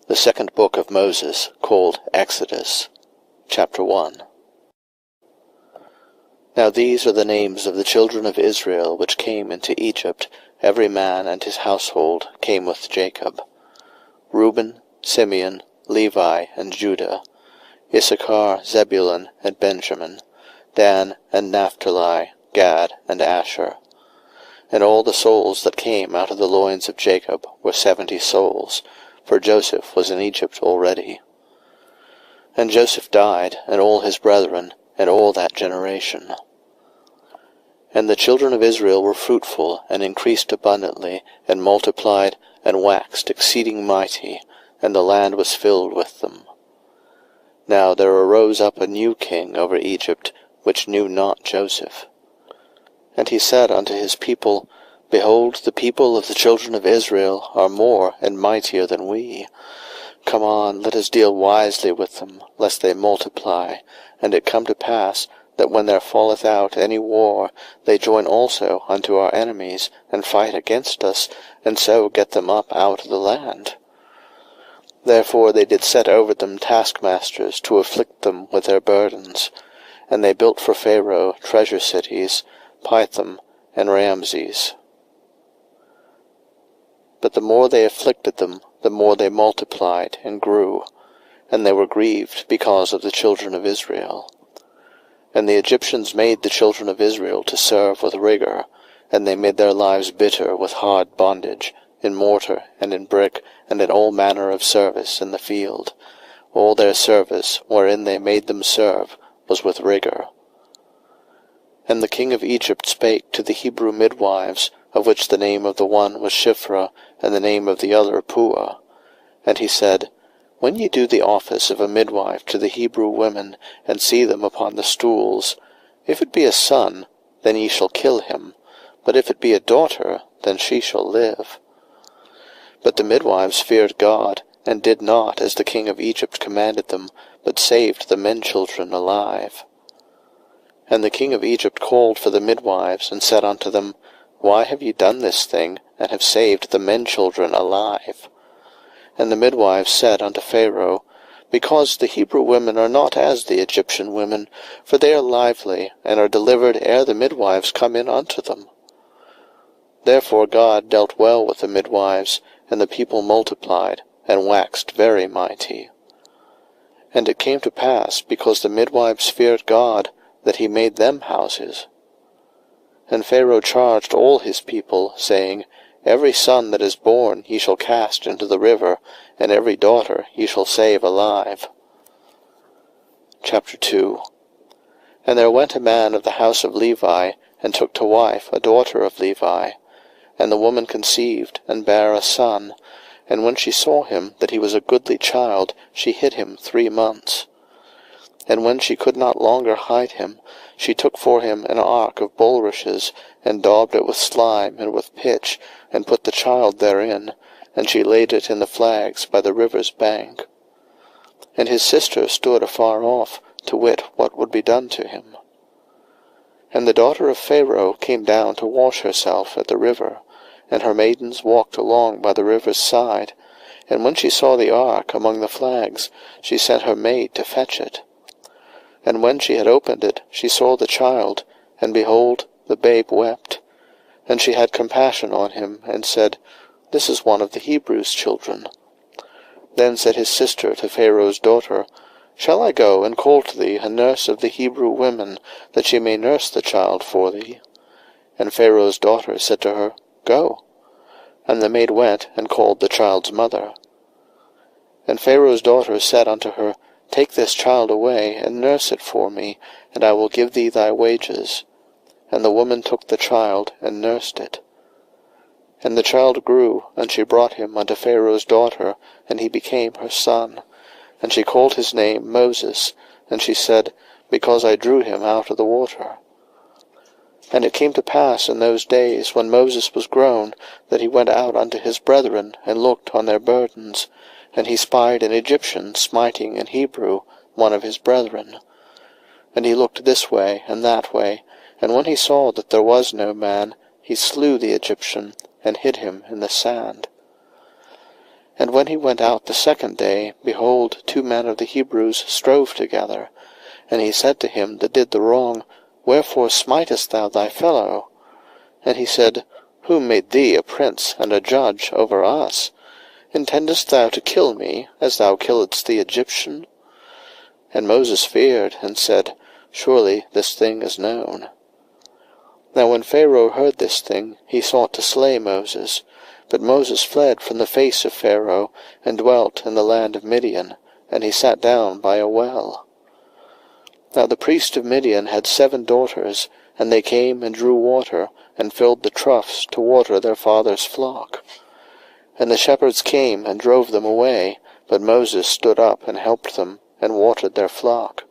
The second book of Moses, called Exodus, chapter 1. Now these are the names of the children of Israel which came into Egypt. Every man and his household came with Jacob: Reuben, Simeon, Levi, and Judah; Issachar, Zebulun, and Benjamin; Dan and Naphtali, Gad, and Asher. And all the souls that came out of the loins of Jacob were 70 souls, for Joseph was in Egypt already. And Joseph died, and all his brethren, and all that generation. And the children of Israel were fruitful, and increased abundantly, and multiplied, and waxed exceeding mighty, and the land was filled with them. Now there arose up a new king over Egypt, which knew not Joseph. And he said unto his people, Behold, the people of the children of Israel are more and mightier than we. Come on, let us deal wisely with them, lest they multiply. And it come to pass, that when there falleth out any war, they join also unto our enemies, and fight against us, and so get them up out of the land. Therefore they did set over them taskmasters, to afflict them with their burdens. And they built for Pharaoh treasure cities, Pithom and Ramses. But the more they afflicted them, the more they multiplied and grew, and they were grieved because of the children of Israel. And the Egyptians made the children of Israel to serve with rigor, and they made their lives bitter with hard bondage, in mortar and in brick, and in all manner of service in the field. All their service, wherein they made them serve, was with rigor. And the king of Egypt spake to the Hebrew midwives, of which the name of the one was Shiphrah, and the name of the other Puah. And he said, When ye do the office of a midwife to the Hebrew women, and see them upon the stools, if it be a son, then ye shall kill him, but if it be a daughter, then she shall live. But the midwives feared God, and did not as the king of Egypt commanded them, but saved the men-children alive. And the king of Egypt called for the midwives, and said unto them, Why have ye done this thing, and have saved the men-children alive? And the midwives said unto Pharaoh, Because the Hebrew women are not as the Egyptian women, for they are lively, and are delivered ere the midwives come in unto them. Therefore God dealt well with the midwives, and the people multiplied, and waxed very mighty. And it came to pass, because the midwives feared God, that he made them houses. And Pharaoh charged all his people, saying, Every son that is born ye shall cast into the river, and every daughter ye shall save alive. Chapter 2. And there went a man of the house of Levi, and took to wife a daughter of Levi. And the woman conceived, and bare a son. And when she saw him, that he was a goodly child, she hid him 3 months. And when she could not longer hide him, she took for him an ark of bulrushes, and daubed it with slime and with pitch, and put the child therein, and she laid it in the flags by the river's bank. And his sister stood afar off, to wit what would be done to him. And the daughter of Pharaoh came down to wash herself at the river, and her maidens walked along by the river's side. And when she saw the ark among the flags, she sent her maid to fetch it. And when she had opened it, she saw the child, and behold, the babe wept. And she had compassion on him, and said, This is one of the Hebrews' children. Then said his sister to Pharaoh's daughter, Shall I go and call to thee a nurse of the Hebrew women, that she may nurse the child for thee? And Pharaoh's daughter said to her, Go. And the maid went, and called the child's mother. And Pharaoh's daughter said unto her, Take this child away, and nurse it for me, and I will give thee thy wages. And the woman took the child, and nursed it. And the child grew, and she brought him unto Pharaoh's daughter, and he became her son. And she called his name Moses, and she said, Because I drew him out of the water. And it came to pass in those days, when Moses was grown, that he went out unto his brethren, and looked on their burdens. And he spied an Egyptian smiting an Hebrew, one of his brethren. And he looked this way and that way, and when he saw that there was no man, he slew the Egyptian, and hid him in the sand. And when he went out the second day, behold, 2 men of the Hebrews strove together. And he said to him that did the wrong, Wherefore smitest thou thy fellow? And he said, Who made thee a prince and a judge over us? Intendest thou to kill me, as thou killedst the Egyptian? And Moses feared, and said, Surely this thing is known. Now when Pharaoh heard this thing, he sought to slay Moses. But Moses fled from the face of Pharaoh, and dwelt in the land of Midian, and he sat down by a well. Now the priest of Midian had 7 daughters, and they came and drew water, and filled the troughs to water their father's flock. And the shepherds came and drove them away, but Moses stood up and helped them, and watered their flock.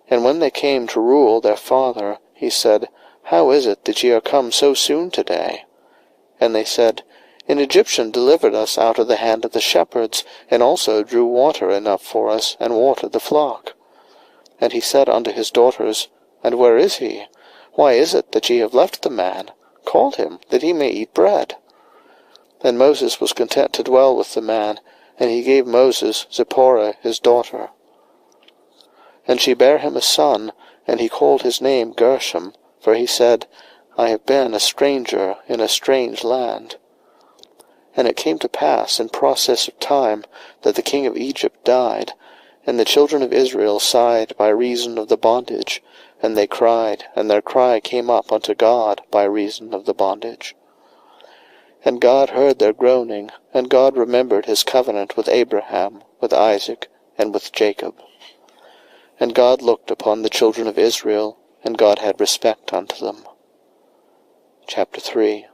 And when they came to rule their father, he said, How is it that ye are come so soon today? And they said, An Egyptian delivered us out of the hand of the shepherds, and also drew water enough for us, and watered the flock. And he said unto his daughters, And where is he? Why is it that ye have left the man? Call him, that he may eat bread. Then Moses was content to dwell with the man, and he gave Moses Zipporah his daughter. And she bare him a son, and he called his name Gershom, for he said, I have been a stranger in a strange land. And it came to pass in process of time that the king of Egypt died, and the children of Israel sighed by reason of the bondage, and they cried, and their cry came up unto God by reason of the bondage. And God heard their groaning, and God remembered his covenant with Abraham, with Isaac, and with Jacob. And God looked upon the children of Israel, and God had respect unto them. Chapter 3.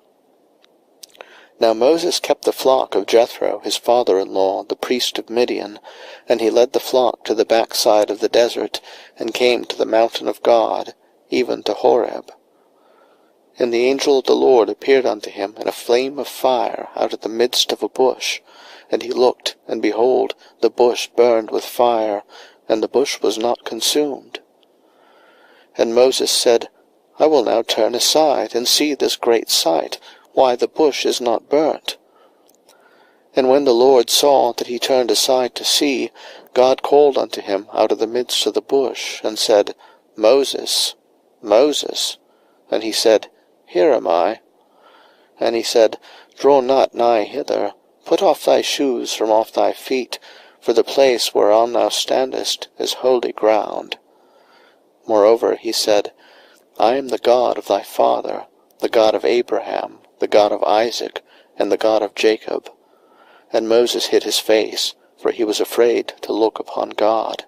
Now Moses kept the flock of Jethro, his father-in-law, the priest of Midian, and he led the flock to the backside of the desert, and came to the mountain of God, even to Horeb. And the angel of the Lord appeared unto him in a flame of fire out of the midst of a bush. And he looked, and behold, the bush burned with fire, and the bush was not consumed. And Moses said, I will now turn aside, and see this great sight, why the bush is not burnt. And when the Lord saw that he turned aside to see, God called unto him out of the midst of the bush, and said, Moses, Moses. And he said, Here am I. And he said, Draw not nigh hither, put off thy shoes from off thy feet, for the place whereon thou standest is holy ground. Moreover he said, I am the God of thy father, the God of Abraham, the God of Isaac, and the God of Jacob. And Moses hid his face, for he was afraid to look upon God.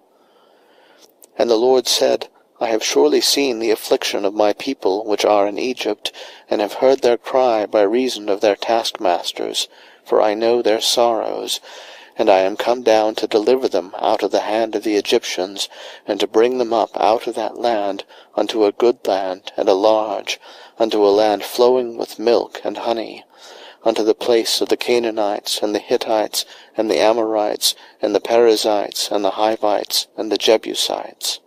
And the Lord said, I have surely seen the affliction of my people which are in Egypt, and have heard their cry by reason of their taskmasters, for I know their sorrows, and I am come down to deliver them out of the hand of the Egyptians, and to bring them up out of that land unto a good land and a large, unto a land flowing with milk and honey, unto the place of the Canaanites, and the Hittites, and the Amorites, and the Perizzites, and the Hivites, and the Jebusites.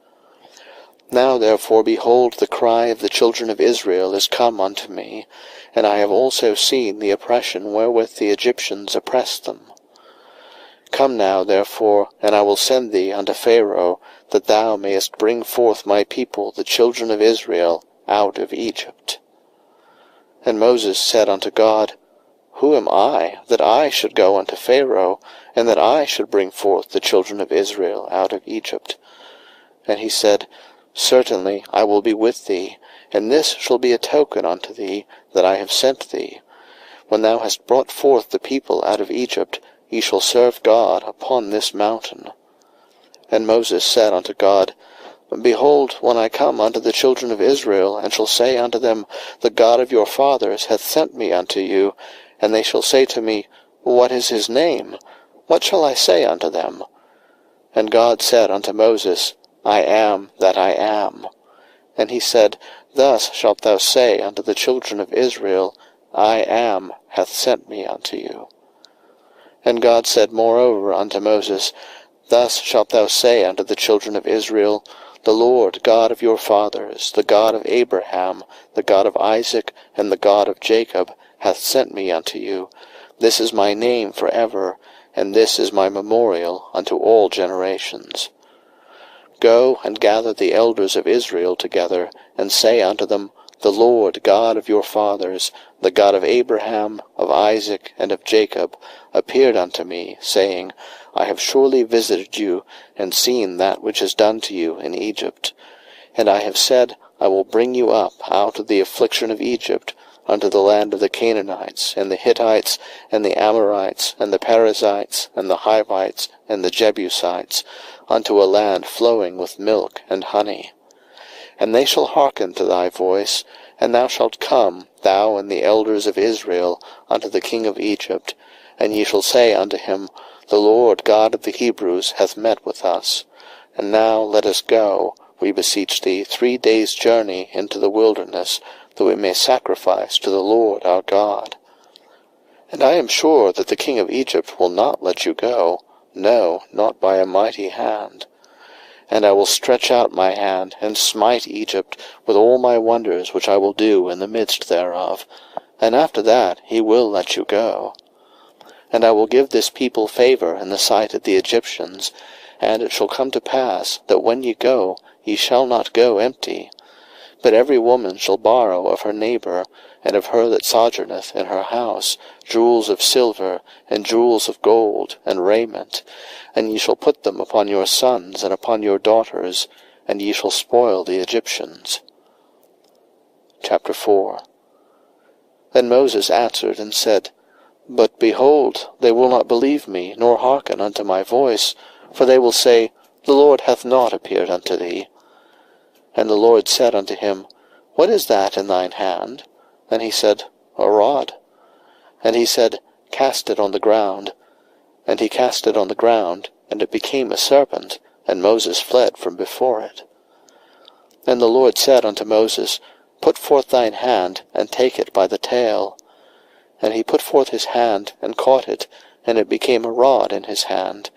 Now therefore, behold, the cry of the children of Israel is come unto me, and I have also seen the oppression wherewith the Egyptians oppress them. Come now, therefore, and I will send thee unto Pharaoh, that thou mayest bring forth my people, the children of Israel, out of Egypt. And Moses said unto God, Who am I, that I should go unto Pharaoh, and that I should bring forth the children of Israel out of Egypt? And he said, Certainly I will be with thee, and this shall be a token unto thee, that I have sent thee. When thou hast brought forth the people out of Egypt, ye shall serve God upon this mountain. And Moses said unto God, Behold, when I come unto the children of Israel, and shall say unto them, The God of your fathers hath sent me unto you, and they shall say to me, What is his name? What shall I say unto them? And God said unto Moses, I am that I am. And he said, Thus shalt thou say unto the children of Israel, I am hath sent me unto you. And God said moreover unto Moses, Thus shalt thou say unto the children of Israel, The Lord God of your fathers, the God of Abraham, the God of Isaac, and the God of Jacob, hath sent me unto you. This is my name for ever, and this is my memorial unto all generations. Go and gather the elders of Israel together, and say unto them, The Lord God of your fathers, the God of Abraham, of Isaac, and of Jacob, appeared unto me, saying, I have surely visited you, and seen that which is done to you in Egypt. And I have said, I will bring you up out of the affliction of Egypt, unto the land of the Canaanites, and the Hittites, and the Amorites, and the Perizzites, and the Hivites, and the Jebusites, unto a land flowing with milk and honey. And they shall hearken to thy voice, and thou shalt come, thou and the elders of Israel, unto the king of Egypt, and ye shall say unto him, The Lord God of the Hebrews hath met with us. And now let us go, we beseech thee, 3 days' journey into the wilderness, that we may sacrifice to the Lord our God. And I am sure that the king of Egypt will not let you go, no, not by a mighty hand. And I will stretch out my hand, and smite Egypt with all my wonders which I will do in the midst thereof, and after that he will let you go. And I will give this people favor in the sight of the Egyptians, and it shall come to pass, that when ye go, ye shall not go empty. But every woman shall borrow of her neighbor, and of her that sojourneth in her house, jewels of silver, and jewels of gold, and raiment, and ye shall put them upon your sons and upon your daughters, and ye shall spoil the Egyptians. Chapter 4. Then Moses answered and said, But behold, they will not believe me, nor hearken unto my voice, for they will say, The Lord hath not appeared unto thee. And the Lord said unto him, What is that in thine hand? And he said, A rod. And he said, Cast it on the ground. And he cast it on the ground, and it became a serpent, and Moses fled from before it. And the Lord said unto Moses, Put forth thine hand, and take it by the tail. And he put forth his hand, and caught it, and it became a rod in his hand,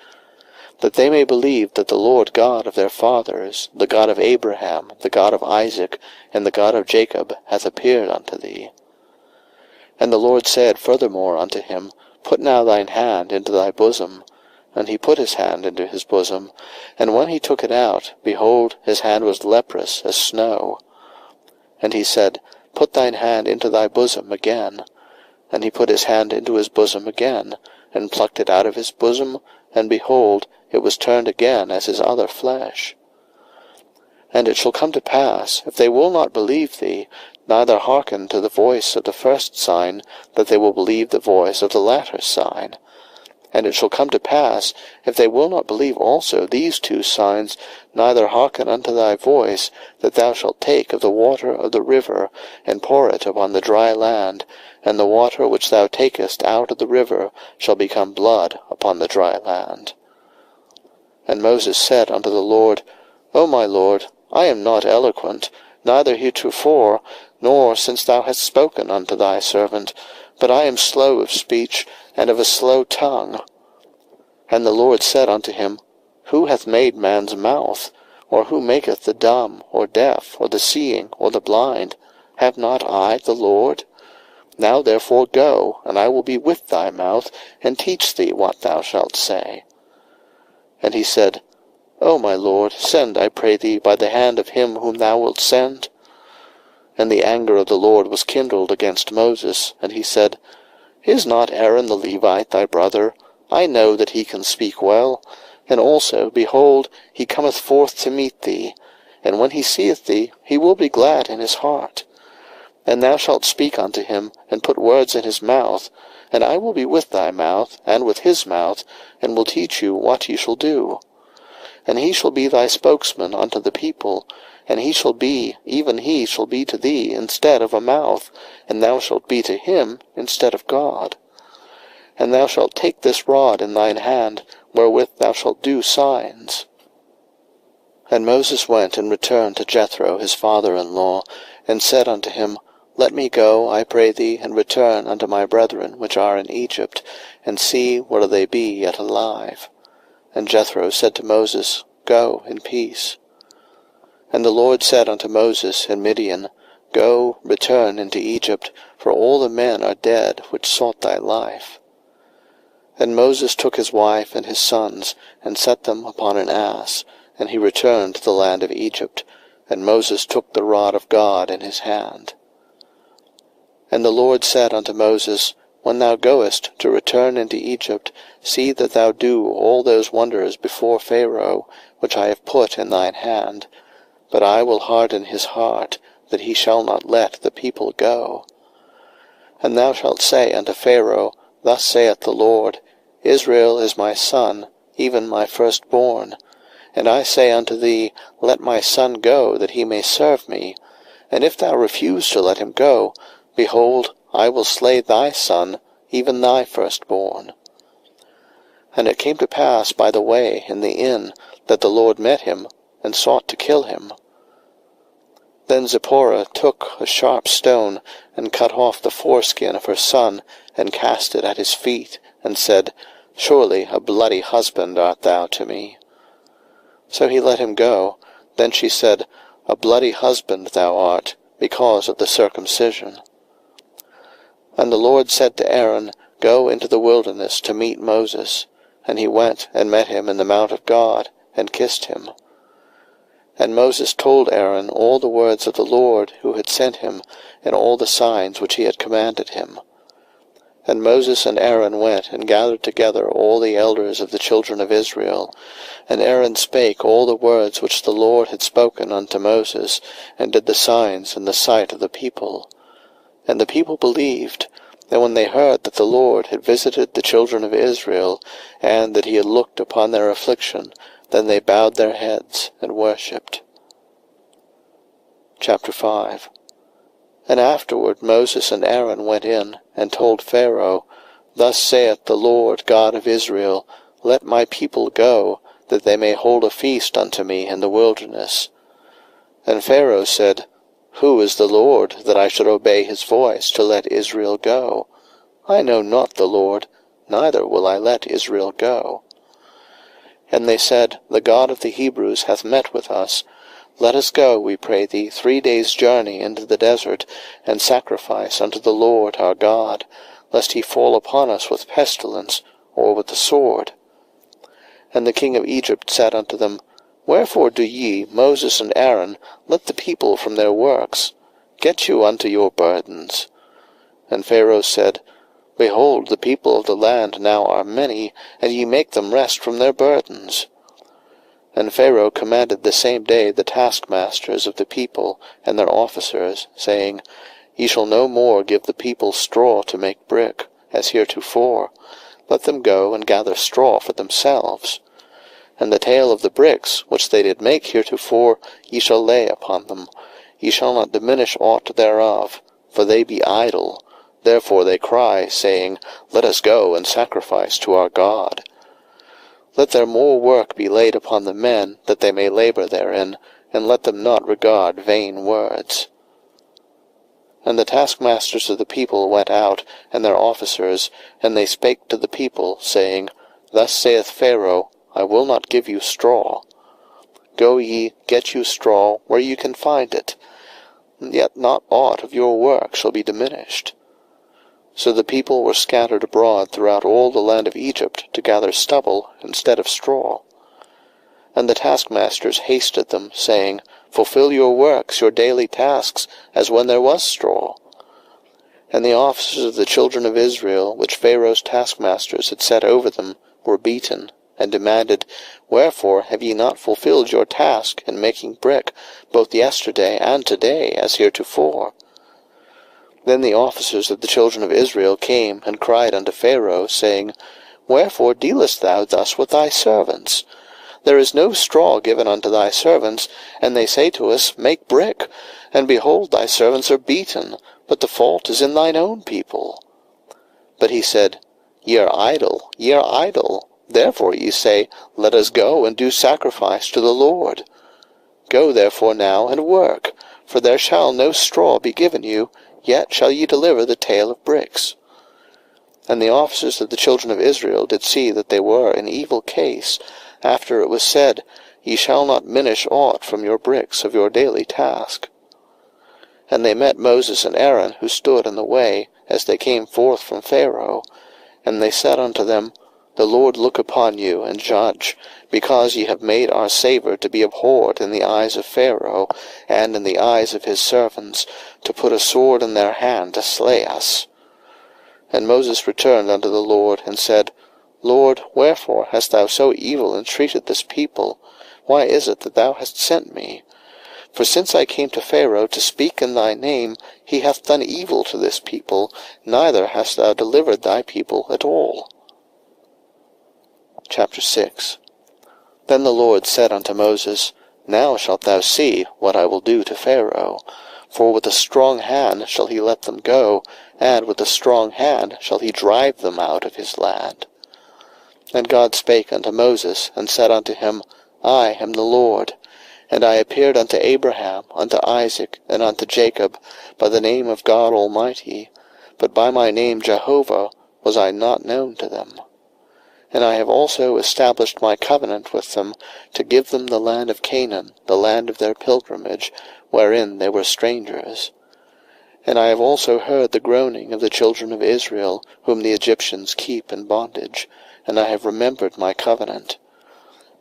that they may believe that the Lord God of their fathers, the God of Abraham, the God of Isaac, and the God of Jacob, hath appeared unto thee. And the Lord said furthermore unto him, Put now thine hand into thy bosom. And he put his hand into his bosom, and when he took it out, behold, his hand was leprous as snow. And he said, Put thine hand into thy bosom again. And he put his hand into his bosom again, and plucked it out of his bosom, and behold, it was turned again as his other flesh. And it shall come to pass, if they will not believe thee, neither hearken to the voice of the first sign, that they will believe the voice of the latter sign. And it shall come to pass, if they will not believe also these 2 signs, neither hearken unto thy voice, that thou shalt take of the water of the river, and pour it upon the dry land, and the water which thou takest out of the river shall become blood upon the dry land. And Moses said unto the Lord, O my Lord, I am not eloquent, neither heretofore, nor since thou hast spoken unto thy servant, but I am slow of speech, and of a slow tongue. And the Lord said unto him, Who hath made man's mouth? Or who maketh the dumb, or deaf, or the seeing, or the blind? Have not I the Lord? Now therefore go, and I will be with thy mouth, and teach thee what thou shalt say. And he said, O my Lord, send, I pray thee, by the hand of him whom thou wilt send. And the anger of the Lord was kindled against Moses, and he said, Is not Aaron the Levite thy brother? I know that he can speak well. And also, behold, he cometh forth to meet thee, and when he seeth thee, he will be glad in his heart. And thou shalt speak unto him, and put words in his mouth, and I will be with thy mouth, and with his mouth, and will teach you what ye shall do. And he shall be thy spokesman unto the people, and he shall be, even he shall be to thee instead of a mouth, and thou shalt be to him instead of God. And thou shalt take this rod in thine hand, wherewith thou shalt do signs. And Moses went and returned to Jethro his father-in-law, and said unto him, Let me go, I pray thee, and return unto my brethren which are in Egypt, and see whether they be yet alive. And Jethro said to Moses, Go in peace. And the Lord said unto Moses in Midian, Go, return into Egypt, for all the men are dead which sought thy life. And Moses took his wife and his sons, and set them upon an ass, and he returned to the land of Egypt, and Moses took the rod of God in his hand. And the Lord said unto Moses, When thou goest to return into Egypt, see that thou do all those wonders before Pharaoh, which I have put in thine hand. But I will harden his heart, that he shall not let the people go. And thou shalt say unto Pharaoh, Thus saith the Lord, Israel is my son, even my firstborn. And I say unto thee, Let my son go, that he may serve me. And if thou refuse to let him go, behold, I will slay thy son, even thy firstborn. And it came to pass by the way in the inn, that the Lord met him, and sought to kill him. Then Zipporah took a sharp stone, and cut off the foreskin of her son, and cast it at his feet, and said, Surely a bloody husband art thou to me. So he let him go. Then she said, A bloody husband thou art, because of the circumcision. And the Lord said to Aaron, Go into the wilderness to meet Moses. And he went and met him in the mount of God, and kissed him. And Moses told Aaron all the words of the Lord who had sent him, and all the signs which he had commanded him. And Moses and Aaron went and gathered together all the elders of the children of Israel. And Aaron spake all the words which the Lord had spoken unto Moses, and did the signs in the sight of the people. And the people believed, and when they heard that the Lord had visited the children of Israel, and that he had looked upon their affliction, then they bowed their heads and worshipped. Chapter 5. And afterward Moses and Aaron went in, and told Pharaoh, Thus saith the Lord God of Israel, Let my people go, that they may hold a feast unto me in the wilderness. And Pharaoh said, Who is the Lord, that I should obey his voice to let Israel go? I know not the Lord, neither will I let Israel go. And they said, The God of the Hebrews hath met with us. Let us go, we pray thee, 3 days' journey into the desert, and sacrifice unto the Lord our God, lest he fall upon us with pestilence, or with the sword. And the king of Egypt said unto them, Wherefore do ye, Moses and Aaron, let the people from their works? Get you unto your burdens. And Pharaoh said, Behold, the people of the land now are many, and ye make them rest from their burdens. And Pharaoh commanded the same day the taskmasters of the people and their officers, saying, Ye shall no more give the people straw to make brick, as heretofore. Let them go and gather straw for themselves. And the tale of the bricks, which they did make heretofore, ye shall lay upon them. Ye shall not diminish aught thereof, for they be idle. Therefore they cry, saying, Let us go and sacrifice to our God. Let their more work be laid upon the men, that they may labor therein, and let them not regard vain words. And the taskmasters of the people went out, and their officers, and they spake to the people, saying, Thus saith Pharaoh, I will not give you straw. Go ye, get you straw where you can find it, yet not aught of your work shall be diminished. So the people were scattered abroad throughout all the land of Egypt to gather stubble instead of straw. And the taskmasters hasted them, saying, Fulfill your works, your daily tasks, as when there was straw. And the officers of the children of Israel, which Pharaoh's taskmasters had set over them, were beaten, and demanded, Wherefore have ye not fulfilled your task in making brick, both yesterday and today, as heretofore? Then the officers of the children of Israel came and cried unto Pharaoh, saying, Wherefore dealest thou thus with thy servants? There is no straw given unto thy servants, and they say to us, Make brick. And behold, thy servants are beaten, but the fault is in thine own people. But he said, Ye are idle, ye are idle. Therefore ye say, Let us go and do sacrifice to the Lord. Go therefore now and work, for there shall no straw be given you, yet shall ye deliver the tale of bricks. And the officers of the children of Israel did see that they were in evil case, after it was said, Ye shall not minish aught from your bricks of your daily task. And they met Moses and Aaron, who stood in the way, as they came forth from Pharaoh. And they said unto them, the Lord look upon you, and judge, because ye have made our savour to be abhorred in the eyes of Pharaoh, and in the eyes of his servants, to put a sword in their hand to slay us. And Moses returned unto the Lord, and said, Lord, wherefore hast thou so evil entreated this people? Why is it that thou hast sent me? For since I came to Pharaoh to speak in thy name, he hath done evil to this people, neither hast thou delivered thy people at all. Chapter 6. Then the Lord said unto Moses, Now shalt thou see what I will do to Pharaoh. For with a strong hand shall he let them go, and with a strong hand shall he drive them out of his land. And God spake unto Moses, and said unto him, I am the Lord. And I appeared unto Abraham, unto Isaac, and unto Jacob, by the name of God Almighty, but by my name Jehovah was I not known to them. And I have also established my covenant with them, to give them the land of Canaan, the land of their pilgrimage, wherein they were strangers. And I have also heard the groaning of the children of Israel, whom the Egyptians keep in bondage, and I have remembered my covenant.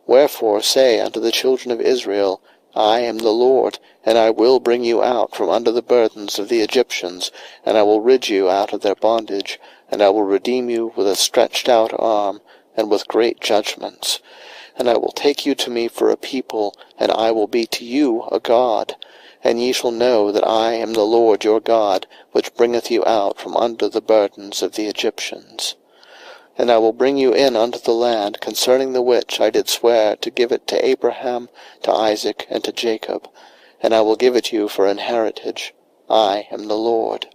Wherefore say unto the children of Israel, I am the Lord, and I will bring you out from under the burdens of the Egyptians, and I will rid you out of their bondage, and I will redeem you with a stretched out arm, and with great judgments. And I will take you to me for a people, and I will be to you a God. And ye shall know that I am the Lord your God, which bringeth you out from under the burdens of the Egyptians. And I will bring you in unto the land, concerning the which I did swear to give it to Abraham, to Isaac, and to Jacob, and I will give it you for an heritage. I am the Lord.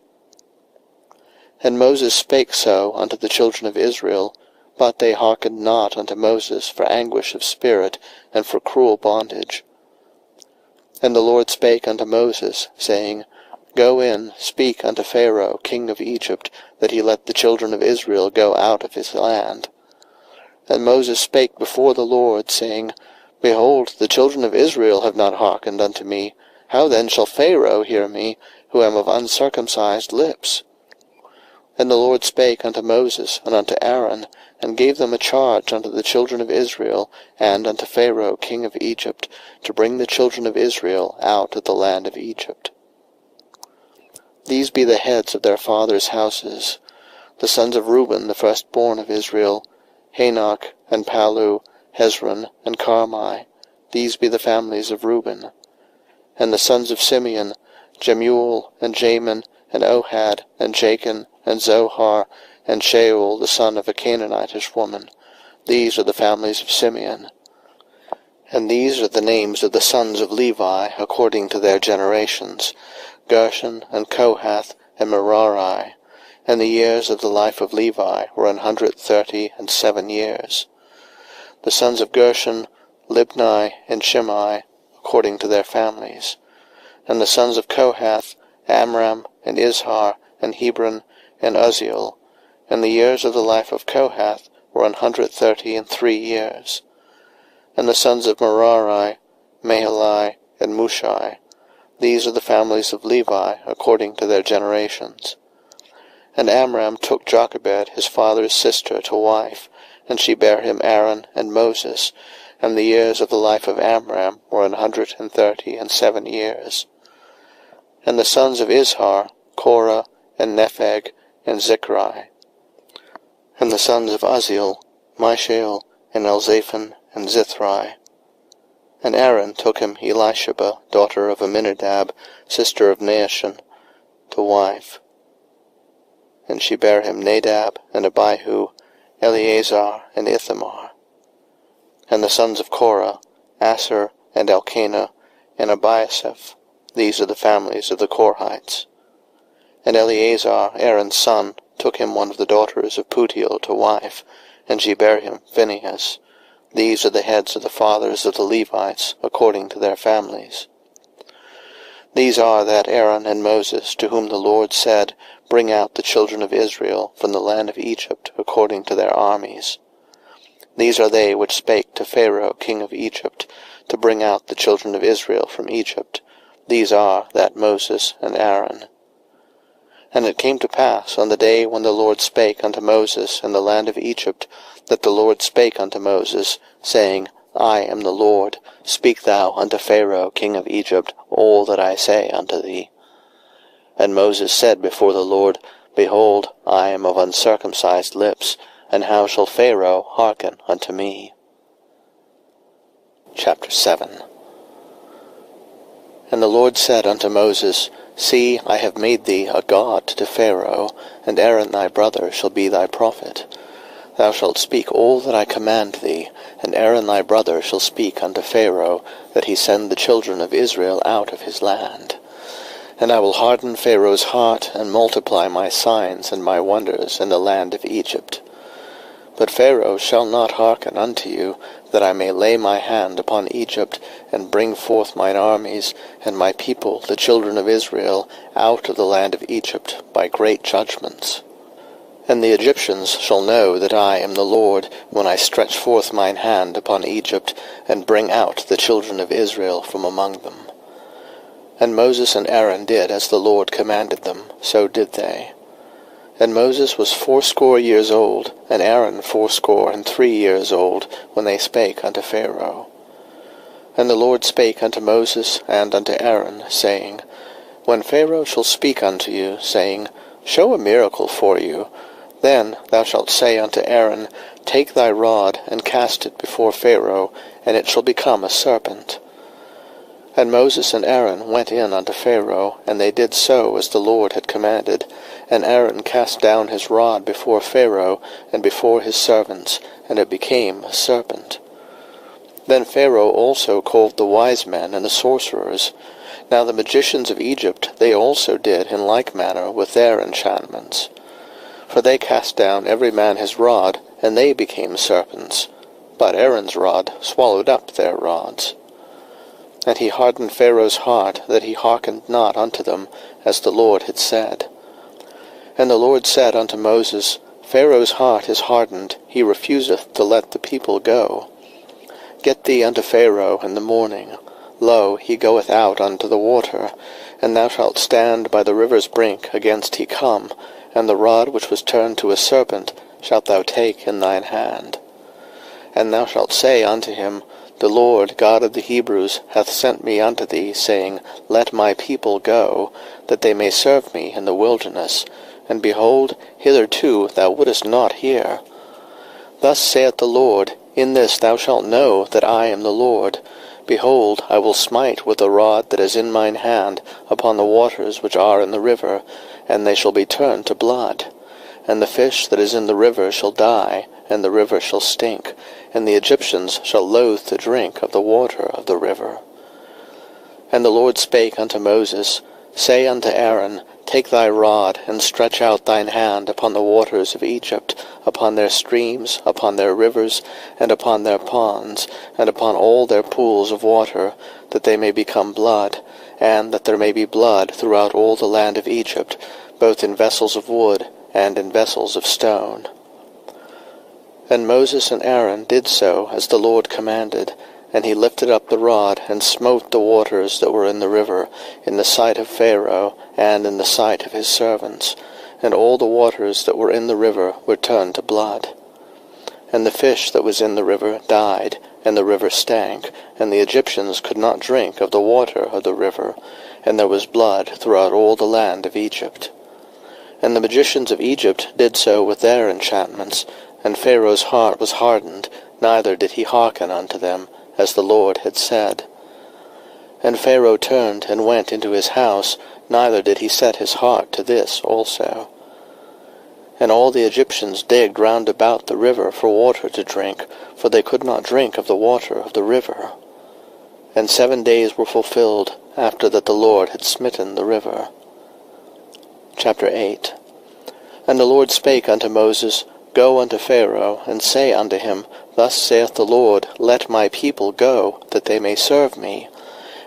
And Moses spake so unto the children of Israel, but they hearkened not unto Moses for anguish of spirit, and for cruel bondage. And the Lord spake unto Moses, saying, Go in, speak unto Pharaoh, king of Egypt, that he let the children of Israel go out of his land. And Moses spake before the Lord, saying, Behold, the children of Israel have not hearkened unto me. How then shall Pharaoh hear me, who am of uncircumcised lips? And the Lord spake unto Moses and unto Aaron, and gave them a charge unto the children of Israel, and unto Pharaoh king of Egypt, to bring the children of Israel out of the land of Egypt. These be the heads of their fathers' houses. The sons of Reuben, the firstborn of Israel, Hanok, and Palu, Hezron, and Carmi. These be the families of Reuben. And the sons of Simeon, Jemuel, and Jamin, and Ohad, and Jachin, and Zohar, and Shaul, the son of a Canaanitish woman. These are the families of Simeon. And these are the names of the sons of Levi, according to their generations, Gershon, and Kohath, and Merari. And the years of the life of Levi were 137 years. The sons of Gershon, Libni, and Shimei, according to their families. And the sons of Kohath, Amram, and Izhar, and Hebron, and Uzziel. And the years of the life of Kohath were 133 years. And the sons of Merari, Mahali, and Mushai. These are the families of Levi, according to their generations. And Amram took Jochebed, his father's sister, to wife, and she bare him Aaron and Moses, and the years of the life of Amram were 137 years. And the sons of Izhar, Korah, and Nepheg, and Zichri. And the sons of Uzziel, Mishael, and Elzaphan, and Zithri. And Aaron took him Elisheba, daughter of Aminadab, sister of Naashon, to wife. And she bare him Nadab, and Abihu, Eleazar, and Ithamar. And the sons of Korah, Asher, and Elkanah, and Abiasaph. These are the families of the Korhites. And Eleazar, Aaron's son, took him one of the daughters of Putiel to wife, and she bare him Phinehas. These are the heads of the fathers of the Levites, according to their families. These are that Aaron and Moses, to whom the Lord said, Bring out the children of Israel from the land of Egypt, according to their armies. These are they which spake to Pharaoh king of Egypt, to bring out the children of Israel from Egypt. These are that Moses and Aaron. And it came to pass on the day when the Lord spake unto Moses in the land of Egypt, that the Lord spake unto Moses, saying, I am the Lord, speak thou unto Pharaoh king of Egypt all that I say unto thee. And Moses said before the Lord, Behold, I am of uncircumcised lips, and how shall Pharaoh hearken unto me? Chapter 7. And the Lord said unto Moses, See, I have made thee a god to Pharaoh, and Aaron thy brother shall be thy prophet. Thou shalt speak all that I command thee, and Aaron thy brother shall speak unto Pharaoh, that he send the children of Israel out of his land. And I will harden Pharaoh's heart, and multiply my signs and my wonders in the land of Egypt. But Pharaoh shall not hearken unto you, that I may lay my hand upon Egypt, and bring forth mine armies, and my people, the children of Israel, out of the land of Egypt, by great judgments. And the Egyptians shall know that I am the Lord, when I stretch forth mine hand upon Egypt, and bring out the children of Israel from among them. And Moses and Aaron did as the Lord commanded them, so did they. And Moses was 80 years old, and Aaron 83 years old, when they spake unto Pharaoh. And the Lord spake unto Moses and unto Aaron, saying, When Pharaoh shall speak unto you, saying, Show a miracle for you, then thou shalt say unto Aaron, Take thy rod, and cast it before Pharaoh, and it shall become a serpent. And Moses and Aaron went in unto Pharaoh, and they did so as the Lord had commanded. And Aaron cast down his rod before Pharaoh, and before his servants, and it became a serpent. Then Pharaoh also called the wise men and the sorcerers. Now the magicians of Egypt they also did in like manner with their enchantments. For they cast down every man his rod, and they became serpents. But Aaron's rod swallowed up their rods. And he hardened Pharaoh's heart, that he hearkened not unto them, as the Lord had said. And the Lord said unto Moses, Pharaoh's heart is hardened, he refuseth to let the people go. Get thee unto Pharaoh in the morning. Lo, he goeth out unto the water, and thou shalt stand by the river's brink against he come, and the rod which was turned to a serpent shalt thou take in thine hand. And thou shalt say unto him, The Lord God of the Hebrews hath sent me unto thee, saying, Let my people go, that they may serve me in the wilderness. And behold, hitherto thou wouldest not hear. Thus saith the Lord, In this thou shalt know that I am the Lord. Behold, I will smite with the rod that is in mine hand upon the waters which are in the river, and they shall be turned to blood. And the fish that is in the river shall die, and the river shall stink, and the Egyptians shall loathe to drink of the water of the river. And the Lord spake unto Moses, Say unto Aaron, Take thy rod, and stretch out thine hand upon the waters of Egypt, upon their streams, upon their rivers, and upon their ponds, and upon all their pools of water, that they may become blood, and that there may be blood throughout all the land of Egypt, both in vessels of wood and in vessels of stone. And Moses and Aaron did so as the Lord commanded, and he lifted up the rod, and smote the waters that were in the river, in the sight of Pharaoh, and in the sight of his servants, and all the waters that were in the river were turned to blood. And the fish that was in the river died, and the river stank, and the Egyptians could not drink of the water of the river, and there was blood throughout all the land of Egypt. And the magicians of Egypt did so with their enchantments, and Pharaoh's heart was hardened, neither did he hearken unto them, as the Lord had said. And Pharaoh turned and went into his house, neither did he set his heart to this also. And all the Egyptians digged round about the river for water to drink, for they could not drink of the water of the river. And 7 days were fulfilled, after that the Lord had smitten the river. Chapter 8. And the Lord spake unto Moses, Go unto Pharaoh, and say unto him, Thus saith the Lord, Let my people go, that they may serve me.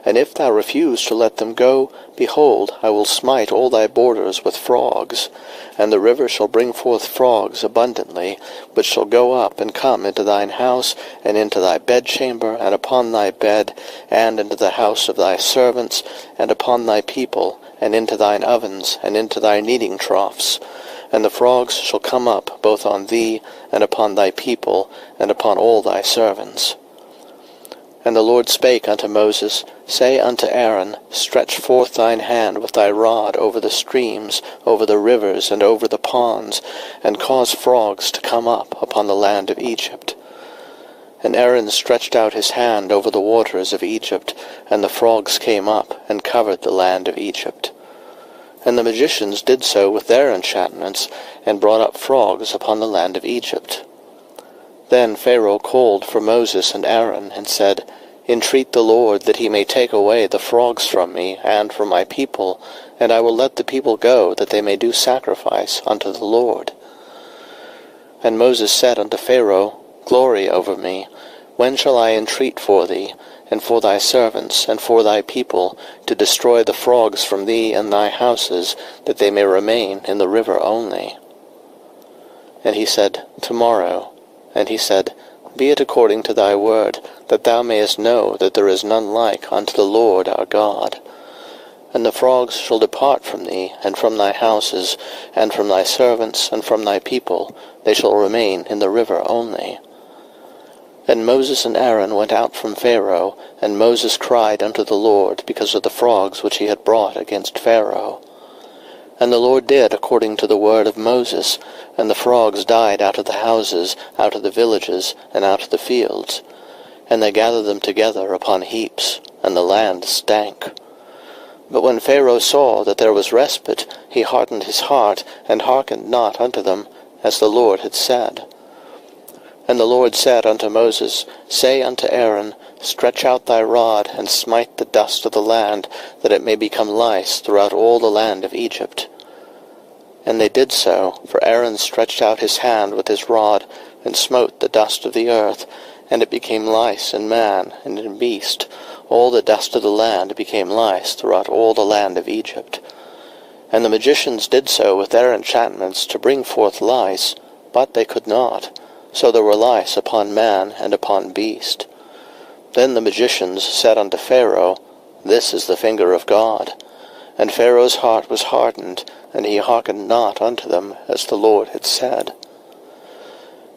And if thou refuse to let them go, behold, I will smite all thy borders with frogs. And the river shall bring forth frogs abundantly, which shall go up and come into thine house, and into thy bedchamber, and upon thy bed, and into the house of thy servants, and upon thy people, and into thine ovens, and into thy kneading troughs. And the frogs shall come up both on thee, and upon thy people, and upon all thy servants. And the Lord spake unto Moses, Say unto Aaron, Stretch forth thine hand with thy rod over the streams, over the rivers, and over the ponds, and cause frogs to come up upon the land of Egypt. And Aaron stretched out his hand over the waters of Egypt, and the frogs came up, and covered the land of Egypt. And the magicians did so with their enchantments, and brought up frogs upon the land of Egypt. Then Pharaoh called for Moses and Aaron, and said, Entreat the Lord that he may take away the frogs from me, and from my people, and I will let the people go, that they may do sacrifice unto the Lord. And Moses said unto Pharaoh, Glory over me, when shall I entreat for thee, and for thy servants, and for thy people, to destroy the frogs from thee and thy houses, that they may remain in the river only? And he said, Tomorrow. And he said, Be it according to thy word, that thou mayest know that there is none like unto the Lord our God. And the frogs shall depart from thee, and from thy houses, and from thy servants, and from thy people, they shall remain in the river only. And Moses and Aaron went out from Pharaoh, and Moses cried unto the Lord because of the frogs which he had brought against Pharaoh. And the Lord did according to the word of Moses, and the frogs died out of the houses, out of the villages, and out of the fields. And they gathered them together upon heaps, and the land stank. But when Pharaoh saw that there was respite, he hardened his heart, and hearkened not unto them, as the Lord had said. And the Lord said unto Moses, Say unto Aaron, Stretch out thy rod, and smite the dust of the land, that it may become lice throughout all the land of Egypt. And they did so, for Aaron stretched out his hand with his rod, and smote the dust of the earth, and it became lice in man and in beast. All the dust of the land became lice throughout all the land of Egypt. And the magicians did so with their enchantments to bring forth lice, but they could not. So there were lice upon man and upon beast. Then the magicians said unto Pharaoh, This is the finger of God. And Pharaoh's heart was hardened, and he hearkened not unto them, as the Lord had said.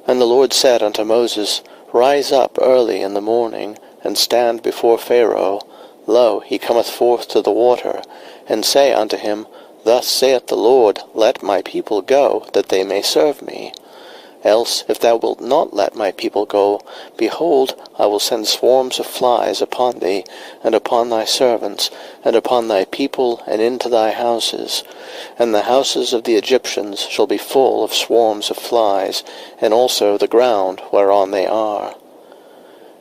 And the Lord said unto Moses, Rise up early in the morning, and stand before Pharaoh. Lo, he cometh forth to the water. And say unto him, Thus saith the Lord, Let my people go, that they may serve me. Else, if thou wilt not let my people go, behold, I will send swarms of flies upon thee, and upon thy servants, and upon thy people, and into thy houses. And the houses of the Egyptians shall be full of swarms of flies, and also the ground whereon they are.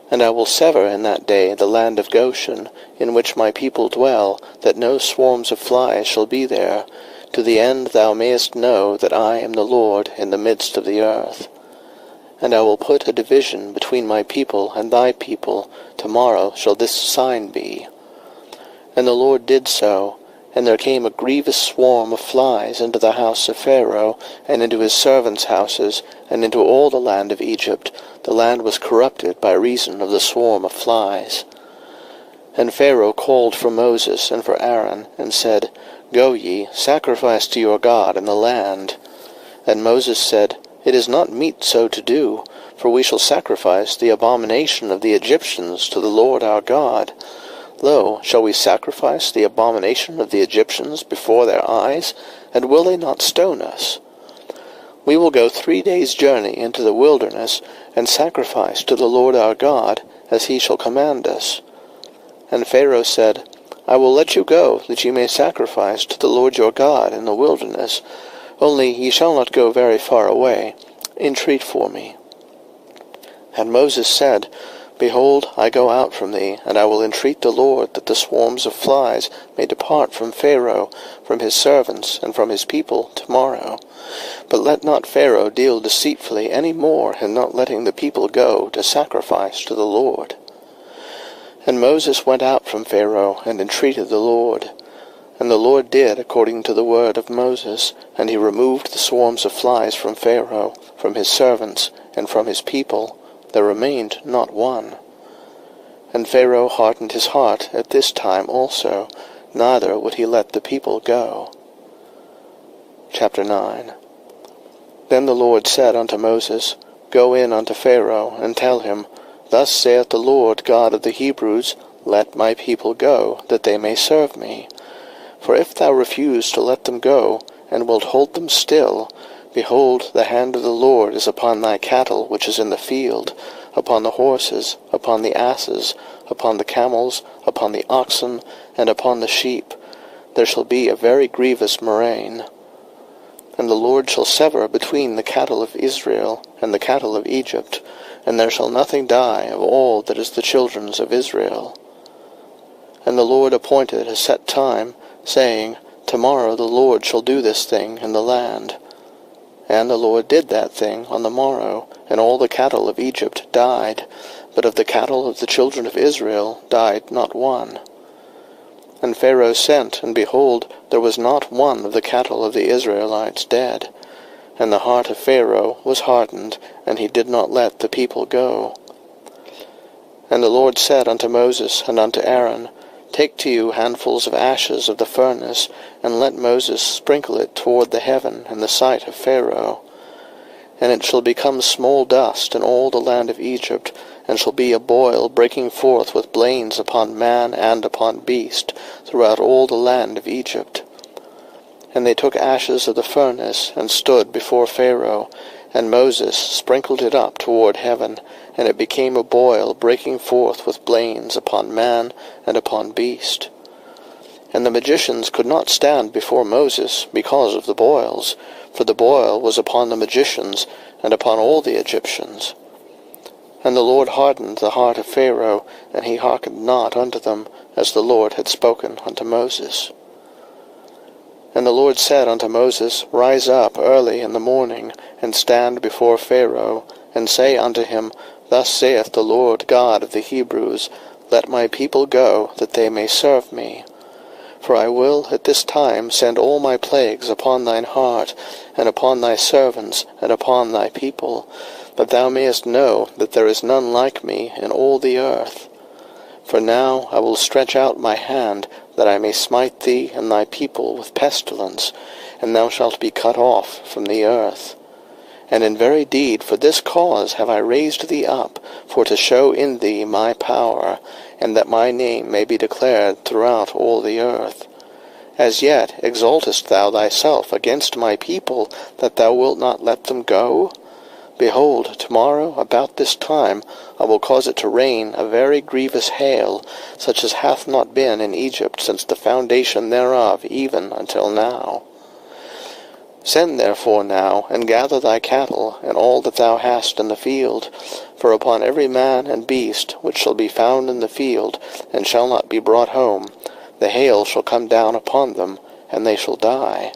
And I will sever in that day the land of Goshen, in which my people dwell, that no swarms of flies shall be there, to the end thou mayest know that I am the Lord in the midst of the earth. And I will put a division between my people and thy people. Tomorrow shall this sign be. And the Lord did so, and there came a grievous swarm of flies into the house of Pharaoh, and into his servants' houses, and into all the land of Egypt. The land was corrupted by reason of the swarm of flies. And Pharaoh called for Moses and for Aaron, and said, Go ye, sacrifice to your God in the land. And Moses said, It is not meet so to do, for we shall sacrifice the abomination of the Egyptians to the Lord our God. Lo, shall we sacrifice the abomination of the Egyptians before their eyes, and will they not stone us? We will go 3 days' journey into the wilderness, and sacrifice to the Lord our God, as he shall command us. And Pharaoh said, I will let you go, that ye may sacrifice to the Lord your God in the wilderness. Only ye shall not go very far away. Entreat for me. And Moses said, Behold, I go out from thee, and I will entreat the Lord that the swarms of flies may depart from Pharaoh, from his servants, and from his people tomorrow. But let not Pharaoh deal deceitfully any more in not letting the people go to sacrifice to the Lord. And Moses went out from Pharaoh, and entreated the Lord. And the Lord did according to the word of Moses, and he removed the swarms of flies from Pharaoh, from his servants, and from his people. There remained not one. And Pharaoh hardened his heart at this time also, neither would he let the people go. Chapter 9. Then the Lord said unto Moses, Go in unto Pharaoh, and tell him, Thus saith the Lord God of the Hebrews, Let my people go, that they may serve me. For if thou refuse to let them go, and wilt hold them still, behold, the hand of the Lord is upon thy cattle which is in the field, upon the horses, upon the asses, upon the camels, upon the oxen, and upon the sheep. There shall be a very grievous murrain. And the Lord shall sever between the cattle of Israel and the cattle of Egypt, and there shall nothing die of all that is the children's of Israel. And the Lord appointed a set time, saying, Tomorrow the Lord shall do this thing in the land. And the Lord did that thing on the morrow, and all the cattle of Egypt died, but of the cattle of the children of Israel died not one. And Pharaoh sent, and behold, there was not one of the cattle of the Israelites dead. And the heart of Pharaoh was hardened, and he did not let the people go. And the Lord said unto Moses and unto Aaron, Take to you handfuls of ashes of the furnace, and let Moses sprinkle it toward the heaven in the sight of Pharaoh. And it shall become small dust in all the land of Egypt, and shall be a boil breaking forth with blains upon man and upon beast, throughout all the land of Egypt. And they took ashes of the furnace, and stood before Pharaoh, and Moses sprinkled it up toward heaven, and it became a boil breaking forth with blains upon man and upon beast. And the magicians could not stand before Moses because of the boils, for the boil was upon the magicians and upon all the Egyptians. And the Lord hardened the heart of Pharaoh, and he hearkened not unto them, as the Lord had spoken unto Moses. And the Lord said unto Moses, Rise up early in the morning, and stand before Pharaoh, and say unto him, Thus saith the Lord God of the Hebrews, Let my people go, that they may serve me. For I will at this time send all my plagues upon thine heart, and upon thy servants, and upon thy people, that thou mayest know that there is none like me in all the earth. For now I will stretch out my hand, that I may smite thee and thy people with pestilence, and thou shalt be cut off from the earth. And in very deed for this cause have I raised thee up, for to show in thee my power, and that my name may be declared throughout all the earth. As yet exaltest thou thyself against my people, that thou wilt not let them go? Behold, tomorrow about this time I will cause it to rain a very grievous hail, such as hath not been in Egypt since the foundation thereof even until now. Send therefore now, and gather thy cattle, and all that thou hast in the field, for upon every man and beast which shall be found in the field, and shall not be brought home, the hail shall come down upon them, and they shall die.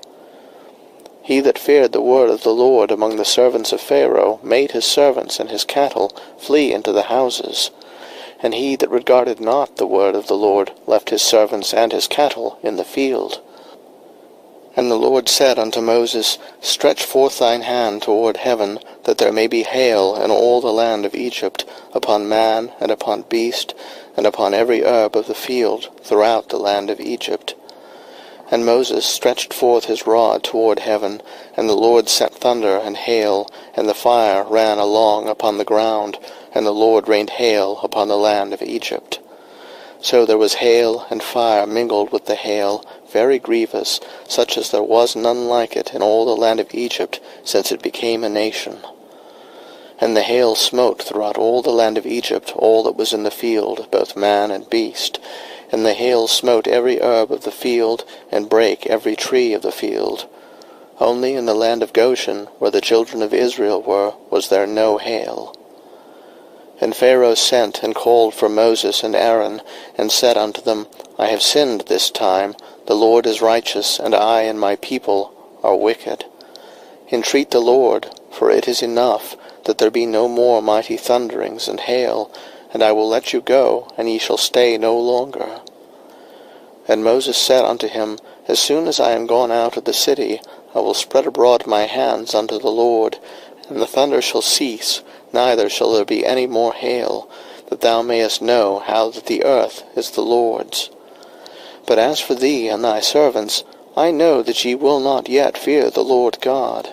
He that feared the word of the Lord among the servants of Pharaoh made his servants and his cattle flee into the houses. And he that regarded not the word of the Lord left his servants and his cattle in the field. And the Lord said unto Moses, Stretch forth thine hand toward heaven, that there may be hail in all the land of Egypt, upon man, and upon beast, and upon every herb of the field, throughout the land of Egypt. And Moses stretched forth his rod toward heaven, and the Lord sent thunder and hail, and the fire ran along upon the ground, and the Lord rained hail upon the land of Egypt. So there was hail and fire mingled with the hail, very grievous, such as there was none like it in all the land of Egypt, since it became a nation. And the hail smote throughout all the land of Egypt all that was in the field, both man and beast. And the hail smote every herb of the field, and brake every tree of the field. Only in the land of Goshen, where the children of Israel were, was there no hail. And Pharaoh sent and called for Moses and Aaron, and said unto them, I have sinned this time. The Lord is righteous, and I and my people are wicked. Entreat the Lord, for it is enough, that there be no more mighty thunderings and hail, and I will let you go, and ye shall stay no longer. And Moses said unto him, As soon as I am gone out of the city, I will spread abroad my hands unto the Lord, and the thunder shall cease, neither shall there be any more hail, that thou mayest know how that the earth is the Lord's. But as for thee and thy servants, I know that ye will not yet fear the Lord God.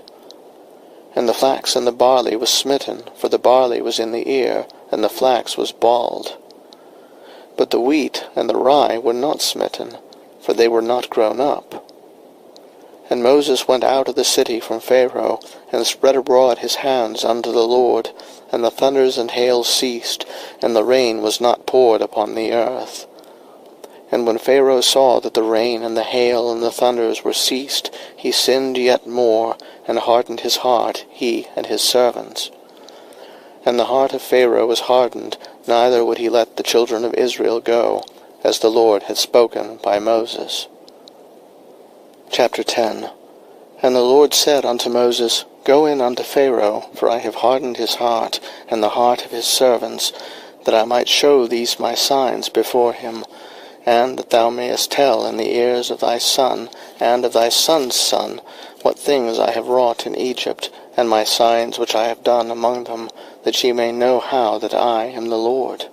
And the flax and the barley was smitten, for the barley was in the ear, and the flax was bald. But the wheat and the rye were not smitten, for they were not grown up. And Moses went out of the city from Pharaoh, and spread abroad his hands unto the Lord, and the thunders and hail ceased, and the rain was not poured upon the earth. And when Pharaoh saw that the rain and the hail and the thunders were ceased, he sinned yet more, and hardened his heart, he and his servants. And the heart of Pharaoh was hardened, neither would he let the children of Israel go, as the Lord had spoken by Moses. Chapter 10. And the Lord said unto Moses, Go in unto Pharaoh, for I have hardened his heart, and the heart of his servants, that I might show these my signs before him, and that thou mayest tell in the ears of thy son, and of thy son's son, what things I have wrought in Egypt, and my signs which I have done among them, that ye may know how that I am the Lord.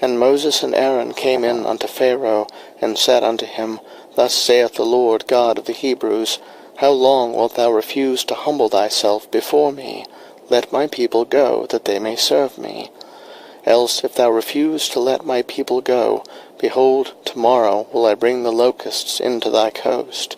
And Moses and Aaron came in unto Pharaoh, and said unto him, Thus saith the Lord God of the Hebrews, How long wilt thou refuse to humble thyself before me? Let my people go, that they may serve me. Else, if thou refuse to let my people go, behold, tomorrow will I bring the locusts into thy coast,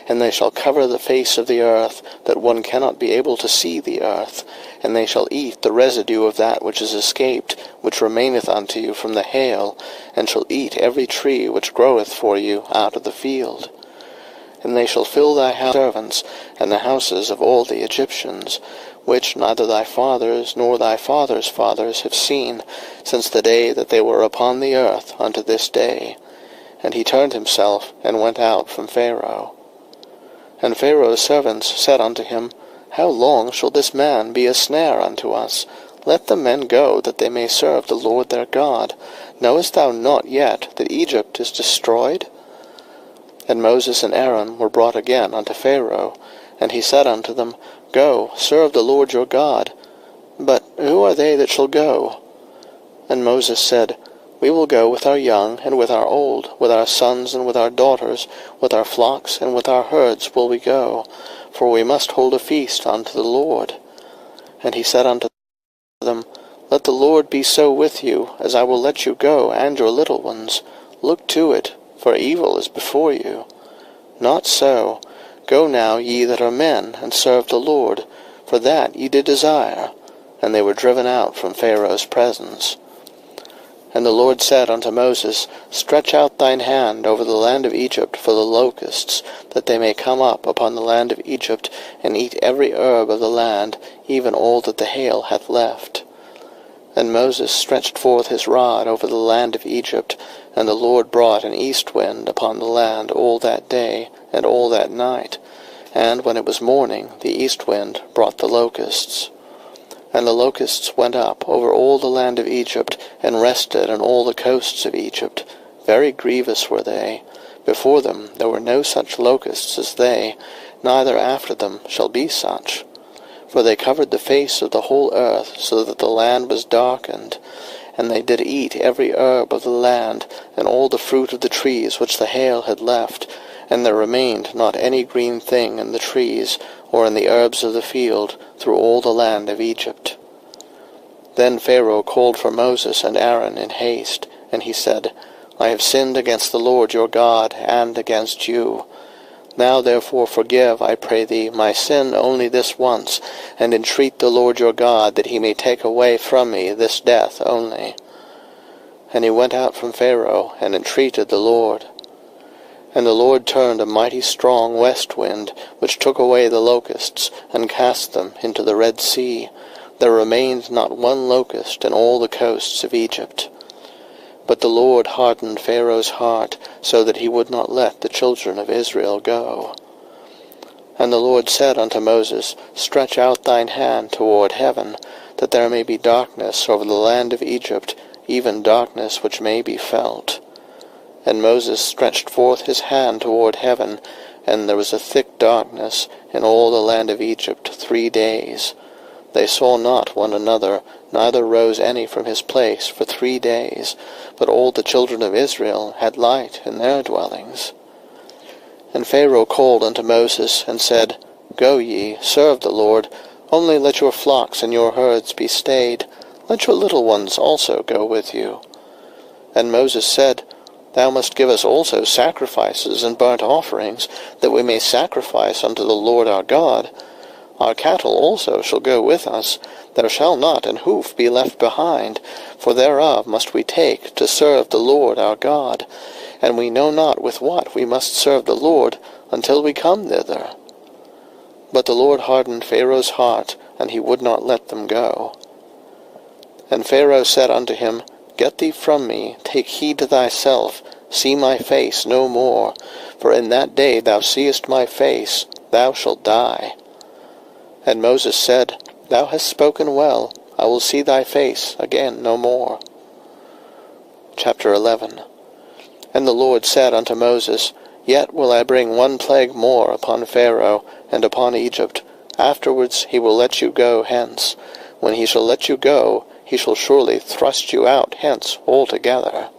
and they shall cover the face of the earth, that one cannot be able to see the earth, and they shall eat the residue of that which is escaped, which remaineth unto you from the hail, and shall eat every tree which groweth for you out of the field. And they shall fill thy house with servants, and the houses of all the Egyptians, which neither thy fathers nor thy fathers' fathers have seen, since the day that they were upon the earth unto this day. And he turned himself, and went out from Pharaoh. And Pharaoh's servants said unto him, How long shall this man be a snare unto us? Let the men go, that they may serve the Lord their God. Knowest thou not yet that Egypt is destroyed? And Moses and Aaron were brought again unto Pharaoh, and he said unto them, Go, serve the Lord your God. But who are they that shall go? And Moses said, We will go with our young and with our old, with our sons and with our daughters, with our flocks and with our herds will we go, for we must hold a feast unto the Lord. And he said unto them, Let the Lord be so with you, as I will let you go, and your little ones. Look to it, for evil is before you. Not so. Go now, ye that are men, and serve the Lord, for that ye did desire. And they were driven out from Pharaoh's presence. And the Lord said unto Moses, Stretch out thine hand over the land of Egypt for the locusts, that they may come up upon the land of Egypt, and eat every herb of the land, even all that the hail hath left. And Moses stretched forth his rod over the land of Egypt, and the Lord brought an east wind upon the land all that day, and all that night. And when it was morning, the east wind brought the locusts. And the locusts went up over all the land of Egypt, and rested on all the coasts of Egypt. Very grievous were they. Before them there were no such locusts as they, neither after them shall be such. For they covered the face of the whole earth, so that the land was darkened. And they did eat every herb of the land, and all the fruit of the trees which the hail had left, and there remained not any green thing in the trees, or in the herbs of the field, through all the land of Egypt. Then Pharaoh called for Moses and Aaron in haste, and he said, I have sinned against the Lord your God, and against you. Now therefore forgive, I pray thee, my sin only this once, and entreat the Lord your God, that he may take away from me this death only. And he went out from Pharaoh, and entreated the Lord. And the Lord turned a mighty strong west wind, which took away the locusts, and cast them into the Red Sea. There remained not one locust in all the coasts of Egypt. But the Lord hardened Pharaoh's heart, so that he would not let the children of Israel go. And the Lord said unto Moses, Stretch out thine hand toward heaven, that there may be darkness over the land of Egypt, even darkness which may be felt. And Moses stretched forth his hand toward heaven, and there was a thick darkness in all the land of Egypt 3 days. they saw not one another, neither rose any from his place for 3 days, but all the children of Israel had light in their dwellings. And Pharaoh called unto Moses, and said, Go ye, serve the Lord, only let your flocks and your herds be stayed, let your little ones also go with you. And Moses said, Thou must give us also sacrifices and burnt offerings, that we may sacrifice unto the Lord our God. Our cattle also shall go with us, there shall not an hoof be left behind, for thereof must we take to serve the Lord our God, and we know not with what we must serve the Lord until we come thither. But the Lord hardened Pharaoh's heart, and he would not let them go. And Pharaoh said unto him, Get thee from me, take heed to thyself, see my face no more, for in that day thou seest my face, thou shalt die. And Moses said, Thou hast spoken well, I will see thy face again no more. Chapter 11. And the Lord said unto Moses, Yet will I bring 1 plague more upon Pharaoh, and upon Egypt. Afterwards he will let you go hence. When he shall let you go, he shall surely thrust you out hence altogether.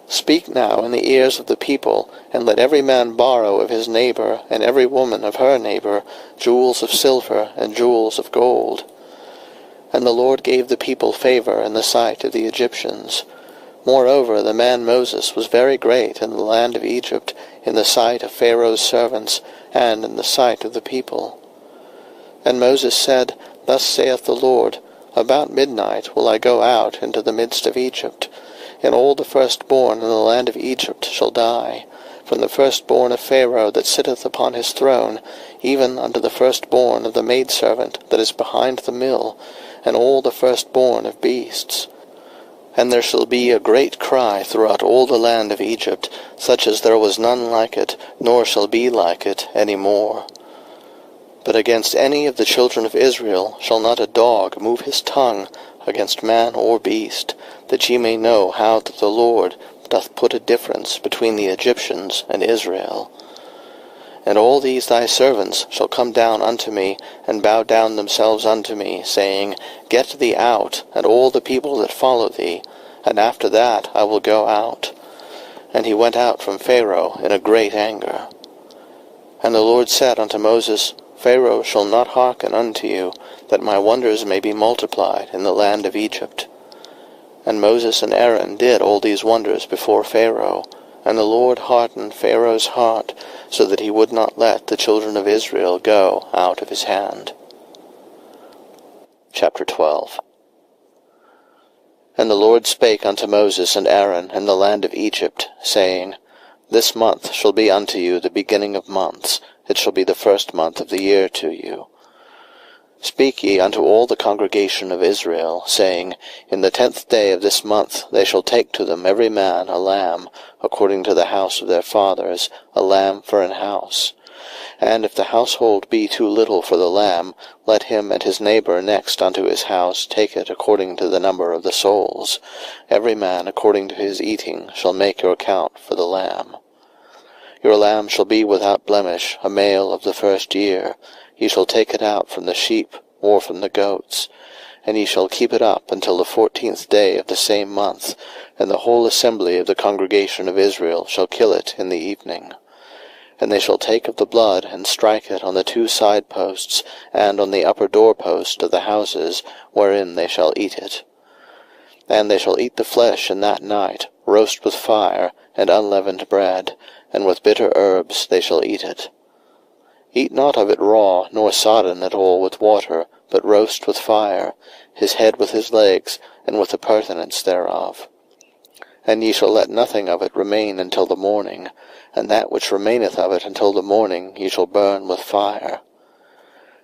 Speak now in the ears of the people, and let every man borrow of his neighbor, and every woman of her neighbor, jewels of silver and jewels of gold. And the Lord gave the people favor in the sight of the Egyptians. Moreover, the man Moses was very great in the land of Egypt, in the sight of Pharaoh's servants, and in the sight of the people. And Moses said, Thus saith the Lord, About midnight will I go out into the midst of Egypt, and all the firstborn in the land of Egypt shall die, from the firstborn of Pharaoh that sitteth upon his throne, even unto the firstborn of the maidservant that is behind the mill, and all the firstborn of beasts. And there shall be a great cry throughout all the land of Egypt, such as there was none like it, nor shall be like it any more. But against any of the children of Israel shall not a dog move his tongue against man or beast, that ye may know how that the Lord doth put a difference between the Egyptians and Israel. And all these thy servants shall come down unto me, and bow down themselves unto me, saying, Get thee out, and all the people that follow thee, and after that I will go out. And he went out from Pharaoh in a great anger. And the Lord said unto Moses, Pharaoh shall not hearken unto you, that my wonders may be multiplied in the land of Egypt. And Moses and Aaron did all these wonders before Pharaoh, and the Lord hardened Pharaoh's heart, so that he would not let the children of Israel go out of his hand. Chapter 12. And the Lord spake unto Moses and Aaron in the land of Egypt, saying, This month shall be unto you the beginning of months, it shall be the 1st month of the year to you. Speak ye unto all the congregation of Israel, saying, In the 10th day of this month they shall take to them every man a lamb, according to the house of their fathers, a lamb for an house. And if the household be too little for the lamb, let him and his neighbor next unto his house take it according to the number of the souls. Every man according to his eating shall make your account for the lamb. Your lamb shall be without blemish, a male of the 1st year. Ye shall take it out from the sheep, or from the goats, and ye shall keep it up until the 14th day of the same month, and the whole assembly of the congregation of Israel shall kill it in the evening. And they shall take of the blood, and strike it on the 2 side posts, and on the upper doorpost of the houses, wherein they shall eat it. And they shall eat the flesh in that night, roast with fire, and unleavened bread, and with bitter herbs they shall eat it. Eat not of it raw, nor sodden at all with water, but roast with fire, his head with his legs, and with the purtenance thereof. And ye shall let nothing of it remain until the morning, and that which remaineth of it until the morning ye shall burn with fire.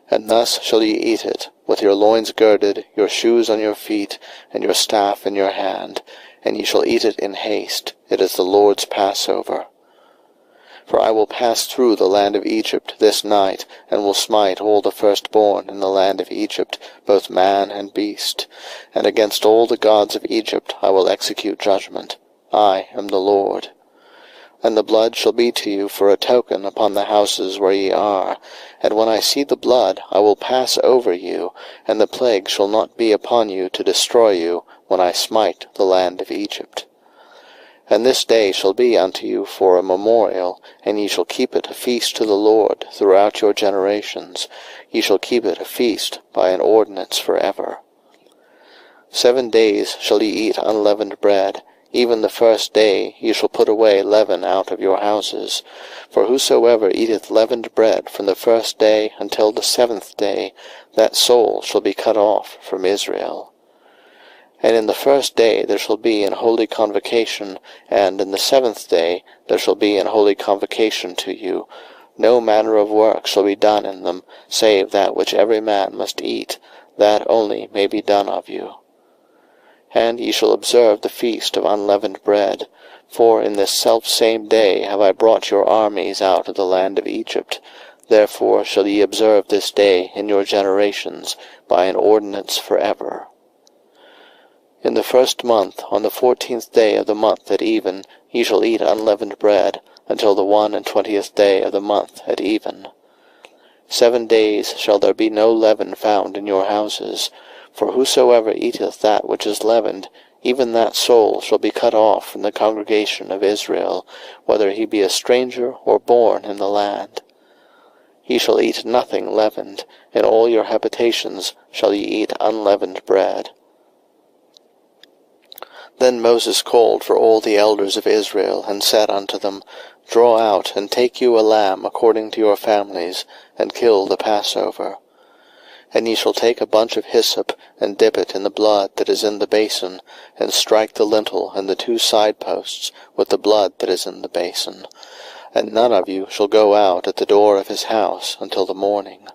And thus shall ye eat it, with your loins girded, your shoes on your feet, and your staff in your hand, and ye shall eat it in haste. It is the Lord's Passover. For I will pass through the land of Egypt this night, and will smite all the firstborn in the land of Egypt, both man and beast. And against all the gods of Egypt I will execute judgment. I am the Lord. And the blood shall be to you for a token upon the houses where ye are. And when I see the blood, I will pass over you, and the plague shall not be upon you to destroy you, when I smite the land of Egypt. And this day shall be unto you for a memorial, and ye shall keep it a feast to the Lord throughout your generations. Ye shall keep it a feast by an ordinance forever. 7 days shall ye eat unleavened bread. Even the first day ye shall put away leaven out of your houses. For whosoever eateth leavened bread from the first day until the 7th day, that soul shall be cut off from Israel. And in the first day there shall be an holy convocation, and in the 7th day there shall be an holy convocation to you. No manner of work shall be done in them, save that which every man must eat, that only may be done of you. And ye shall observe the feast of unleavened bread, for in this selfsame day have I brought your armies out of the land of Egypt. Therefore shall ye observe this day in your generations by an ordinance forever. In the 1st month, on the 14th day of the month at even, ye shall eat unleavened bread, until the 21st day of the month at even. 7 days shall there be no leaven found in your houses. For whosoever eateth that which is leavened, even that soul shall be cut off from the congregation of Israel, whether he be a stranger or born in the land. Ye shall eat nothing leavened. In all your habitations shall ye eat unleavened bread. Then Moses called for all the elders of Israel, and said unto them, Draw out, and take you a lamb according to your families, and kill the Passover. And ye shall take a bunch of hyssop, and dip it in the blood that is in the basin, and strike the lintel and the 2 side posts with the blood that is in the basin. And none of you shall go out at the door of his house until the morning.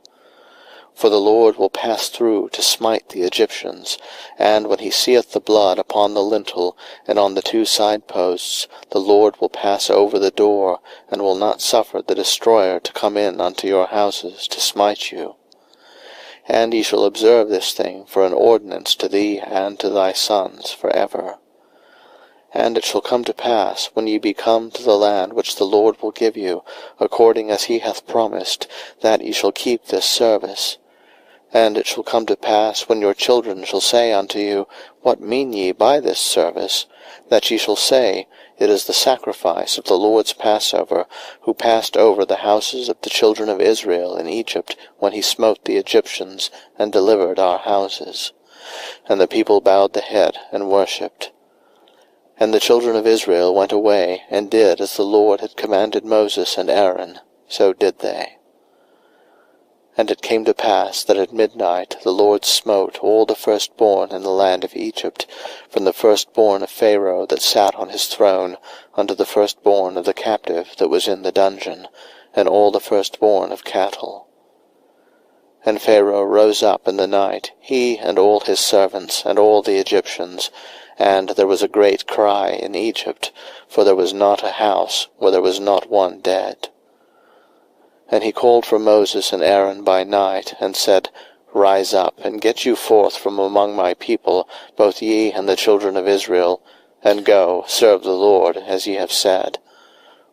For the Lord will pass through to smite the Egyptians, and when he seeth the blood upon the lintel and on the 2 side posts, the Lord will pass over the door, and will not suffer the destroyer to come in unto your houses to smite you. And ye shall observe this thing for an ordinance to thee and to thy sons forever. And it shall come to pass, when ye be come to the land which the Lord will give you, according as he hath promised, that ye shall keep this service. And it shall come to pass, when your children shall say unto you, What mean ye by this service? That ye shall say, It is the sacrifice of the Lord's Passover, who passed over the houses of the children of Israel in Egypt, when he smote the Egyptians, and delivered our houses. And the people bowed the head, and worshipped. And the children of Israel went away, and did as the Lord had commanded Moses and Aaron, so did they. And it came to pass that at midnight the Lord smote all the firstborn in the land of Egypt, from the firstborn of Pharaoh that sat on his throne, unto the firstborn of the captive that was in the dungeon, and all the firstborn of cattle. And Pharaoh rose up in the night, he and all his servants, and all the Egyptians, and there was a great cry in Egypt, for there was not a house where there was not one dead. And he called for Moses and Aaron by night, and said, Rise up, and get you forth from among my people, both ye and the children of Israel, and go, serve the Lord, as ye have said.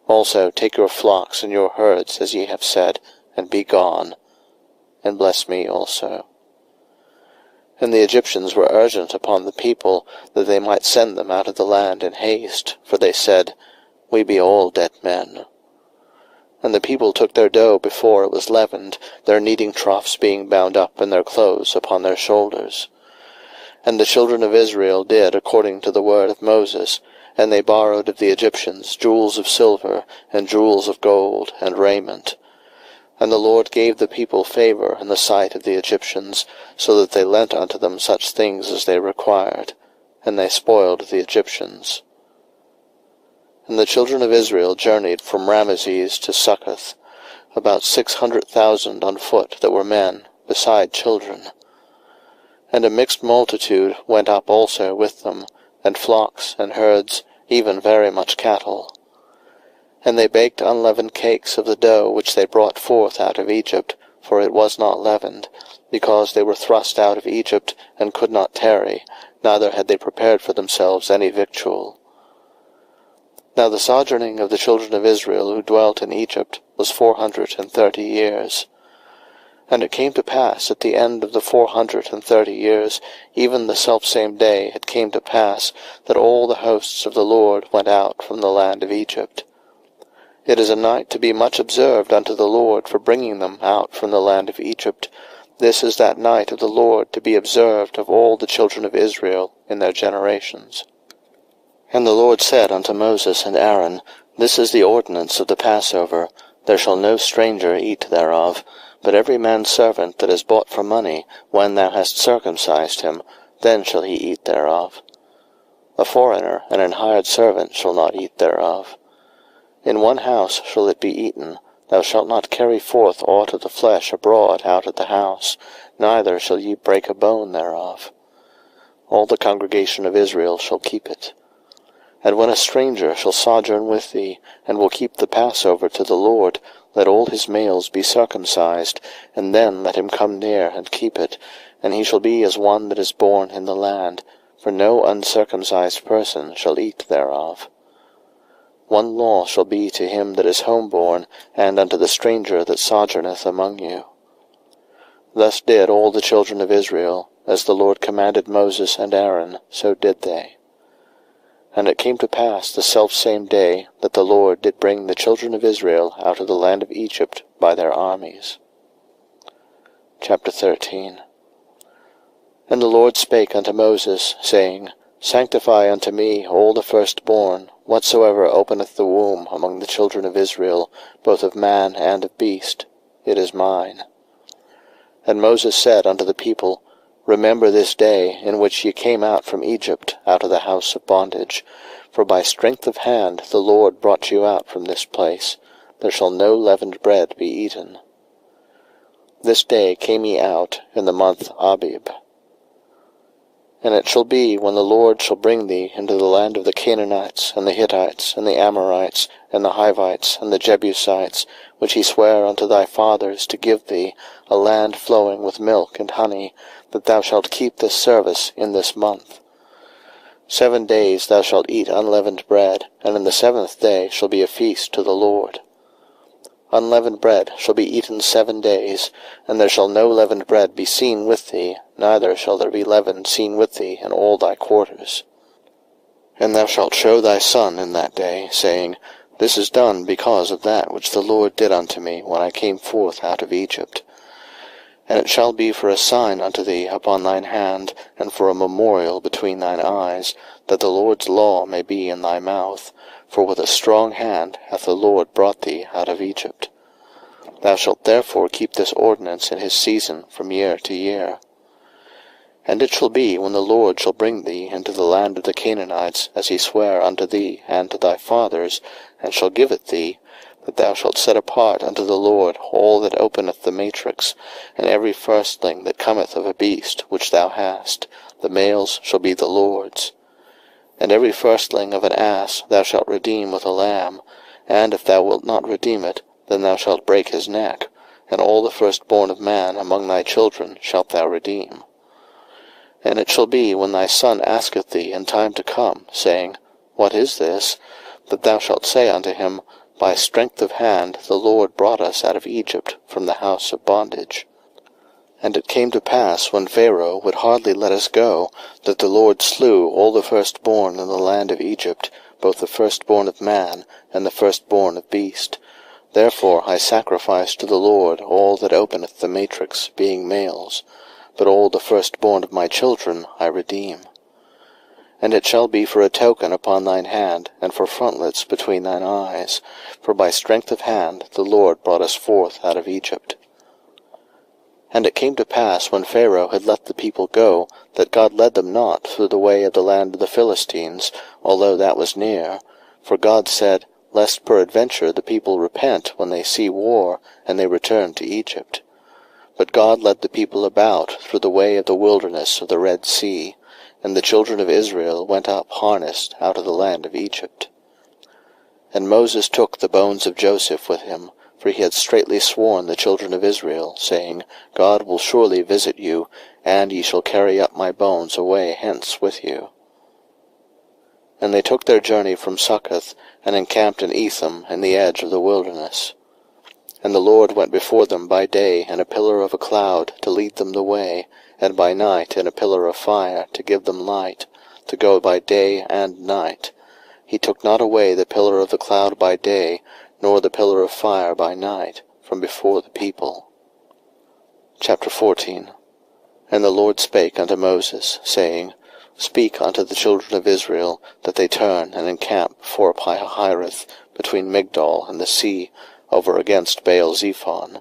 Also take your flocks and your herds, as ye have said, and be gone, and bless me also. And the Egyptians were urgent upon the people, that they might send them out of the land in haste, for they said, We be all dead men. And the people took their dough before it was leavened, their kneading troughs being bound up in their clothes upon their shoulders. And the children of Israel did according to the word of Moses, and they borrowed of the Egyptians jewels of silver, and jewels of gold, and raiment. And the Lord gave the people favor in the sight of the Egyptians, so that they lent unto them such things as they required, and they spoiled the Egyptians. And the children of Israel journeyed from Ramesses to Succoth, about 600,000 on foot that were men, beside children. And a mixed multitude went up also with them, and flocks and herds, even very much cattle. And they baked unleavened cakes of the dough which they brought forth out of Egypt, for it was not leavened, because they were thrust out of Egypt, and could not tarry, neither had they prepared for themselves any victual. Now the sojourning of the children of Israel who dwelt in Egypt was 430 years. And it came to pass at the end of the 430 years, even the selfsame day, it came to pass that all the hosts of the Lord went out from the land of Egypt. It is a night to be much observed unto the Lord for bringing them out from the land of Egypt. This is that night of the Lord to be observed of all the children of Israel in their generations. And the Lord said unto Moses and Aaron, This is the ordinance of the Passover. There shall no stranger eat thereof, but every man's servant that is bought for money, when thou hast circumcised him, then shall he eat thereof. A foreigner and an hired servant shall not eat thereof. In one house shall it be eaten. Thou shalt not carry forth aught of the flesh abroad out of the house, neither shall ye break a bone thereof. All the congregation of Israel shall keep it. And when a stranger shall sojourn with thee, and will keep the Passover to the Lord, let all his males be circumcised, and then let him come near and keep it, and he shall be as one that is born in the land, for no uncircumcised person shall eat thereof. One law shall be to him that is homeborn, and unto the stranger that sojourneth among you. Thus did all the children of Israel, as the Lord commanded Moses and Aaron, so did they. And it came to pass the selfsame day that the Lord did bring the children of Israel out of the land of Egypt by their armies. Chapter 13. And the Lord spake unto Moses, saying, Sanctify unto me all the firstborn, whatsoever openeth the womb among the children of Israel, both of man and of beast, it is mine. And Moses said unto the people, Remember this day in which ye came out from Egypt, out of the house of bondage. For by strength of hand the Lord brought you out from this place. There shall no leavened bread be eaten. This day came ye out in the month Abib. And it shall be, when the Lord shall bring thee into the land of the Canaanites, and the Hittites, and the Amorites, and the Hivites, and the Jebusites, which he sware unto thy fathers to give thee, a land flowing with milk and honey, that thou shalt keep this service in this month. 7 days thou shalt eat unleavened bread, and in the 7th day shall be a feast to the Lord. Unleavened bread shall be eaten 7 days, and there shall no leavened bread be seen with thee, neither shall there be leaven seen with thee in all thy quarters. And thou shalt show thy son in that day, saying, This is done because of that which the Lord did unto me when I came forth out of Egypt. And it shall be for a sign unto thee upon thine hand, and for a memorial between thine eyes, that the Lord's law may be in thy mouth. For with a strong hand hath the Lord brought thee out of Egypt. Thou shalt therefore keep this ordinance in his season from year to year. And it shall be, when the Lord shall bring thee into the land of the Canaanites, as he sware unto thee and to thy fathers, and shall give it thee, that thou shalt set apart unto the Lord all that openeth the matrix, and every firstling that cometh of a beast which thou hast, the males shall be the Lord's. And every firstling of an ass thou shalt redeem with a lamb, and if thou wilt not redeem it, then thou shalt break his neck, and all the firstborn of man among thy children shalt thou redeem. And it shall be, when thy son asketh thee in time to come, saying, What is this? That thou shalt say unto him, By strength of hand the Lord brought us out of Egypt from the house of bondage. And it came to pass, when Pharaoh would hardly let us go, that the Lord slew all the firstborn in the land of Egypt, both the firstborn of man and the firstborn of beast. Therefore I sacrifice to the Lord all that openeth the matrix, being males, but all the firstborn of my children I redeem. And it shall be for a token upon thine hand, and for frontlets between thine eyes, for by strength of hand the Lord brought us forth out of Egypt. And it came to pass, when Pharaoh had let the people go, that God led them not through the way of the land of the Philistines, although that was near. For God said, Lest peradventure the people repent when they see war, and they return to Egypt. But God led the people about through the way of the wilderness of the Red Sea, and the children of Israel went up harnessed out of the land of Egypt. And Moses took the bones of Joseph with him, for he had straitly sworn the children of Israel, saying, God will surely visit you, and ye shall carry up my bones away hence with you. And they took their journey from Succoth, and encamped in Etham in the edge of the wilderness. And the Lord went before them by day in a pillar of a cloud to lead them the way, and by night in a pillar of fire to give them light, to go by day and night. He took not away the pillar of the cloud by day, nor the pillar of fire by night, from before the people. Chapter 14. And the Lord spake unto Moses, saying, Speak unto the children of Israel, that they turn and encamp before Pihahiroth, between Migdol and the sea, over against Baal-zephon.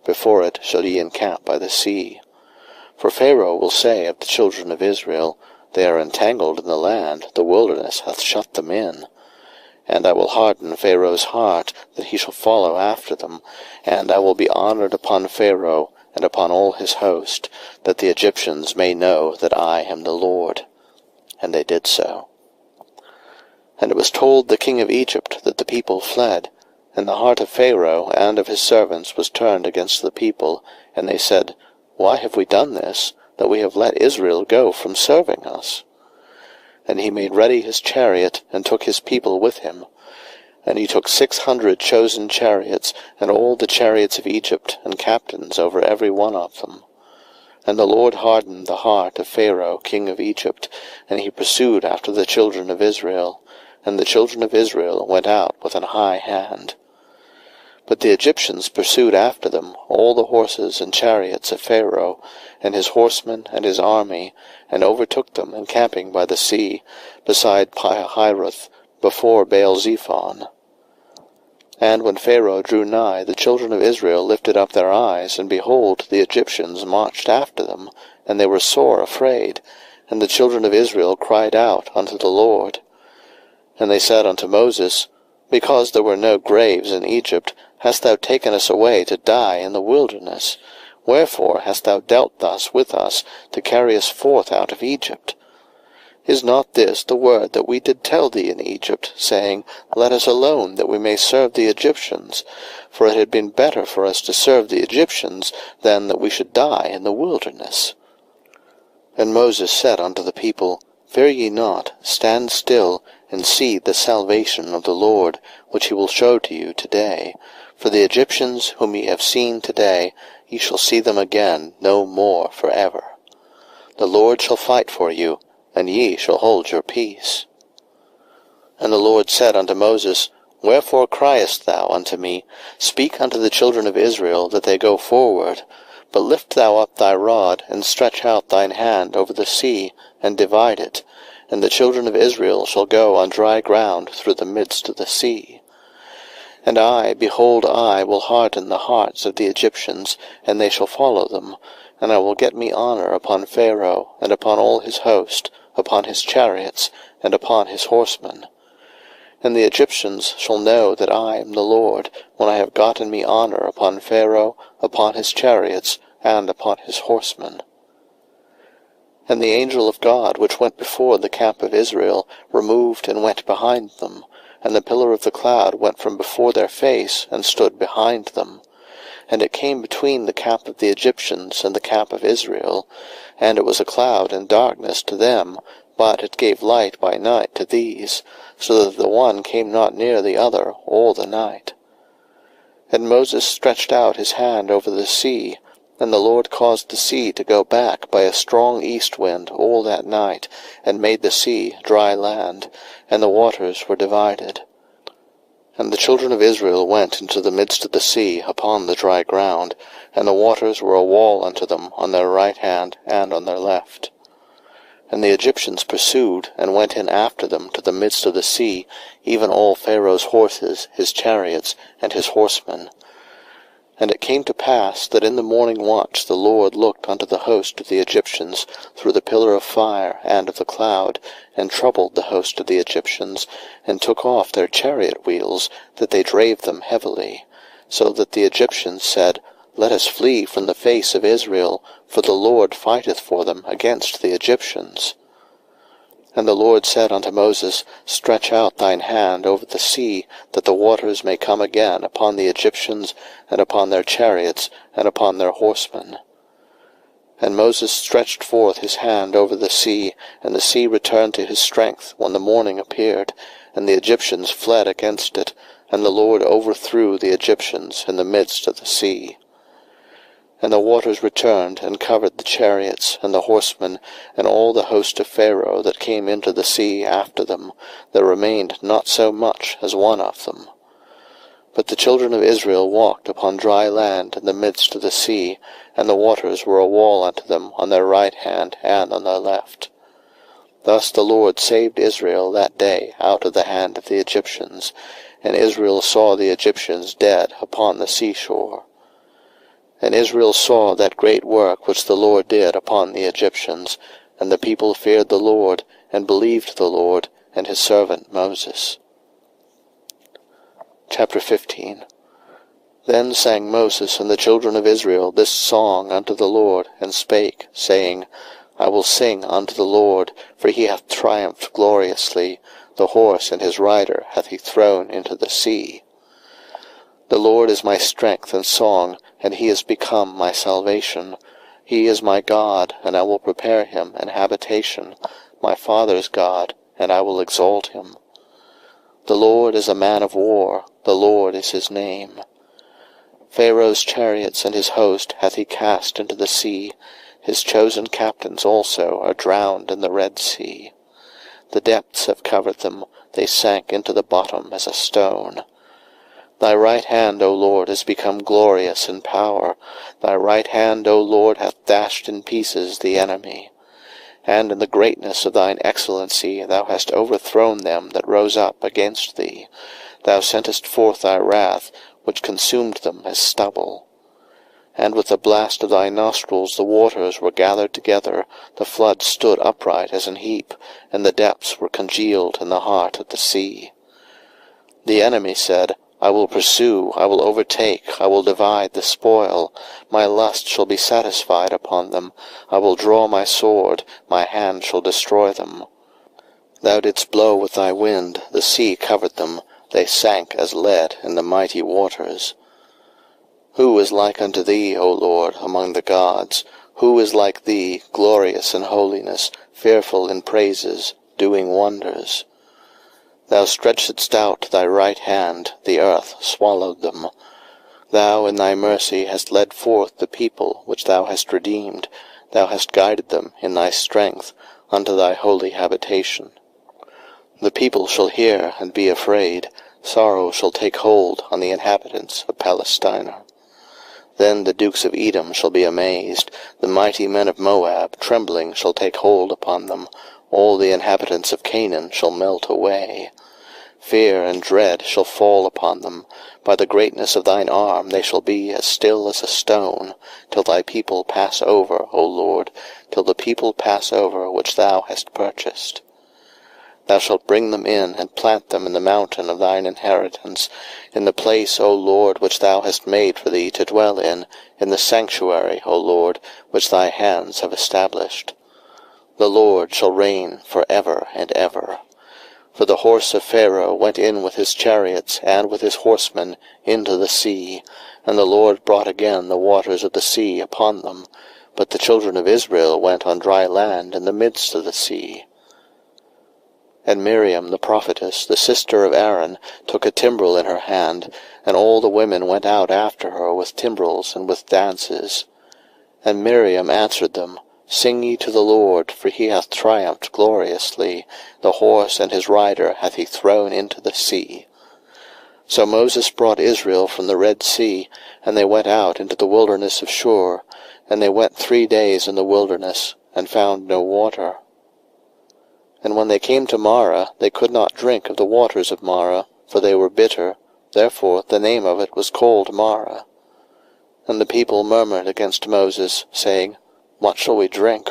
Before it shall ye encamp by the sea. For Pharaoh will say of the children of Israel, They are entangled in the land, the wilderness hath shut them in. And I will harden Pharaoh's heart, that he shall follow after them, and I will be honored upon Pharaoh, and upon all his host, that the Egyptians may know that I am the Lord. And they did so. And it was told the king of Egypt that the people fled, and the heart of Pharaoh and of his servants was turned against the people, and they said, Why have we done this, that we have let Israel go from serving us? And he made ready his chariot, and took his people with him. And he took 600 chosen chariots, and all the chariots of Egypt, and captains over every one of them. And the Lord hardened the heart of Pharaoh king of Egypt, and he pursued after the children of Israel. And the children of Israel went out with an high hand. But the Egyptians pursued after them all the horses and chariots of Pharaoh, and his horsemen and his army, and overtook them encamping by the sea, beside Pihahiroth, before Baal-zephon. And when Pharaoh drew nigh, the children of Israel lifted up their eyes, and behold, the Egyptians marched after them, and they were sore afraid. And the children of Israel cried out unto the Lord. And they said unto Moses, Because there were no graves in Egypt, hast thou taken us away to die in the wilderness? Wherefore hast thou dealt thus with us, to carry us forth out of Egypt? Is not this the word that we did tell thee in Egypt, saying, Let us alone, that we may serve the Egyptians? For it had been better for us to serve the Egyptians, than that we should die in the wilderness. And Moses said unto the people, Fear ye not, stand still, and see the salvation of the Lord, which he will show to you today. For the Egyptians whom ye have seen today, ye shall see them again no more forever. The Lord shall fight for you, and ye shall hold your peace. And the Lord said unto Moses, Wherefore criest thou unto me? Speak unto the children of Israel, that they go forward. But lift thou up thy rod, and stretch out thine hand over the sea, and divide it, and the children of Israel shall go on dry ground through the midst of the sea. And I, behold, I will harden the hearts of the Egyptians, and they shall follow them, and I will get me honor upon Pharaoh, and upon all his host, upon his chariots, and upon his horsemen. And the Egyptians shall know that I am the Lord, when I have gotten me honor upon Pharaoh, upon his chariots, and upon his horsemen. And the angel of God, which went before the camp of Israel, removed and went behind them, and the pillar of the cloud went from before their face, and stood behind them. And it came between the camp of the Egyptians and the camp of Israel, and it was a cloud and darkness to them, but it gave light by night to these, so that the one came not near the other all the night. And Moses stretched out his hand over the sea, and the Lord caused the sea to go back by a strong east wind all that night, and made the sea dry land, and the waters were divided. And the children of Israel went into the midst of the sea upon the dry ground, and the waters were a wall unto them on their right hand and on their left. And the Egyptians pursued, and went in after them to the midst of the sea, even all Pharaoh's horses, his chariots, and his horsemen. And it came to pass that in the morning watch the Lord looked unto the host of the Egyptians through the pillar of fire and of the cloud, and troubled the host of the Egyptians, and took off their chariot wheels, that they drave them heavily, so that the Egyptians said, Let us flee from the face of Israel, for the Lord fighteth for them against the Egyptians. And the Lord said unto Moses, Stretch out thine hand over the sea, that the waters may come again upon the Egyptians, and upon their chariots, and upon their horsemen. And Moses stretched forth his hand over the sea, and the sea returned to his strength when the morning appeared, and the Egyptians fled against it, and the Lord overthrew the Egyptians in the midst of the sea. And the waters returned, and covered the chariots, and the horsemen, and all the host of Pharaoh that came into the sea after them. There remained not so much as one of them. But the children of Israel walked upon dry land in the midst of the sea, and the waters were a wall unto them on their right hand and on their left. Thus the Lord saved Israel that day out of the hand of the Egyptians, and Israel saw the Egyptians dead upon the seashore. And Israel saw that great work which the Lord did upon the Egyptians, and the people feared the Lord, and believed the Lord and his servant Moses. Chapter 15. Then sang Moses and the children of Israel this song unto the Lord, and spake, saying, I will sing unto the Lord, for he hath triumphed gloriously. The horse and his rider hath he thrown into the sea. The Lord is my strength and song, and he is become my salvation. He is my God, and I will prepare him an habitation, my father's God, and I will exalt him. The Lord is a man of war, the Lord is his name. Pharaoh's chariots and his host hath he cast into the sea. His chosen captains also are drowned in the Red Sea. The depths have covered them, they sank into the bottom as a stone. Thy right hand, O Lord, is become glorious in power. Thy right hand, O Lord, hath dashed in pieces the enemy. And in the greatness of thine excellency thou hast overthrown them that rose up against thee. Thou sentest forth thy wrath, which consumed them as stubble. And with the blast of thy nostrils the waters were gathered together, the flood stood upright as an heap, and the depths were congealed in the heart of the sea. The enemy said, I will pursue, I will overtake, I will divide the spoil. My lust shall be satisfied upon them. I will draw my sword, my hand shall destroy them. Thou didst blow with thy wind, the sea covered them. They sank as lead in the mighty waters. Who is like unto thee, O Lord, among the gods? Who is like thee, glorious in holiness, fearful in praises, doing wonders? Thou stretchedst out thy right hand, the earth swallowed them. Thou in thy mercy hast led forth the people which thou hast redeemed. Thou hast guided them in thy strength unto thy holy habitation. The people shall hear and be afraid. Sorrow shall take hold on the inhabitants of Palestina. Then the dukes of Edom shall be amazed. The mighty men of Moab, trembling, shall take hold upon them. All the inhabitants of Canaan shall melt away. Fear and dread shall fall upon them. By the greatness of thine arm they shall be as still as a stone, till thy people pass over, O Lord, till the people pass over which thou hast purchased. Thou shalt bring them in, and plant them in the mountain of thine inheritance, in the place, O Lord, which thou hast made for thee to dwell in the sanctuary, O Lord, which thy hands have established. The Lord shall reign for ever and ever. For the horse of Pharaoh went in with his chariots and with his horsemen into the sea, and the Lord brought again the waters of the sea upon them. But the children of Israel went on dry land in the midst of the sea. And Miriam the prophetess, the sister of Aaron, took a timbrel in her hand, and all the women went out after her with timbrels and with dances. And Miriam answered them, Sing ye to the Lord, for he hath triumphed gloriously. The horse and his rider hath he thrown into the sea. So Moses brought Israel from the Red Sea, and they went out into the wilderness of Shur. And they went 3 days in the wilderness, and found no water. And when they came to Marah, they could not drink of the waters of Marah, for they were bitter. Therefore the name of it was called Marah. And the people murmured against Moses, saying, What shall we drink?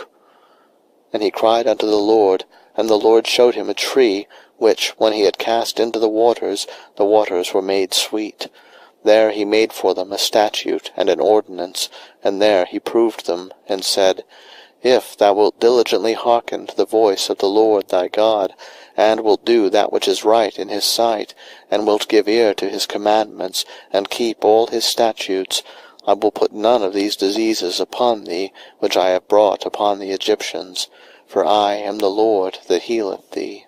And he cried unto the Lord, and the Lord showed him a tree, which, when he had cast into the waters were made sweet. There he made for them a statute and an ordinance, and there he proved them, and said, If thou wilt diligently hearken to the voice of the Lord thy God, and wilt do that which is right in his sight, and wilt give ear to his commandments, and keep all his statutes, I will put none of these diseases upon thee, which I have brought upon the Egyptians, for I am the Lord that healeth thee.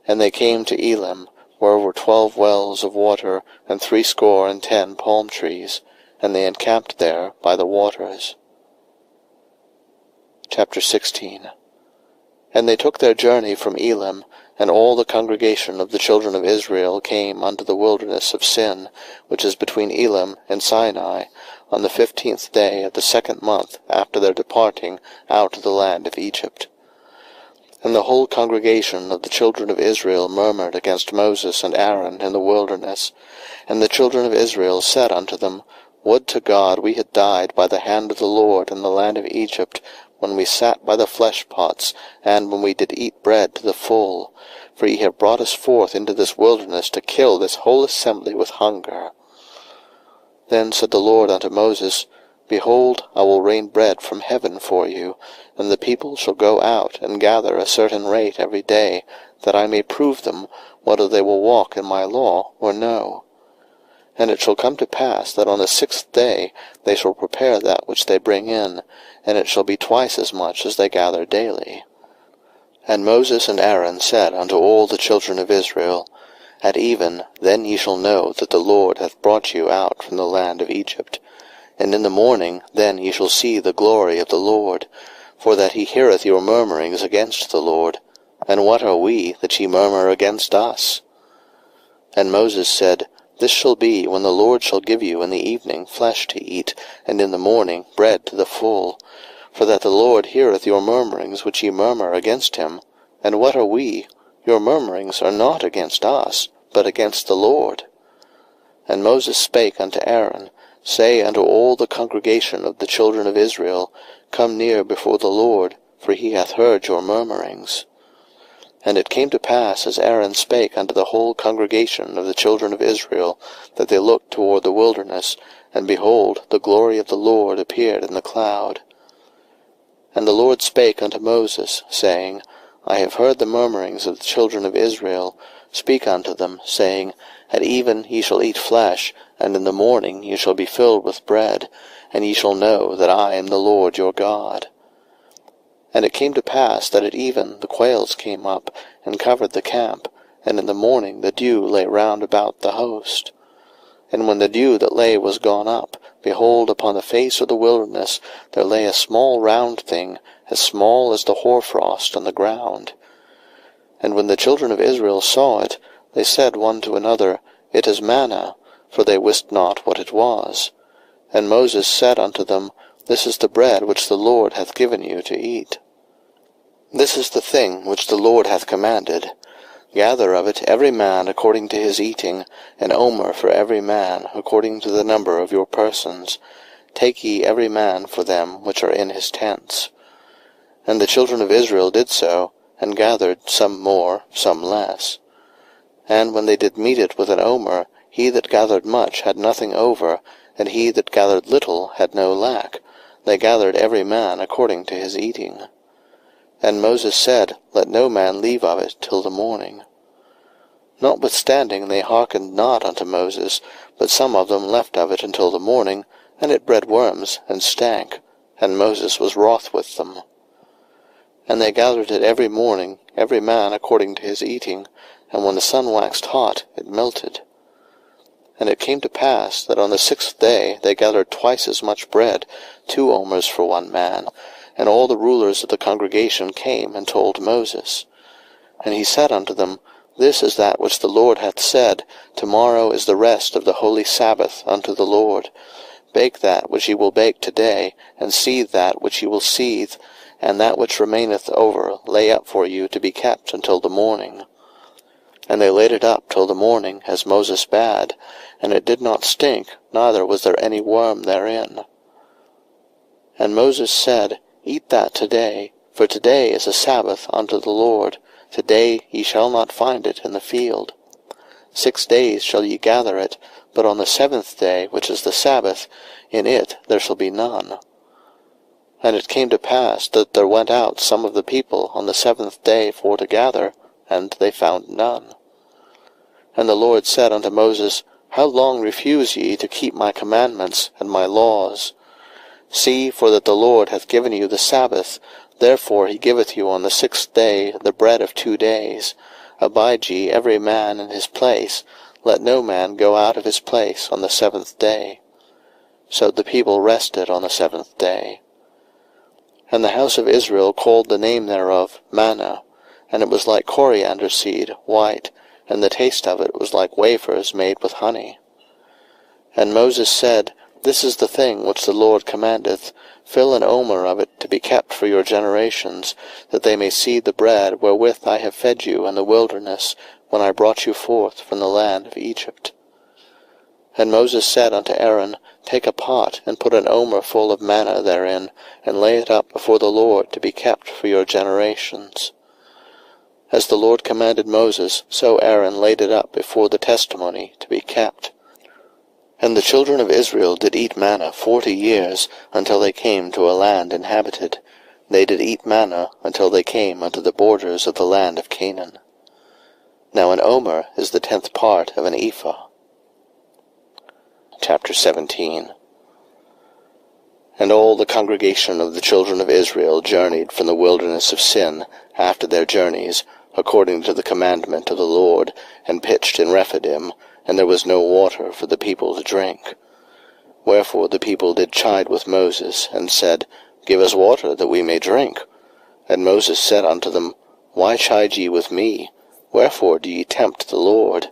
And they came to Elim, where were 12 wells of water, and 70 palm trees, and they encamped there by the waters. Chapter 16. And they took their journey from Elim, and all the congregation of the children of Israel came unto the wilderness of Sin, which is between Elim and Sinai, on the 15th day of the 2nd month after their departing out of the land of Egypt. And the whole congregation of the children of Israel murmured against Moses and Aaron in the wilderness. And the children of Israel said unto them, Would to God we had died by the hand of the Lord in the land of Egypt, when we sat by the flesh pots, and when we did eat bread to the full. For ye have brought us forth into this wilderness to kill this whole assembly with hunger. Then said the Lord unto Moses, Behold, I will rain bread from heaven for you, and the people shall go out and gather a certain rate every day, that I may prove them whether they will walk in my law or no. And it shall come to pass that on the 6th day they shall prepare that which they bring in, and it shall be twice as much as they gather daily. And Moses and Aaron said unto all the children of Israel, At even then ye shall know that the Lord hath brought you out from the land of Egypt. And in the morning then ye shall see the glory of the Lord, for that he heareth your murmurings against the Lord. And what are we, that ye murmur against us? And Moses said, This shall be when the Lord shall give you in the evening flesh to eat, and in the morning bread to the full. For that the Lord heareth your murmurings which ye murmur against him. And what are we? Your murmurings are not against us, but against the Lord. And Moses spake unto Aaron, Say unto all the congregation of the children of Israel, Come near before the Lord, for he hath heard your murmurings. And it came to pass, as Aaron spake unto the whole congregation of the children of Israel, that they looked toward the wilderness, and behold, the glory of the Lord appeared in the cloud. And the Lord spake unto Moses, saying, I have heard the murmurings of the children of Israel. Speak unto them, saying, At even ye shall eat flesh, and in the morning ye shall be filled with bread, and ye shall know that I am the Lord your God. And it came to pass that at even the quails came up, and covered the camp, and in the morning the dew lay round about the host. And when the dew that lay was gone up, behold, upon the face of the wilderness there lay a small round thing, as small as the hoarfrost on the ground. And when the children of Israel saw it, they said one to another, It is manna, for they wist not what it was. And Moses said unto them, This is the bread which the Lord hath given you to eat. This is the thing which the Lord hath commanded. Gather of it every man according to his eating, an omer for every man, according to the number of your persons. Take ye every man for them which are in his tents. And the children of Israel did so, and gathered, some more, some less. And when they did meet it with an omer, he that gathered much had nothing over, and he that gathered little had no lack. They gathered every man according to his eating. And Moses said, Let no man leave of it till the morning. Notwithstanding they hearkened not unto Moses, but some of them left of it until the morning, and it bred worms, and stank, and Moses was wroth with them. And they gathered it every morning, every man according to his eating, and when the sun waxed hot, it melted. And it came to pass that on the 6th day they gathered twice as much bread, 2 omers for one man. And all the rulers of the congregation came and told Moses. And he said unto them, This is that which the Lord hath said, Tomorrow is the rest of the holy Sabbath unto the Lord. Bake that which ye will bake today, and seethe that which ye will seethe, and that which remaineth over lay up for you to be kept until the morning. And they laid it up till the morning, as Moses bade, and it did not stink, neither was there any worm therein. And Moses said, Eat that today, for today is a Sabbath unto the Lord. Today ye shall not find it in the field. 6 days shall ye gather it, but on the 7th day, which is the Sabbath, in it there shall be none. And it came to pass that there went out some of the people on the 7th day for to gather, and they found none. And the Lord said unto Moses, How long refuse ye to keep my commandments and my laws? See, for that the Lord hath given you the Sabbath, therefore he giveth you on the 6th day the bread of 2 days. Abide ye every man in his place, let no man go out of his place on the 7th day. So the people rested on the 7th day. And the house of Israel called the name thereof manna, and it was like coriander seed, white, and the taste of it was like wafers made with honey. And Moses said, This is the thing which the Lord commandeth, fill an omer of it to be kept for your generations, that they may see the bread wherewith I have fed you in the wilderness, when I brought you forth from the land of Egypt. And Moses said unto Aaron, Take a pot, and put an omer full of manna therein, and lay it up before the Lord to be kept for your generations. As the Lord commanded Moses, so Aaron laid it up before the testimony to be kept. And the children of Israel did eat manna 40 years, until they came to a land inhabited. They did eat manna until they came unto the borders of the land of Canaan. Now an omer is the 10th part of an ephah. Chapter 17. And all the congregation of the children of Israel journeyed from the wilderness of Sin after their journeys, according to the commandment of the Lord, and pitched in Rephidim, and there was no water for the people to drink. Wherefore the people did chide with Moses, and said, Give us water, that we may drink. And Moses said unto them, Why chide ye with me? Wherefore do ye tempt the Lord?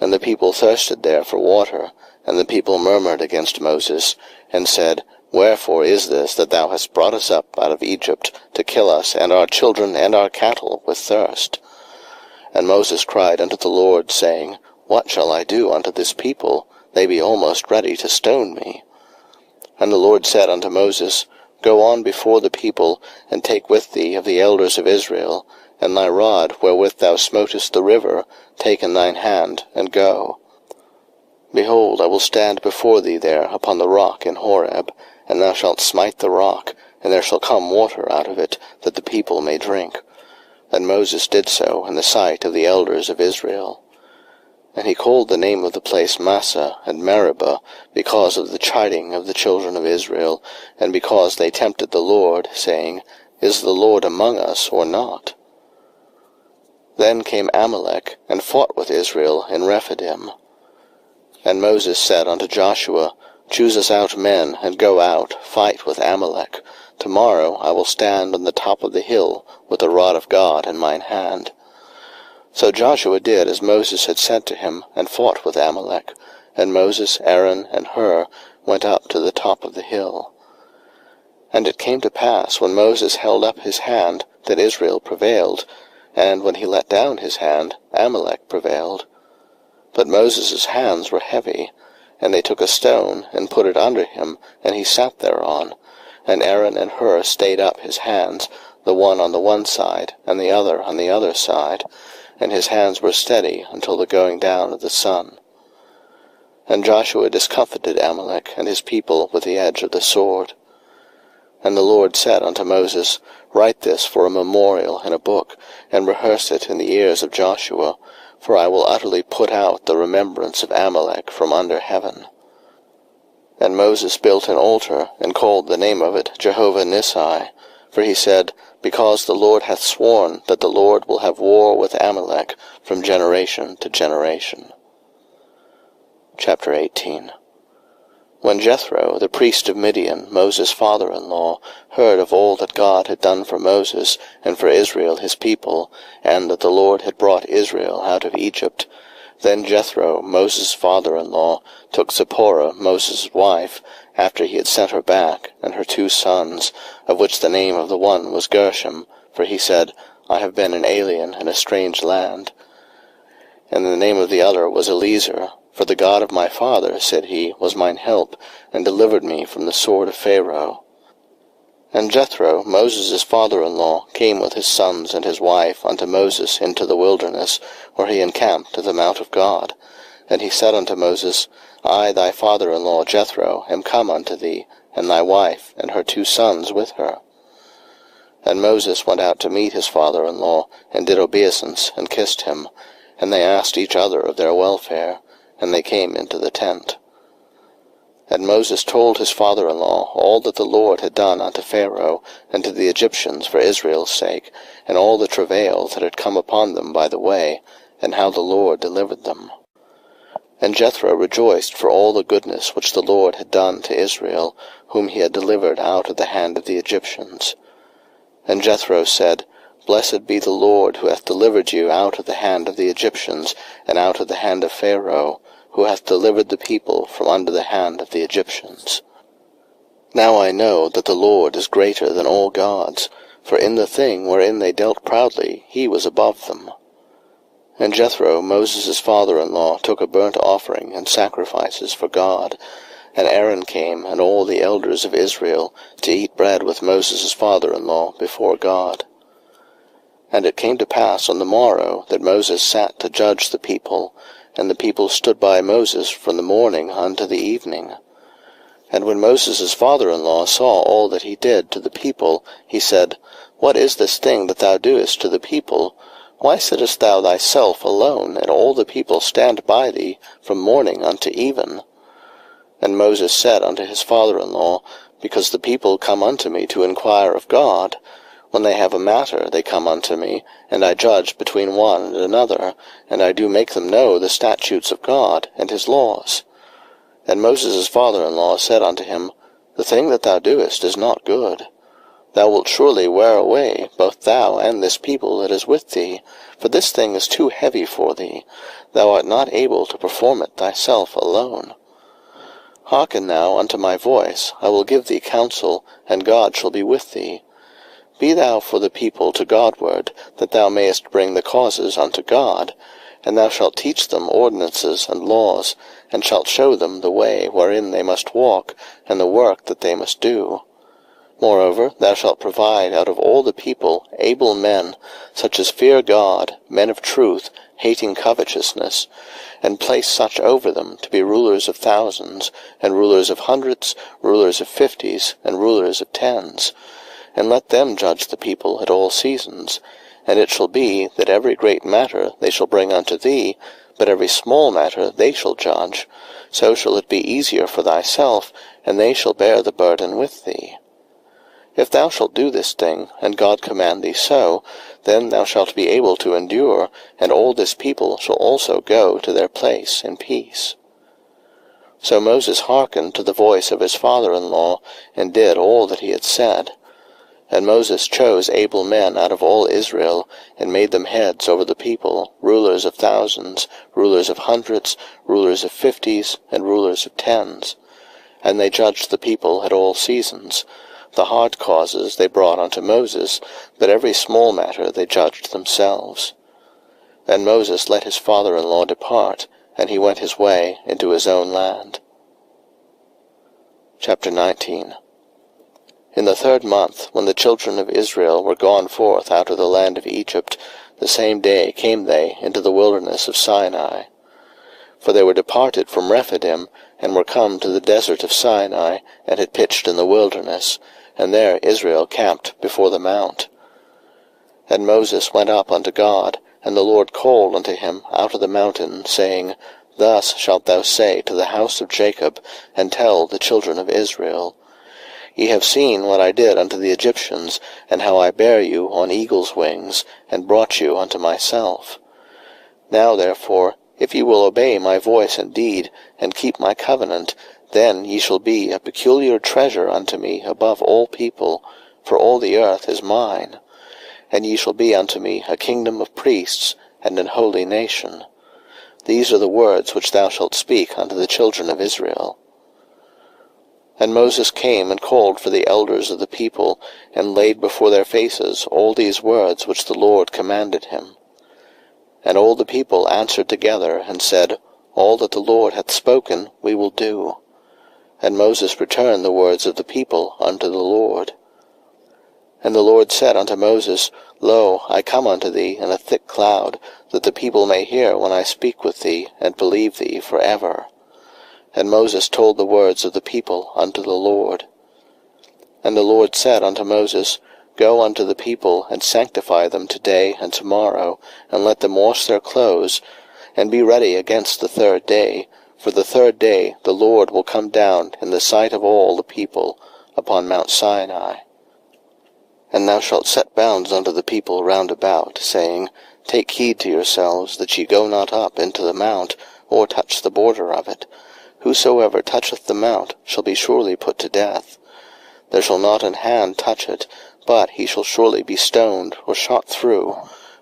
And the people thirsted there for water, and the people murmured against Moses, and said, Wherefore is this that thou hast brought us up out of Egypt, to kill us and our children and our cattle with thirst? And Moses cried unto the Lord, saying, What shall I do unto this people? They be almost ready to stone me. And the Lord said unto Moses, Go on before the people, and take with thee of the elders of Israel, and thy rod wherewith thou smotest the river, take in thine hand, and go. Behold, I will stand before thee there upon the rock in Horeb, and thou shalt smite the rock, and there shall come water out of it, that the people may drink. And Moses did so in the sight of the elders of Israel. And he called the name of the place Massah and Meribah, because of the chiding of the children of Israel, and because they tempted the Lord, saying, Is the Lord among us, or not? Then came Amalek, and fought with Israel in Rephidim. And Moses said unto Joshua, Choose us out men, and go out, fight with Amalek. Tomorrow I will stand on the top of the hill, with the rod of God in mine hand. So Joshua did as Moses had said to him, and fought with Amalek. And Moses, Aaron, and Hur went up to the top of the hill. And it came to pass, when Moses held up his hand, that Israel prevailed, and when he let down his hand, Amalek prevailed. But Moses' hands were heavy, and they took a stone, and put it under him, and he sat thereon. And Aaron and Hur stayed up his hands, the one on the one side, and the other on the other side, and his hands were steady until the going down of the sun. And Joshua discomfited Amalek and his people with the edge of the sword. And the Lord said unto Moses, Write this for a memorial in a book, and rehearse it in the ears of Joshua, for I will utterly put out the remembrance of Amalek from under heaven. And Moses built an altar, and called the name of it Jehovah Nissi, for he said, Because the Lord hath sworn that the Lord will have war with Amalek from generation to generation. Chapter 18. When Jethro, the priest of Midian, Moses' father-in-law, heard of all that God had done for Moses and for Israel his people, and that the Lord had brought Israel out of Egypt, then Jethro, Moses' father-in-law, took Zipporah, Moses' wife, after he had sent her back, and her 2 sons, of which the name of the one was Gershom, for he said, I have been an alien in a strange land. And the name of the other was Eliezer, for the God of my father, said he, was mine help, and delivered me from the sword of Pharaoh. And Jethro, Moses' father-in-law, came with his sons and his wife unto Moses into the wilderness, where he encamped at the mount of God. And he said unto Moses, I, thy father-in-law Jethro, am come unto thee, and thy wife, and her 2 sons with her. And Moses went out to meet his father-in-law, and did obeisance, and kissed him. And they asked each other of their welfare. and they came into the tent. And Moses told his father-in-law all that the Lord had done unto Pharaoh and to the Egyptians for Israel's sake, and all the travail that had come upon them by the way, and how the Lord delivered them. And Jethro rejoiced for all the goodness which the Lord had done to Israel, whom he had delivered out of the hand of the Egyptians. And Jethro said, Blessed be the Lord, who hath delivered you out of the hand of the Egyptians, and out of the hand of Pharaoh, who hath delivered the people from under the hand of the Egyptians. Now I know that the Lord is greater than all gods, for in the thing wherein they dealt proudly he was above them. And Jethro, Moses' father-in-law, took a burnt offering and sacrifices for God, and Aaron came, and all the elders of Israel, to eat bread with Moses' father-in-law before God. And it came to pass on the morrow that Moses sat to judge the people, and the people stood by Moses from the morning unto the evening. And when Moses' father-in-law saw all that he did to the people, he said, What is this thing that thou doest to the people? Why sittest thou thyself alone, and all the people stand by thee from morning unto even? And Moses said unto his father-in-law, Because the people come unto me to inquire of God. When they have a matter, they come unto me, and I judge between one and another, and I do make them know the statutes of God and his laws. And Moses' father-in-law said unto him, The thing that thou doest is not good. Thou wilt surely wear away both thou and this people that is with thee, for this thing is too heavy for thee. Thou art not able to perform it thyself alone. Hearken now unto my voice, I will give thee counsel, and God shall be with thee. Be thou for the people to Godward, that thou mayest bring the causes unto God, and thou shalt teach them ordinances and laws, and shalt show them the way wherein they must walk, and the work that they must do. Moreover, thou shalt provide out of all the people able men, such as fear God, men of truth, hating covetousness, and place such over them to be rulers of thousands, and rulers of hundreds, rulers of fifties, and rulers of tens. And let them judge the people at all seasons. And it shall be that every great matter they shall bring unto thee, but every small matter they shall judge. So shall it be easier for thyself, and they shall bear the burden with thee. If thou shalt do this thing, and God command thee so, then thou shalt be able to endure, and all this people shall also go to their place in peace. So Moses hearkened to the voice of his father-in-law, and did all that he had said. And Moses chose able men out of all Israel, and made them heads over the people, rulers of thousands, rulers of hundreds, rulers of fifties, and rulers of tens. And they judged the people at all seasons. The hard causes they brought unto Moses, but every small matter they judged themselves. And Moses let his father-in-law depart, and he went his way into his own land. Chapter 19. In the 3rd month, when the children of Israel were gone forth out of the land of Egypt, the same day came they into the wilderness of Sinai. For they were departed from Rephidim, and were come to the desert of Sinai, and had pitched in the wilderness, and there Israel camped before the mount. And Moses went up unto God, and the Lord called unto him out of the mountain, saying, Thus shalt thou say to the house of Jacob, and tell the children of Israel, Ye have seen what I did unto the Egyptians, and how I bare you on eagle's wings, and brought you unto myself. Now therefore, if ye will obey my voice indeed, and keep my covenant, then ye shall be a peculiar treasure unto me above all people, for all the earth is mine. And ye shall be unto me a kingdom of priests, and an holy nation. These are the words which thou shalt speak unto the children of Israel. And Moses came and called for the elders of the people, and laid before their faces all these words which the Lord commanded him. And all the people answered together, and said, All that the Lord hath spoken we will do. And Moses returned the words of the people unto the Lord. And the Lord said unto Moses, Lo, I come unto thee in a thick cloud, that the people may hear when I speak with thee, and believe thee for ever. And Moses told the words of the people unto the Lord. And the Lord said unto Moses, Go unto the people, and sanctify them today and tomorrow, and let them wash their clothes, and be ready against the 3rd day, for the 3rd day the Lord will come down in the sight of all the people upon Mount Sinai. And thou shalt set bounds unto the people round about, saying, Take heed to yourselves, that ye go not up into the mount, or touch the border of it. Whosoever toucheth the mount shall be surely put to death. There shall not an hand touch it, but he shall surely be stoned, or shot through.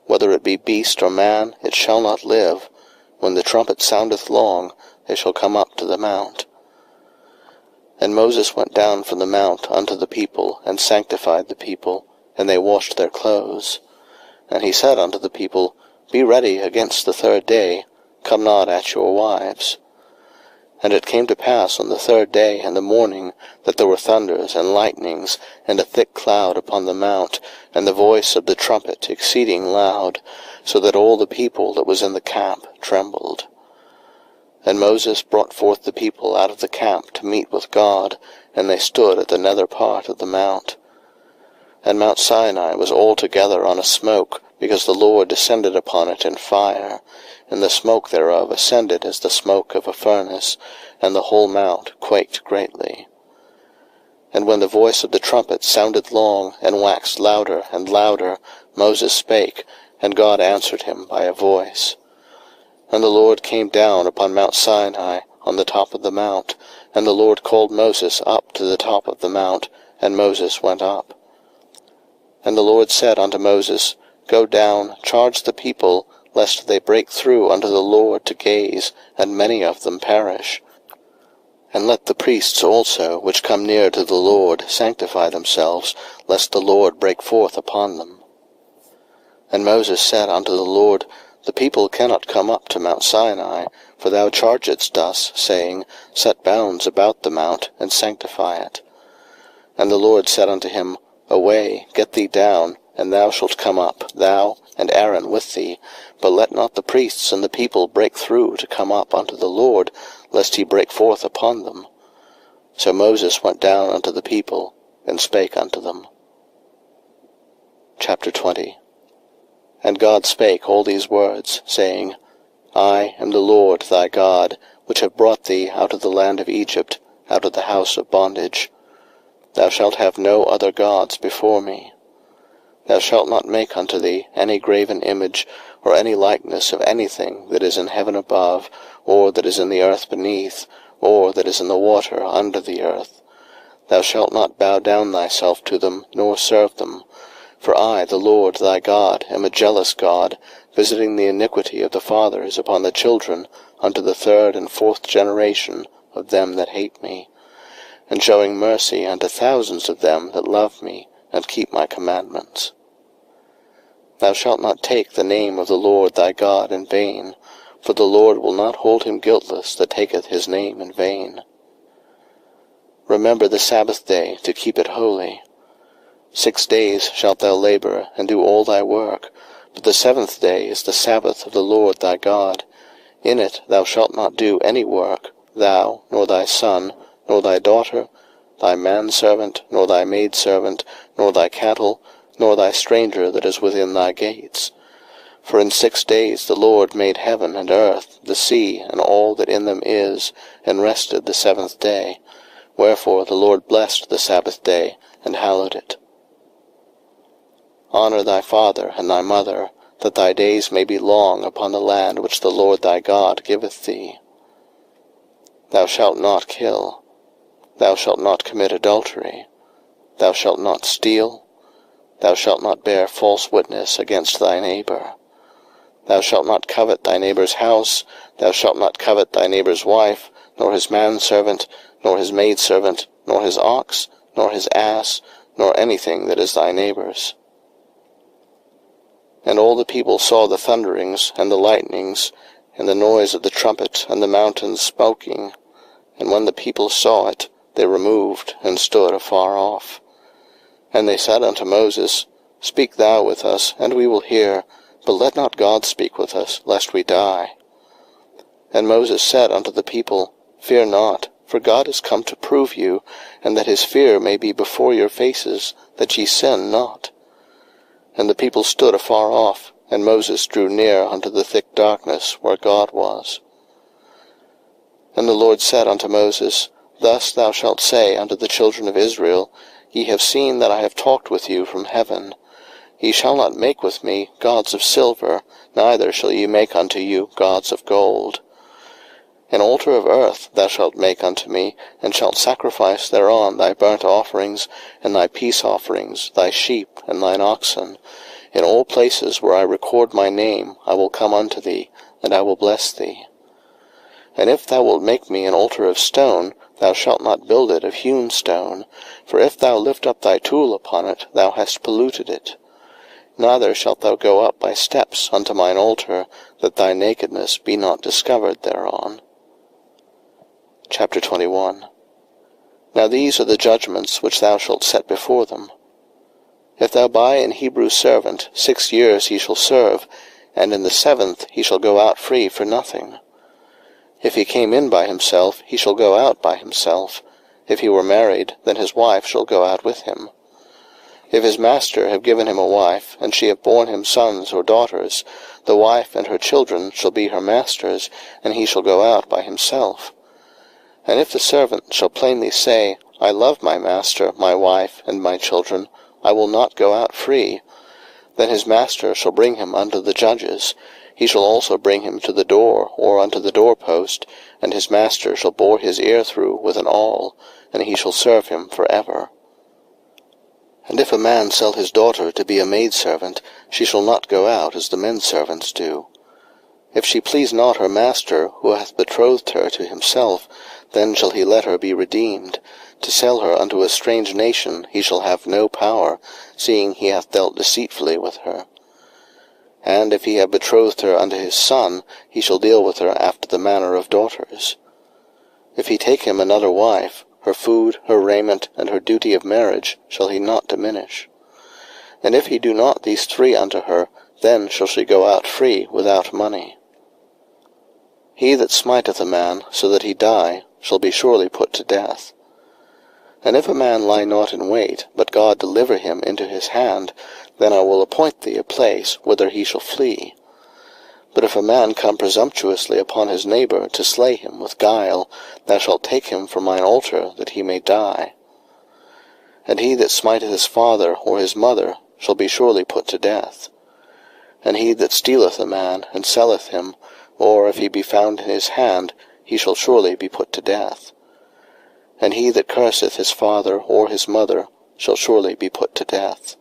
Whether it be beast or man, it shall not live. When the trumpet soundeth long, they shall come up to the mount. And Moses went down from the mount unto the people, and sanctified the people, and they washed their clothes. And he said unto the people, Be ready against the 3rd day, come not at your wives. And it came to pass on the 3rd day in the morning, that there were thunders and lightnings, and a thick cloud upon the mount, and the voice of the trumpet exceeding loud, so that all the people that was in the camp trembled. And Moses brought forth the people out of the camp to meet with God, and they stood at the nether part of the mount. And Mount Sinai was altogether on a smoke, because the Lord descended upon it in fire, and the smoke thereof ascended as the smoke of a furnace, and the whole mount quaked greatly. And when the voice of the trumpet sounded long, and waxed louder and louder, Moses spake, and God answered him by a voice. And the Lord came down upon Mount Sinai on the top of the mount, and the Lord called Moses up to the top of the mount, and Moses went up. And the Lord said unto Moses, Go down, charge the people, lest they break through unto the Lord to gaze, and many of them perish. And let the priests also, which come near to the Lord, sanctify themselves, lest the Lord break forth upon them. And Moses said unto the Lord, The people cannot come up to Mount Sinai, for thou chargedst us, saying, Set bounds about the mount, and sanctify it. And the Lord said unto him, Away, get thee down, and thou shalt come up, thou and Aaron with thee, but let not the priests and the people break through to come up unto the Lord, lest he break forth upon them. So Moses went down unto the people, and spake unto them. Chapter 20. And God spake all these words, saying, I am the Lord thy God, which have brought thee out of the land of Egypt, out of the house of bondage. Thou shalt have no other gods before me. Thou shalt not make unto thee any graven image, or any likeness of anything that is in heaven above, or that is in the earth beneath, or that is in the water under the earth. Thou shalt not bow down thyself to them, nor serve them. For I, the Lord thy God, am a jealous God, visiting the iniquity of the fathers upon the children, unto the 3rd and 4th generation of them that hate me, and showing mercy unto thousands of them that love me, and keep my commandments. Thou shalt not take the name of the Lord thy God in vain, for the Lord will not hold him guiltless that taketh his name in vain. Remember the Sabbath day to keep it holy. 6 days shalt thou labor, and do all thy work, but the 7th day is the Sabbath of the Lord thy God. In it thou shalt not do any work, thou, nor thy son, nor thy daughter, thy manservant, nor thy maidservant, nor thy cattle, nor thy stranger that is within thy gates. For in 6 days the Lord made heaven and earth, the sea, and all that in them is, and rested the 7th day. Wherefore the Lord blessed the Sabbath day, and hallowed it. Honor thy father and thy mother, that thy days may be long upon the land which the Lord thy God giveth thee. Thou shalt not kill. Thou shalt not commit adultery. Thou shalt not steal. Thou shalt not bear false witness against thy neighbor. Thou shalt not covet thy neighbor's house. Thou shalt not covet thy neighbor's wife, nor his manservant, nor his maidservant, nor his ox, nor his ass, nor anything that is thy neighbor's. And all the people saw the thunderings, and the lightnings, and the noise of the trumpet, and the mountains smoking. And when the people saw it, they removed, and stood afar off. And they said unto Moses, Speak thou with us, and we will hear, but let not God speak with us, lest we die. And Moses said unto the people, Fear not, for God is come to prove you, and that his fear may be before your faces, that ye sin not. And the people stood afar off, and Moses drew near unto the thick darkness where God was. And the Lord said unto Moses, Thus thou shalt say unto the children of Israel, Ye have seen that I have talked with you from heaven. Ye shall not make with me gods of silver, neither shall ye make unto you gods of gold. An altar of earth thou shalt make unto me, and shalt sacrifice thereon thy burnt offerings, and thy peace offerings, thy sheep, and thine oxen. In all places where I record my name I will come unto thee, and I will bless thee. And if thou wilt make me an altar of stone, thou shalt not build it of hewn stone, for if thou lift up thy tool upon it, thou hast polluted it. Neither shalt thou go up by steps unto mine altar, that thy nakedness be not discovered thereon. Chapter 21. Now these are the judgments which thou shalt set before them. If thou buy an Hebrew servant, 6 years he shall serve, and in the 7th he shall go out free for nothing. If he came in by himself, he shall go out by himself. If he were married, then his wife shall go out with him. If his master have given him a wife, and she have borne him sons or daughters, the wife and her children shall be her master's, and he shall go out by himself. And if the servant shall plainly say, I love my master, my wife, and my children, I will not go out free, then his master shall bring him unto the judges. He shall also bring him to the door, or unto the doorpost, and his master shall bore his ear through with an awl, and he shall serve him for ever. And if a man sell his daughter to be a maidservant, she shall not go out as the men servants do. If she please not her master, who hath betrothed her to himself, then shall he let her be redeemed. To sell her unto a strange nation he shall have no power, seeing he hath dealt deceitfully with her. And if he have betrothed her unto his son, he shall deal with her after the manner of daughters. If he take him another wife, her food, her raiment, and her duty of marriage shall he not diminish. And if he do not these 3 unto her, then shall she go out free without money. He that smiteth a man, so that he die, shall be surely put to death. And if a man lie not in wait, but God deliver him into his hand, then I will appoint thee a place whither he shall flee. But if a man come presumptuously upon his neighbor to slay him with guile, thou shalt take him from mine altar, that he may die. And he that smiteth his father or his mother shall be surely put to death. And he that stealeth a man, and selleth him, or if he be found in his hand, he shall surely be put to death. And he that curseth his father or his mother shall surely be put to death.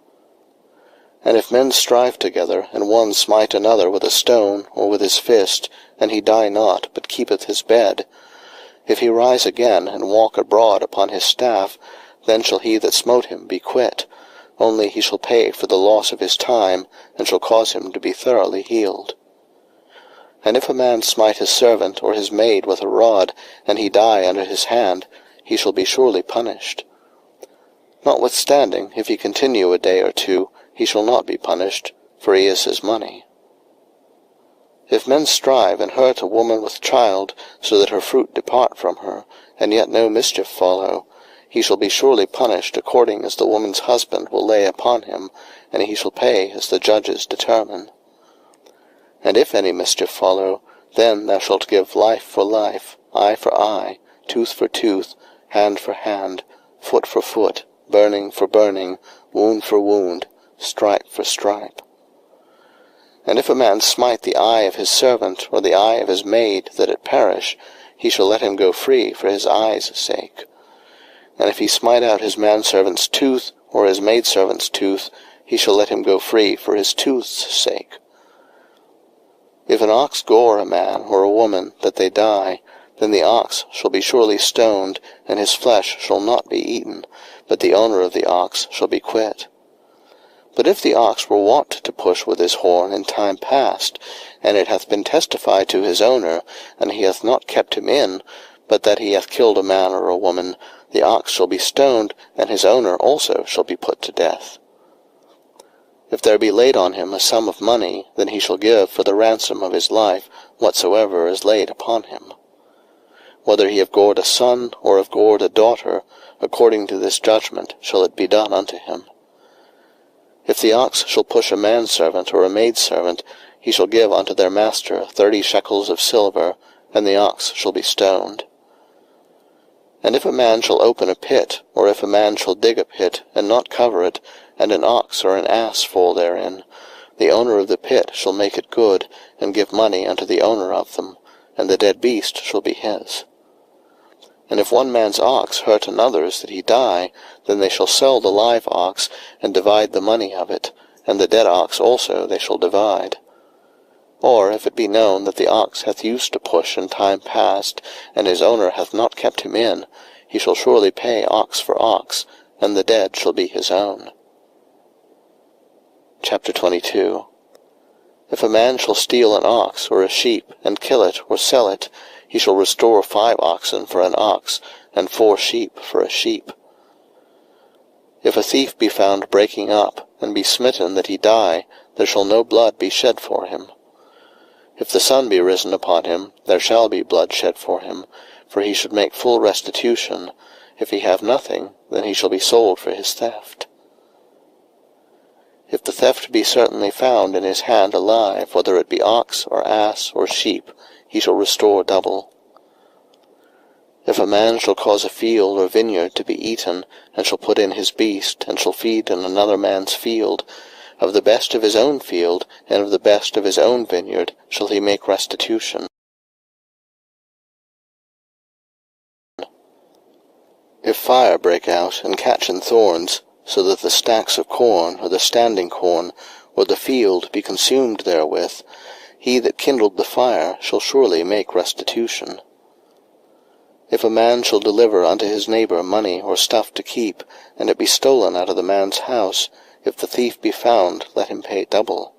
And if men strive together, and one smite another with a stone, or with his fist, and he die not, but keepeth his bed, if he rise again, and walk abroad upon his staff, then shall he that smote him be quit, only he shall pay for the loss of his time, and shall cause him to be thoroughly healed. And if a man smite his servant or his maid with a rod, and he die under his hand, he shall be surely punished. Notwithstanding, if he continue a day or 2, he shall not be punished, for he is his money. If men strive and hurt a woman with child, so that her fruit depart from her, and yet no mischief follow, he shall be surely punished according as the woman's husband will lay upon him, and he shall pay as the judges determine. And if any mischief follow, then thou shalt give life for life, eye for eye, tooth for tooth, hand for hand, foot for foot, burning for burning, wound for wound, stripe for stripe. And if a man smite the eye of his servant, or the eye of his maid, that it perish, he shall let him go free for his eye's sake. And if he smite out his manservant's tooth, or his maidservant's tooth, he shall let him go free for his tooth's sake. If an ox gore a man or a woman, that they die, then the ox shall be surely stoned, and his flesh shall not be eaten, but the owner of the ox shall be quit. But if the ox were wont to push with his horn in time past, and it hath been testified to his owner, and he hath not kept him in, but that he hath killed a man or a woman, the ox shall be stoned, and his owner also shall be put to death. If there be laid on him a sum of money, then he shall give for the ransom of his life whatsoever is laid upon him. Whether he have gored a son, or have gored a daughter, according to this judgment shall it be done unto him. If the ox shall push a manservant or a maidservant, he shall give unto their master 30 shekels of silver, and the ox shall be stoned. And if a man shall open a pit, or if a man shall dig a pit, and not cover it, and an ox or an ass fall therein, the owner of the pit shall make it good, and give money unto the owner of them, and the dead beast shall be his. And if one man's ox hurt another's that he die, then they shall sell the live ox, and divide the money of it, and the dead ox also they shall divide. Or if it be known that the ox hath used to push in time past, and his owner hath not kept him in, he shall surely pay ox for ox, and the dead shall be his own. Chapter 22. If a man shall steal an ox or a sheep, and kill it or sell it, he shall restore 5 oxen for an ox, and 4 sheep for a sheep. If a thief be found breaking up, and be smitten that he die, there shall no blood be shed for him. If the sun be risen upon him, there shall be blood shed for him, for he should make full restitution. If he have nothing, then he shall be sold for his theft. If the theft be certainly found in his hand alive, whether it be ox, or ass, or sheep, he shall restore double. If a man shall cause a field or vineyard to be eaten, and shall put in his beast, and shall feed in another man's field, of the best of his own field, and of the best of his own vineyard, shall he make restitution. If fire break out, and catch in thorns, so that the stacks of corn, or the standing corn, or the field be consumed therewith, he that kindled the fire shall surely make restitution. If a man shall deliver unto his neighbor money or stuff to keep, and it be stolen out of the man's house, if the thief be found, let him pay double.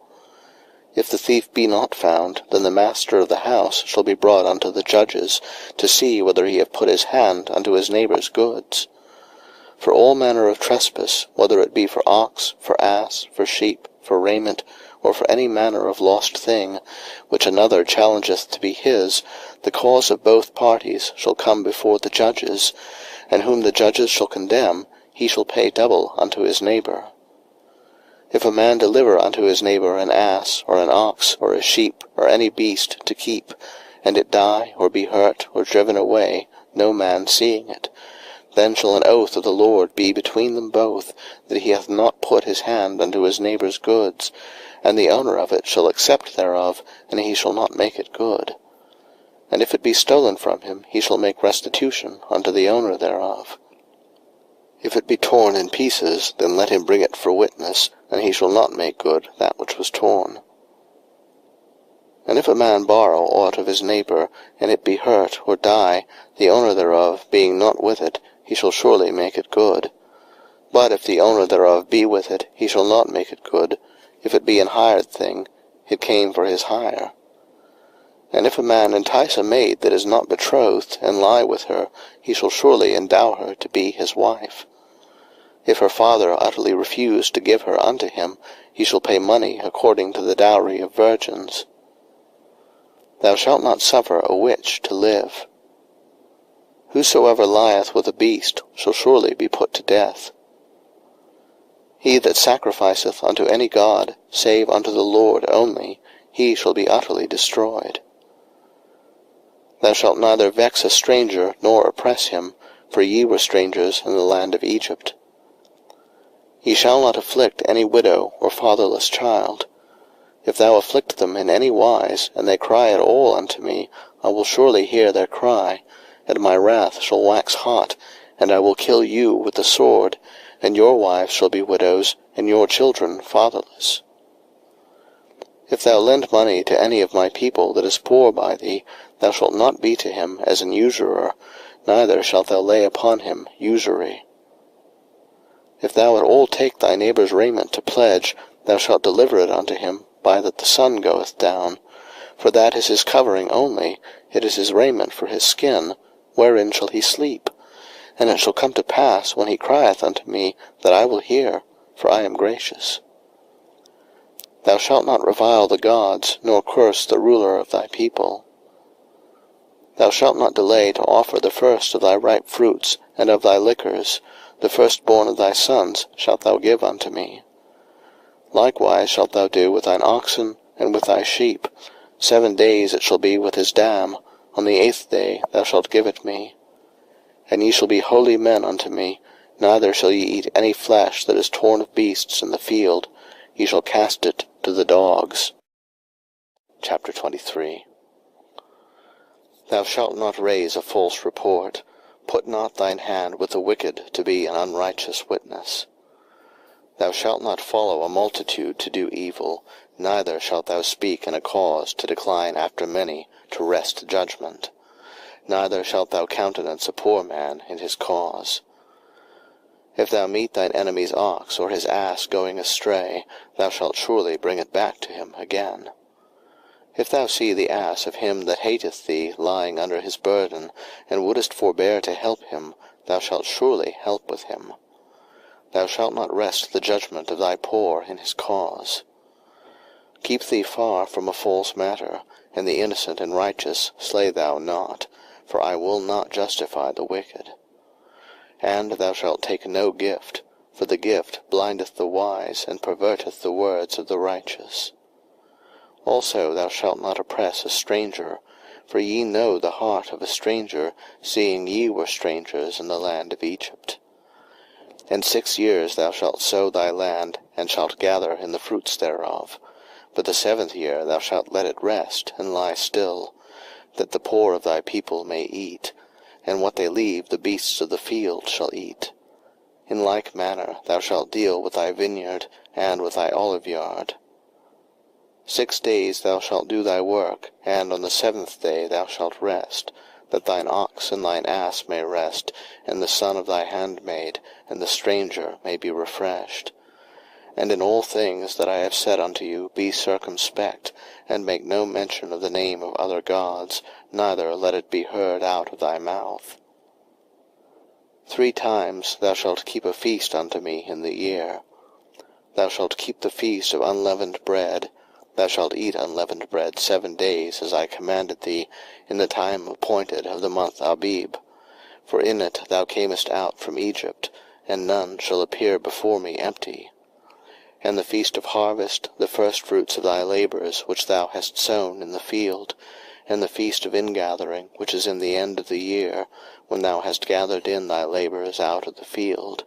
If the thief be not found, then the master of the house shall be brought unto the judges, to see whether he have put his hand unto his neighbor's goods. For all manner of trespass, whether it be for ox, for ass, for sheep, for raiment, or for any manner of lost thing, which another challengeth to be his, the cause of both parties shall come before the judges, and whom the judges shall condemn, he shall pay double unto his neighbor. If a man deliver unto his neighbor an ass, or an ox, or a sheep, or any beast to keep, and it die, or be hurt, or driven away, no man seeing it, then shall an oath of the Lord be between them both, that he hath not put his hand unto his neighbor's goods, and the owner of it shall accept thereof, and he shall not make it good. And if it be stolen from him, he shall make restitution unto the owner thereof. If it be torn in pieces, then let him bring it for witness, and he shall not make good that which was torn. And if a man borrow aught of his neighbor, and it be hurt or die, the owner thereof being not with it, he shall surely make it good. But if the owner thereof be with it, he shall not make it good. If it be an hired thing, it came for his hire. And if a man entice a maid that is not betrothed, and lie with her, he shall surely endow her to be his wife. If her father utterly refuse to give her unto him, he shall pay money according to the dowry of virgins. Thou shalt not suffer a witch to live. Whosoever lieth with a beast shall surely be put to death. He that sacrificeth unto any god, save unto the Lord only, he shall be utterly destroyed. Thou shalt neither vex a stranger, nor oppress him, for ye were strangers in the land of Egypt. Ye shall not afflict any widow or fatherless child. If thou afflict them in any wise, and they cry at all unto me, I will surely hear their cry, and my wrath shall wax hot, and I will kill you with the sword, and your wives shall be widows, and your children fatherless. If thou lend money to any of my people that is poor by thee, thou shalt not be to him as an usurer, neither shalt thou lay upon him usury. If thou at all take thy neighbor's raiment to pledge, thou shalt deliver it unto him by that the sun goeth down, for that is his covering only, it is his raiment for his skin, wherein shall he sleep? And it shall come to pass, when he crieth unto me, that I will hear, for I am gracious. Thou shalt not revile the gods, nor curse the ruler of thy people. Thou shalt not delay to offer the first of thy ripe fruits, and of thy liquors, the firstborn of thy sons shalt thou give unto me. Likewise shalt thou do with thine oxen and with thy sheep. 7 days it shall be with his dam. On the 8th day thou shalt give it me. And ye shall be holy men unto me, neither shall ye eat any flesh that is torn of beasts in the field. Ye shall cast it to the dogs. Chapter 23. Thou shalt not raise a false report. Put not thine hand with the wicked to be an unrighteous witness. Thou shalt not follow a multitude to do evil, neither shalt thou speak in a cause to decline after many, to wrest judgment. Neither shalt thou countenance a poor man in his cause. If thou meet thine enemy's ox or his ass going astray, thou shalt surely bring it back to him again. If thou see the ass of him that hateth thee lying under his burden, and wouldest forbear to help him, thou shalt surely help with him. Thou shalt not wrest the judgment of thy poor in his cause. Keep thee far from a false matter, and the innocent and righteous slay thou not, for I will not justify the wicked. And thou shalt take no gift, for the gift blindeth the wise, and perverteth the words of the righteous. Also thou shalt not oppress a stranger, for ye know the heart of a stranger, seeing ye were strangers in the land of Egypt. And 6 years thou shalt sow thy land, and shalt gather in the fruits thereof. But the 7th year thou shalt let it rest, and lie still, that the poor of thy people may eat, and what they leave the beasts of the field shall eat. In like manner thou shalt deal with thy vineyard, and with thy oliveyard. 6 days thou shalt do thy work, and on the 7th day thou shalt rest, that thine ox and thine ass may rest, and the son of thy handmaid, and the stranger may be refreshed. And in all things that I have said unto you be circumspect, and make no mention of the name of other gods, neither let it be heard out of thy mouth. 3 times thou shalt keep a feast unto me in the year. Thou shalt keep the feast of unleavened bread. Thou shalt eat unleavened bread 7 days, as I commanded thee, in the time appointed of the month Abib. For in it thou camest out from Egypt, and none shall appear before me empty. And the feast of harvest, the firstfruits of thy labors, which thou hast sown in the field, and the feast of ingathering, which is in the end of the year, when thou hast gathered in thy labors out of the field.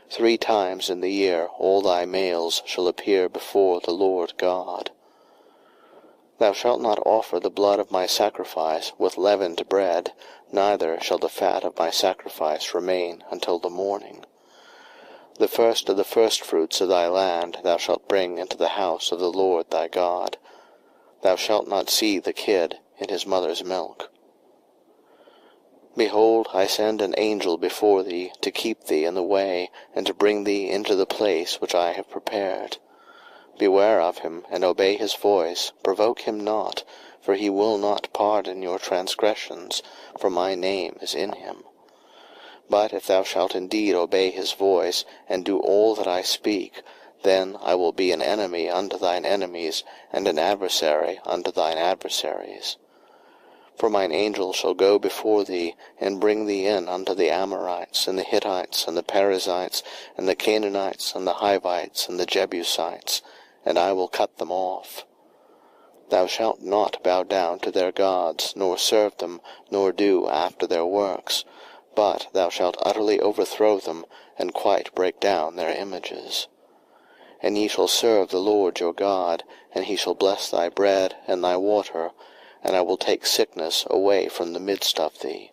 3 times in the year all thy males shall appear before the Lord God. Thou shalt not offer the blood of my sacrifice with leavened bread, neither shall the fat of my sacrifice remain until the morning. The first of the firstfruits of thy land thou shalt bring into the house of the Lord thy God. Thou shalt not see the kid in his mother's milk. Behold, I send an angel before thee, to keep thee in the way, and to bring thee into the place which I have prepared. Beware of him, and obey his voice, provoke him not, for he will not pardon your transgressions, for my name is in him. But if thou shalt indeed obey his voice, and do all that I speak, then I will be an enemy unto thine enemies, and an adversary unto thine adversaries. For mine angel shall go before thee, and bring thee in unto the Amorites, and the Hittites, and the Perizzites, and the Canaanites, and the Hivites, and the Jebusites, and I will cut them off. Thou shalt not bow down to their gods, nor serve them, nor do after their works, but thou shalt utterly overthrow them, and quite break down their images. And ye shall serve the Lord your God, and he shall bless thy bread and thy water, and I will take sickness away from the midst of thee.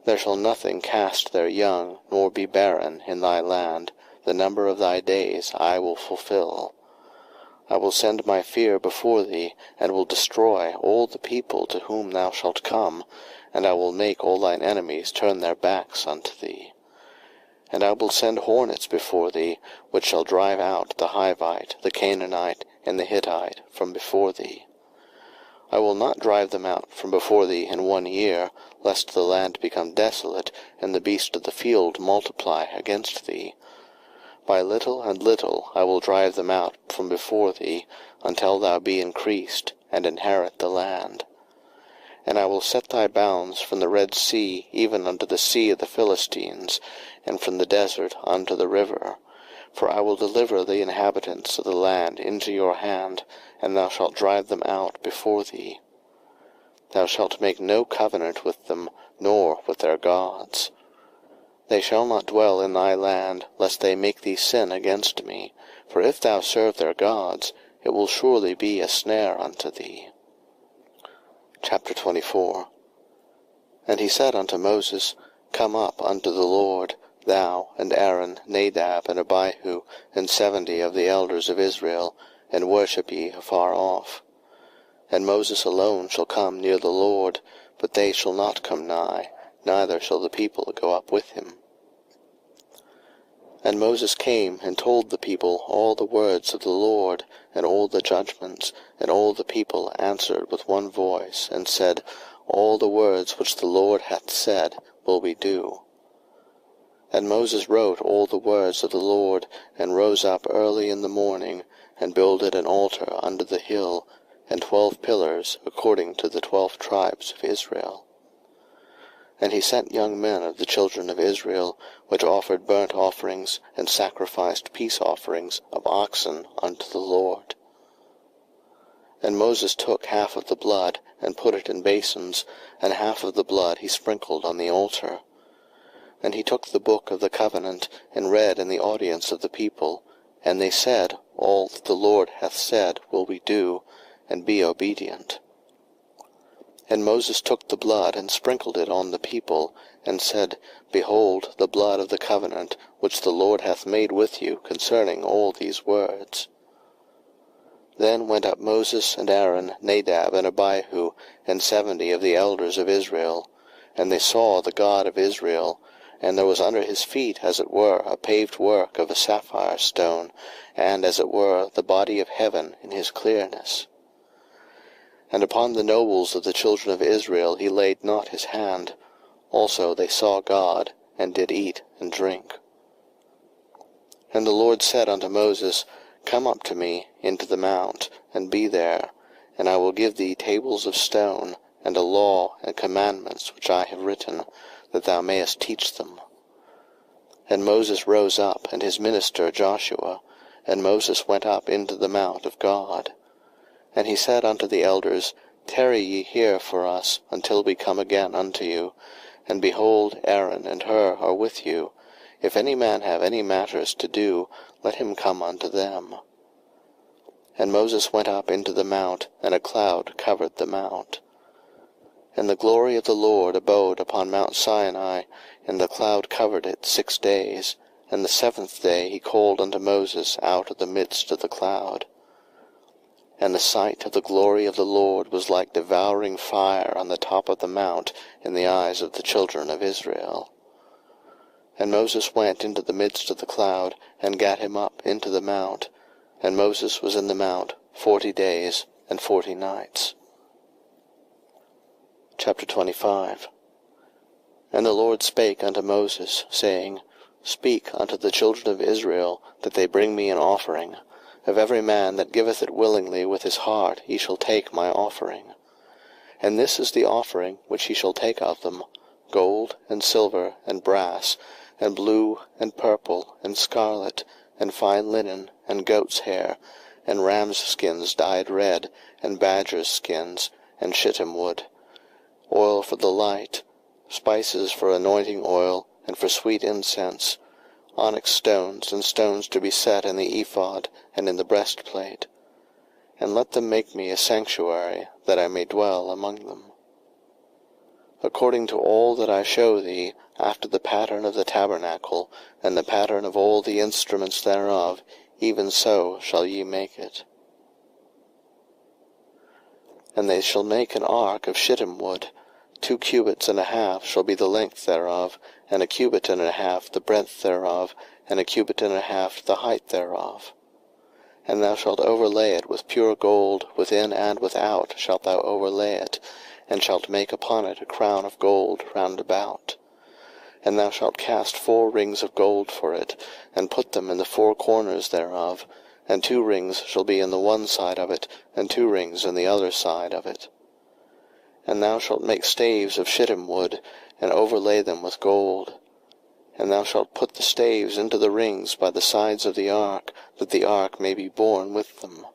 There shall nothing cast their young, nor be barren in thy land. The number of thy days I will fulfill. I will send my fear before thee, and will destroy all the people to whom thou shalt come, and I will make all thine enemies turn their backs unto thee. And I will send hornets before thee, which shall drive out the Hivite, the Canaanite, and the Hittite from before thee. I will not drive them out from before thee in 1 year, lest the land become desolate, and the beasts of the field multiply against thee. By little and little I will drive them out from before thee, until thou be increased, and inherit the land. And I will set thy bounds from the Red Sea even unto the sea of the Philistines, and from the desert unto the river. For I will deliver the inhabitants of the land into your hand, and thou shalt drive them out before thee. Thou shalt make no covenant with them, nor with their gods. They shall not dwell in thy land, lest they make thee sin against me. For if thou serve their gods, it will surely be a snare unto thee. Chapter 24. And he said unto Moses, Come up unto the Lord, thou, and Aaron, Nadab, and Abihu, and 70 of the elders of Israel, and worship ye afar off. And Moses alone shall come near the Lord, but they shall not come nigh, neither shall the people go up with him. And Moses came and told the people all the words of the Lord, and all the judgments, and all the people answered with one voice, and said, All the words which the Lord hath said will we do. And Moses wrote all the words of the Lord, and rose up early in the morning, and builded an altar under the hill, and 12 pillars, according to the 12 tribes of Israel. And he sent young men of the children of Israel, which offered burnt offerings, and sacrificed peace offerings of oxen unto the Lord. And Moses took half of the blood, and put it in basins, and half of the blood he sprinkled on the altar. And he took the book of the covenant, and read in the audience of the people. And they said, All that the Lord hath said will we do, and be obedient. And Moses took the blood, and sprinkled it on the people, and said, Behold the blood of the covenant, which the Lord hath made with you concerning all these words. Then went up Moses and Aaron, Nadab and Abihu, and 70 of the elders of Israel. And they saw the God of Israel, and there was under his feet, as it were, a paved work of a sapphire stone, and, as it were, the body of heaven in his clearness. And upon the nobles of the children of Israel he laid not his hand. Also they saw God, and did eat and drink. And the Lord said unto Moses, Come up to me into the mount, and be there, and I will give thee tables of stone, and a law and commandments which I have written, that thou mayest teach them. And Moses rose up, and his minister Joshua, and Moses went up into the mount of God. And he said unto the elders, Tarry ye here for us, until we come again unto you. And behold, Aaron and Hur are with you. If any man have any matters to do, let him come unto them. And Moses went up into the mount, and a cloud covered the mount. And the glory of the Lord abode upon Mount Sinai, and the cloud covered it 6 days. And the 7th day he called unto Moses out of the midst of the cloud. And the sight of the glory of the Lord was like devouring fire on the top of the mount in the eyes of the children of Israel. And Moses went into the midst of the cloud, and gat him up into the mount. And Moses was in the mount 40 days and 40 nights. Chapter 25. And the Lord spake unto Moses, saying, Speak unto the children of Israel, that they bring me an offering. Of every man that giveth it willingly with his heart he shall take my offering. And this is the offering which he shall take of them, gold, and silver, and brass, and blue, and purple, and scarlet, and fine linen, and goat's hair, and ram's skins dyed red, and badger's skins, and shittim wood, oil for the light, spices for anointing oil, and for sweet incense, onyx stones, and stones to be set in the ephod, and in the breastplate. And let them make me a sanctuary, that I may dwell among them. According to all that I show thee, after the pattern of the tabernacle, and the pattern of all the instruments thereof, even so shall ye make it. And they shall make an ark of shittim wood. 2 cubits and a half shall be the length thereof, and 1 cubit and a half the breadth thereof, and 1 cubit and a half the height thereof. And thou shalt overlay it with pure gold, within and without shalt thou overlay it, and shalt make upon it a crown of gold round about. And thou shalt cast 4 rings of gold for it, and put them in the 4 corners thereof, and 2 rings shall be in the one side of it, and 2 rings in the other side of it. And thou shalt make staves of shittim wood, and overlay them with gold. And thou shalt put the staves into the rings by the sides of the ark, that the ark may be borne with them.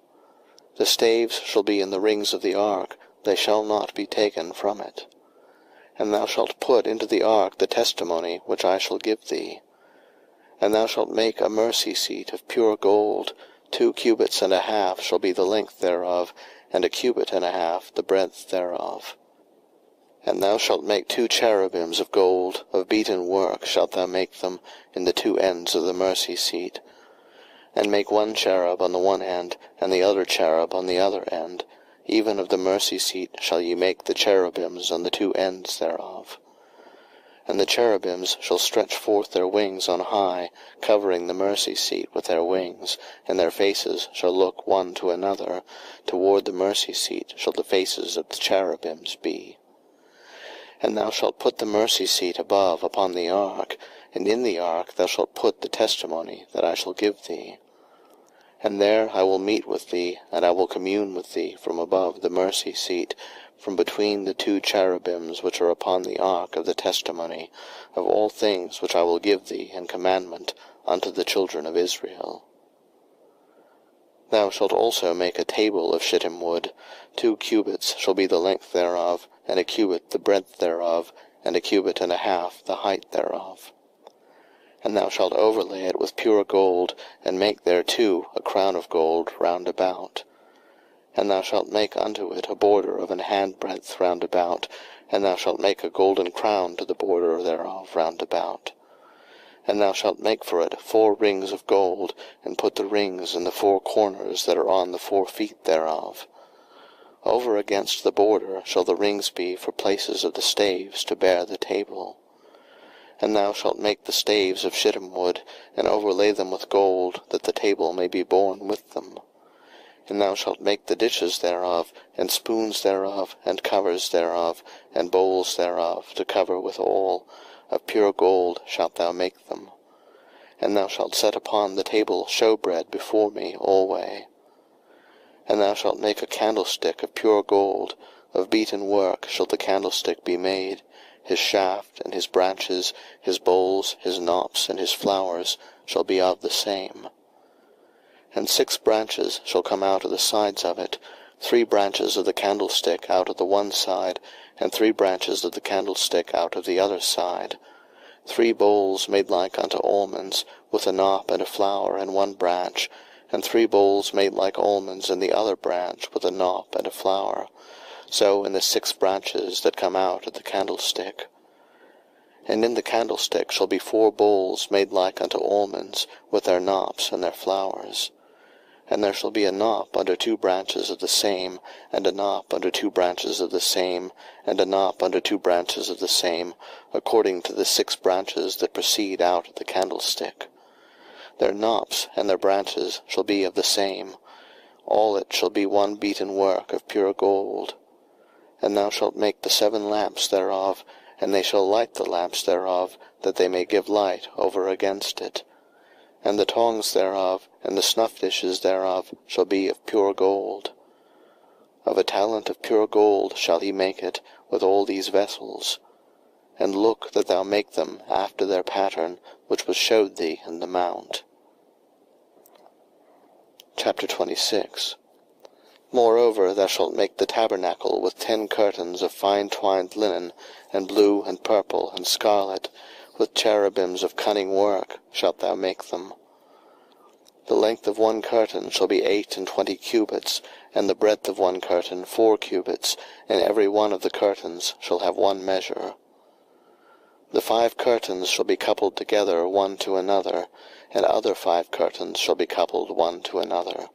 The staves shall be in the rings of the ark, they shall not be taken from it. And thou shalt put into the ark the testimony which I shall give thee. And thou shalt make a mercy seat of pure gold, 2 cubits and a half shall be the length thereof, and 1 cubit and a half the breadth thereof. And thou shalt make 2 cherubims of gold, of beaten work shalt thou make them in the 2 ends of the mercy seat. And make 1 cherub on the one end, and the other cherub on the other end. Even of the mercy seat shall ye make the cherubims on the 2 ends thereof. And the cherubims shall stretch forth their wings on high, covering the mercy seat with their wings, and their faces shall look one to another. Toward the mercy seat shall the faces of the cherubims be. And thou shalt put the mercy seat above upon the ark, and in the ark thou shalt put the testimony that I shall give thee. And there I will meet with thee, and I will commune with thee from above the mercy seat, from between the 2 cherubims which are upon the ark of the testimony, of all things which I will give thee in commandment unto the children of Israel. Thou shalt also make a table of shittim wood, 2 cubits shall be the length thereof, and 1 cubit the breadth thereof, and 1 cubit and a half the height thereof. And thou shalt overlay it with pure gold, and make thereto a crown of gold round about. And thou shalt make unto it a border of an handbreadth round about, and thou shalt make a golden crown to the border thereof round about. And thou shalt make for it 4 rings of gold, and put the rings in the 4 corners that are on the 4 feet thereof. Over against the border shall the rings be for places of the staves to bear the table. And thou shalt make the staves of shittim wood, and overlay them with gold, that the table may be borne with them. And thou shalt make the dishes thereof, and spoons thereof, and covers thereof, and bowls thereof, to cover withal. Of pure gold shalt thou make them. And thou shalt set upon the table showbread before me alway. And thou shalt make a candlestick of pure gold, of beaten work shall the candlestick be made. His shaft, and his branches, his bowls, his knops, and his flowers shall be of the same. And 6 branches shall come out of the sides of it, 3 branches of the candlestick out of the one side, and 3 branches of the candlestick out of the other side. 3 bowls made like unto almonds, with a knop and a flower in one branch, and 3 bowls made like almonds in the other branch, with a knop and a flower. So in the 6 branches that come out of the candlestick. And in the candlestick shall be 4 bowls made like unto almonds, with their knops and their flowers. And there shall be a knop under 2 branches of the same, and a knop under 2 branches of the same, and a knop under 2 branches of the same, according to the 6 branches that proceed out of the candlestick. Their knops and their branches shall be of the same. All it shall be one beaten work of pure gold. And thou shalt make the 7 lamps thereof, and they shall light the lamps thereof, that they may give light over against it. And the tongs thereof, and the snuff dishes thereof, shall be of pure gold. Of a talent of pure gold shall he make it, with all these vessels. And look that thou make them after their pattern, which was showed thee in the mount. Chapter 26. Moreover thou shalt make the tabernacle with 10 curtains of fine twined linen, and blue, and purple, and scarlet, with cherubims of cunning work shalt thou make them. The length of 1 curtain shall be 28 cubits, and the breadth of 1 curtain 4 cubits, and every one of the curtains shall have 1 measure. The 5 curtains shall be coupled together one to another, and other 5 curtains shall be coupled one to another.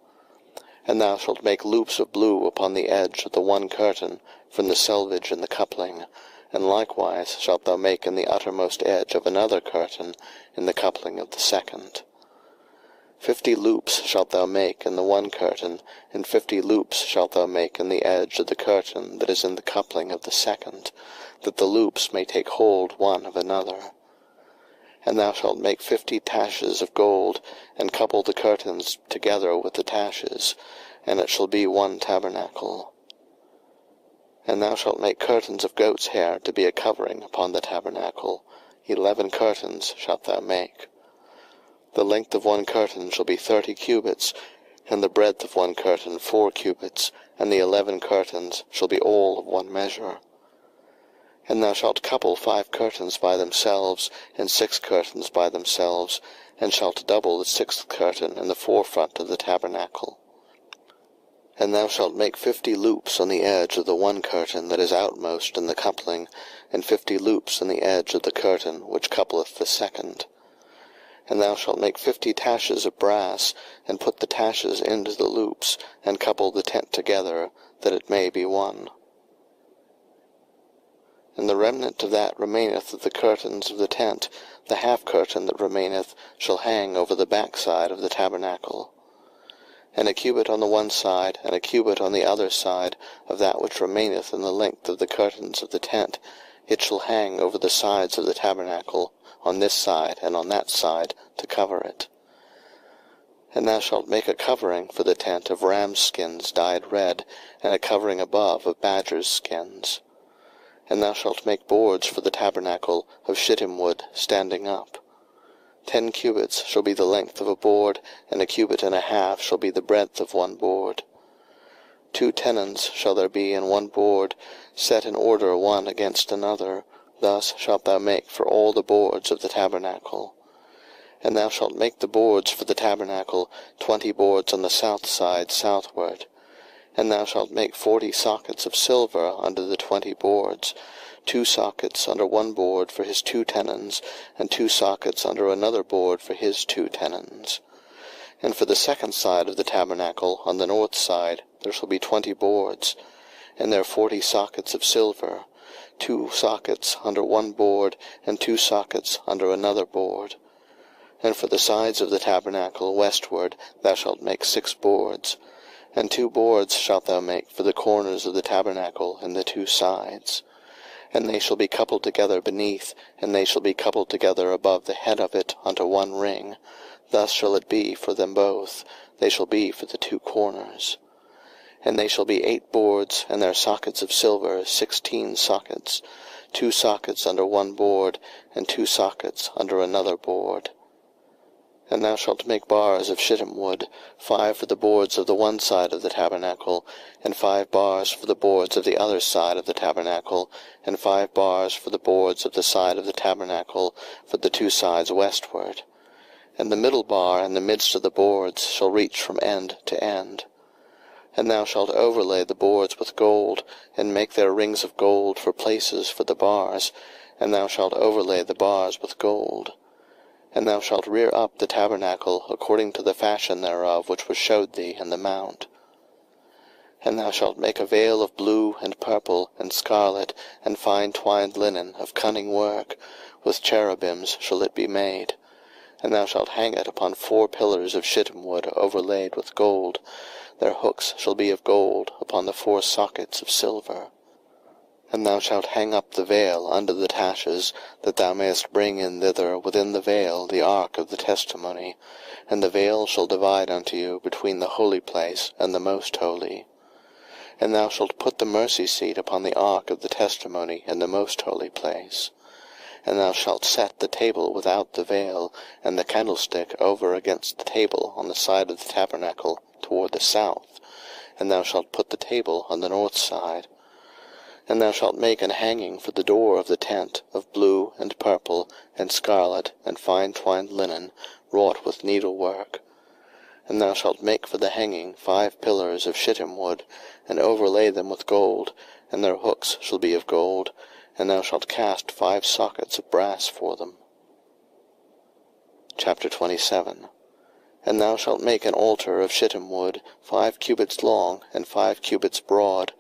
And thou shalt make loops of blue upon the edge of the 1 curtain, from the selvage in the coupling, and likewise shalt thou make in the uttermost edge of another curtain, in the coupling of the 2nd. 50 loops shalt thou make in the 1 curtain, and 50 loops shalt thou make in the edge of the curtain that is in the coupling of the 2nd, that the loops may take hold one of another. And thou shalt make 50 taches of gold, and couple the curtains together with the taches, and it shall be 1 tabernacle. And thou shalt make curtains of goat's hair to be a covering upon the tabernacle, 11 curtains shalt thou make. The length of one curtain shall be 30 cubits, and the breadth of one curtain 4 cubits, and the 11 curtains shall be all of one measure. And thou shalt couple 5 curtains by themselves, and 6 curtains by themselves, and shalt double the 6th curtain in the forefront of the tabernacle. And thou shalt make 50 loops on the edge of the one curtain that is outmost in the coupling, and 50 loops on the edge of the curtain which coupleth the second. And thou shalt make 50 taches of brass, and put the taches into the loops, and couple the tent together, that it may be one. And the remnant of that remaineth of the curtains of the tent, the half curtain that remaineth shall hang over the backside of the tabernacle. And a cubit on the one side, and a cubit on the other side of that which remaineth in the length of the curtains of the tent, it shall hang over the sides of the tabernacle, on this side and on that side, to cover it. And thou shalt make a covering for the tent of rams' skins dyed red, and a covering above of badgers' skins. And thou shalt make boards for the tabernacle of shittim wood standing up. 10 cubits shall be the length of a board, and a cubit and a half shall be the breadth of one board. 2 tenons shall there be in one board, set in order one against another. Thus shalt thou make for all the boards of the tabernacle. And thou shalt make the boards for the tabernacle, 20 boards on the south side southward. And thou shalt make 40 sockets of silver under the 20 boards, 2 sockets under one board for his 2 tenons, and 2 sockets under another board for his 2 tenons. And for the second side of the tabernacle, on the north side, there shall be 20 boards, and there 40 sockets of silver, 2 sockets under one board, and 2 sockets under another board. And for the sides of the tabernacle westward thou shalt make 6 boards, and 2 boards shalt thou make for the corners of the tabernacle in the 2 sides. And they shall be coupled together beneath, and they shall be coupled together above the head of it unto one ring. Thus shall it be for them both, they shall be for the 2 corners. And they shall be 8 boards, and their sockets of silver 16 sockets, 2 sockets under one board, and 2 sockets under another board. And thou shalt make bars of shittim wood, 5 for the boards of the one side of the tabernacle, and 5 bars for the boards of the other side of the tabernacle, and 5 bars for the boards of the side of the tabernacle for the 2 sides westward. And the middle bar and the midst of the boards shall reach from end to end. And thou shalt overlay the boards with gold, and make their rings of gold for places for the bars, and thou shalt overlay the bars with gold. And thou shalt rear up the tabernacle according to the fashion thereof which was showed thee in the mount. And thou shalt make a veil of blue and purple and scarlet and fine twined linen of cunning work, with cherubims shall it be made. And thou shalt hang it upon 4 pillars of shittim wood overlaid with gold. Their hooks shall be of gold upon the 4 sockets of silver. And thou shalt hang up the veil under the taches, that thou mayest bring in thither within the veil the ark of the testimony, and the veil shall divide unto you between the holy place and the most holy. And thou shalt put the mercy seat upon the ark of the testimony in the most holy place. And thou shalt set the table without the veil, and the candlestick over against the table on the side of the tabernacle toward the south, and thou shalt put the table on the north side. And thou shalt make an hanging for the door of the tent of blue and purple and scarlet and fine twined linen, wrought with needlework. And thou shalt make for the hanging 5 pillars of shittim wood, and overlay them with gold, and their hooks shall be of gold, and thou shalt cast 5 sockets of brass for them. Chapter 27. And thou shalt make an altar of shittim wood, 5 cubits long, and 5 cubits broad.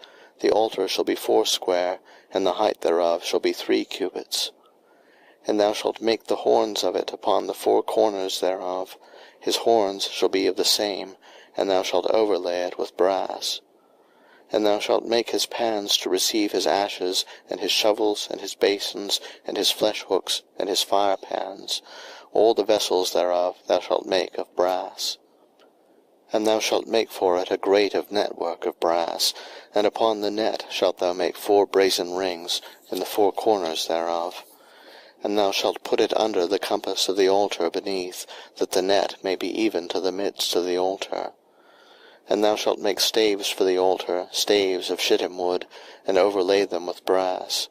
The altar shall be 4 square, and the height thereof shall be 3 cubits. And thou shalt make the horns of it upon the 4 corners thereof. His horns shall be of the same, and thou shalt overlay it with brass. And thou shalt make his pans to receive his ashes, and his shovels, and his basins, and his flesh hooks, and his fire pans. All the vessels thereof thou shalt make of brass. And thou shalt make for it a grate of network of brass, and upon the net shalt thou make 4 brazen rings in the 4 corners thereof. And thou shalt put it under the compass of the altar beneath, that the net may be even to the midst of the altar. And thou shalt make staves for the altar, staves of shittim wood, and overlay them with brass.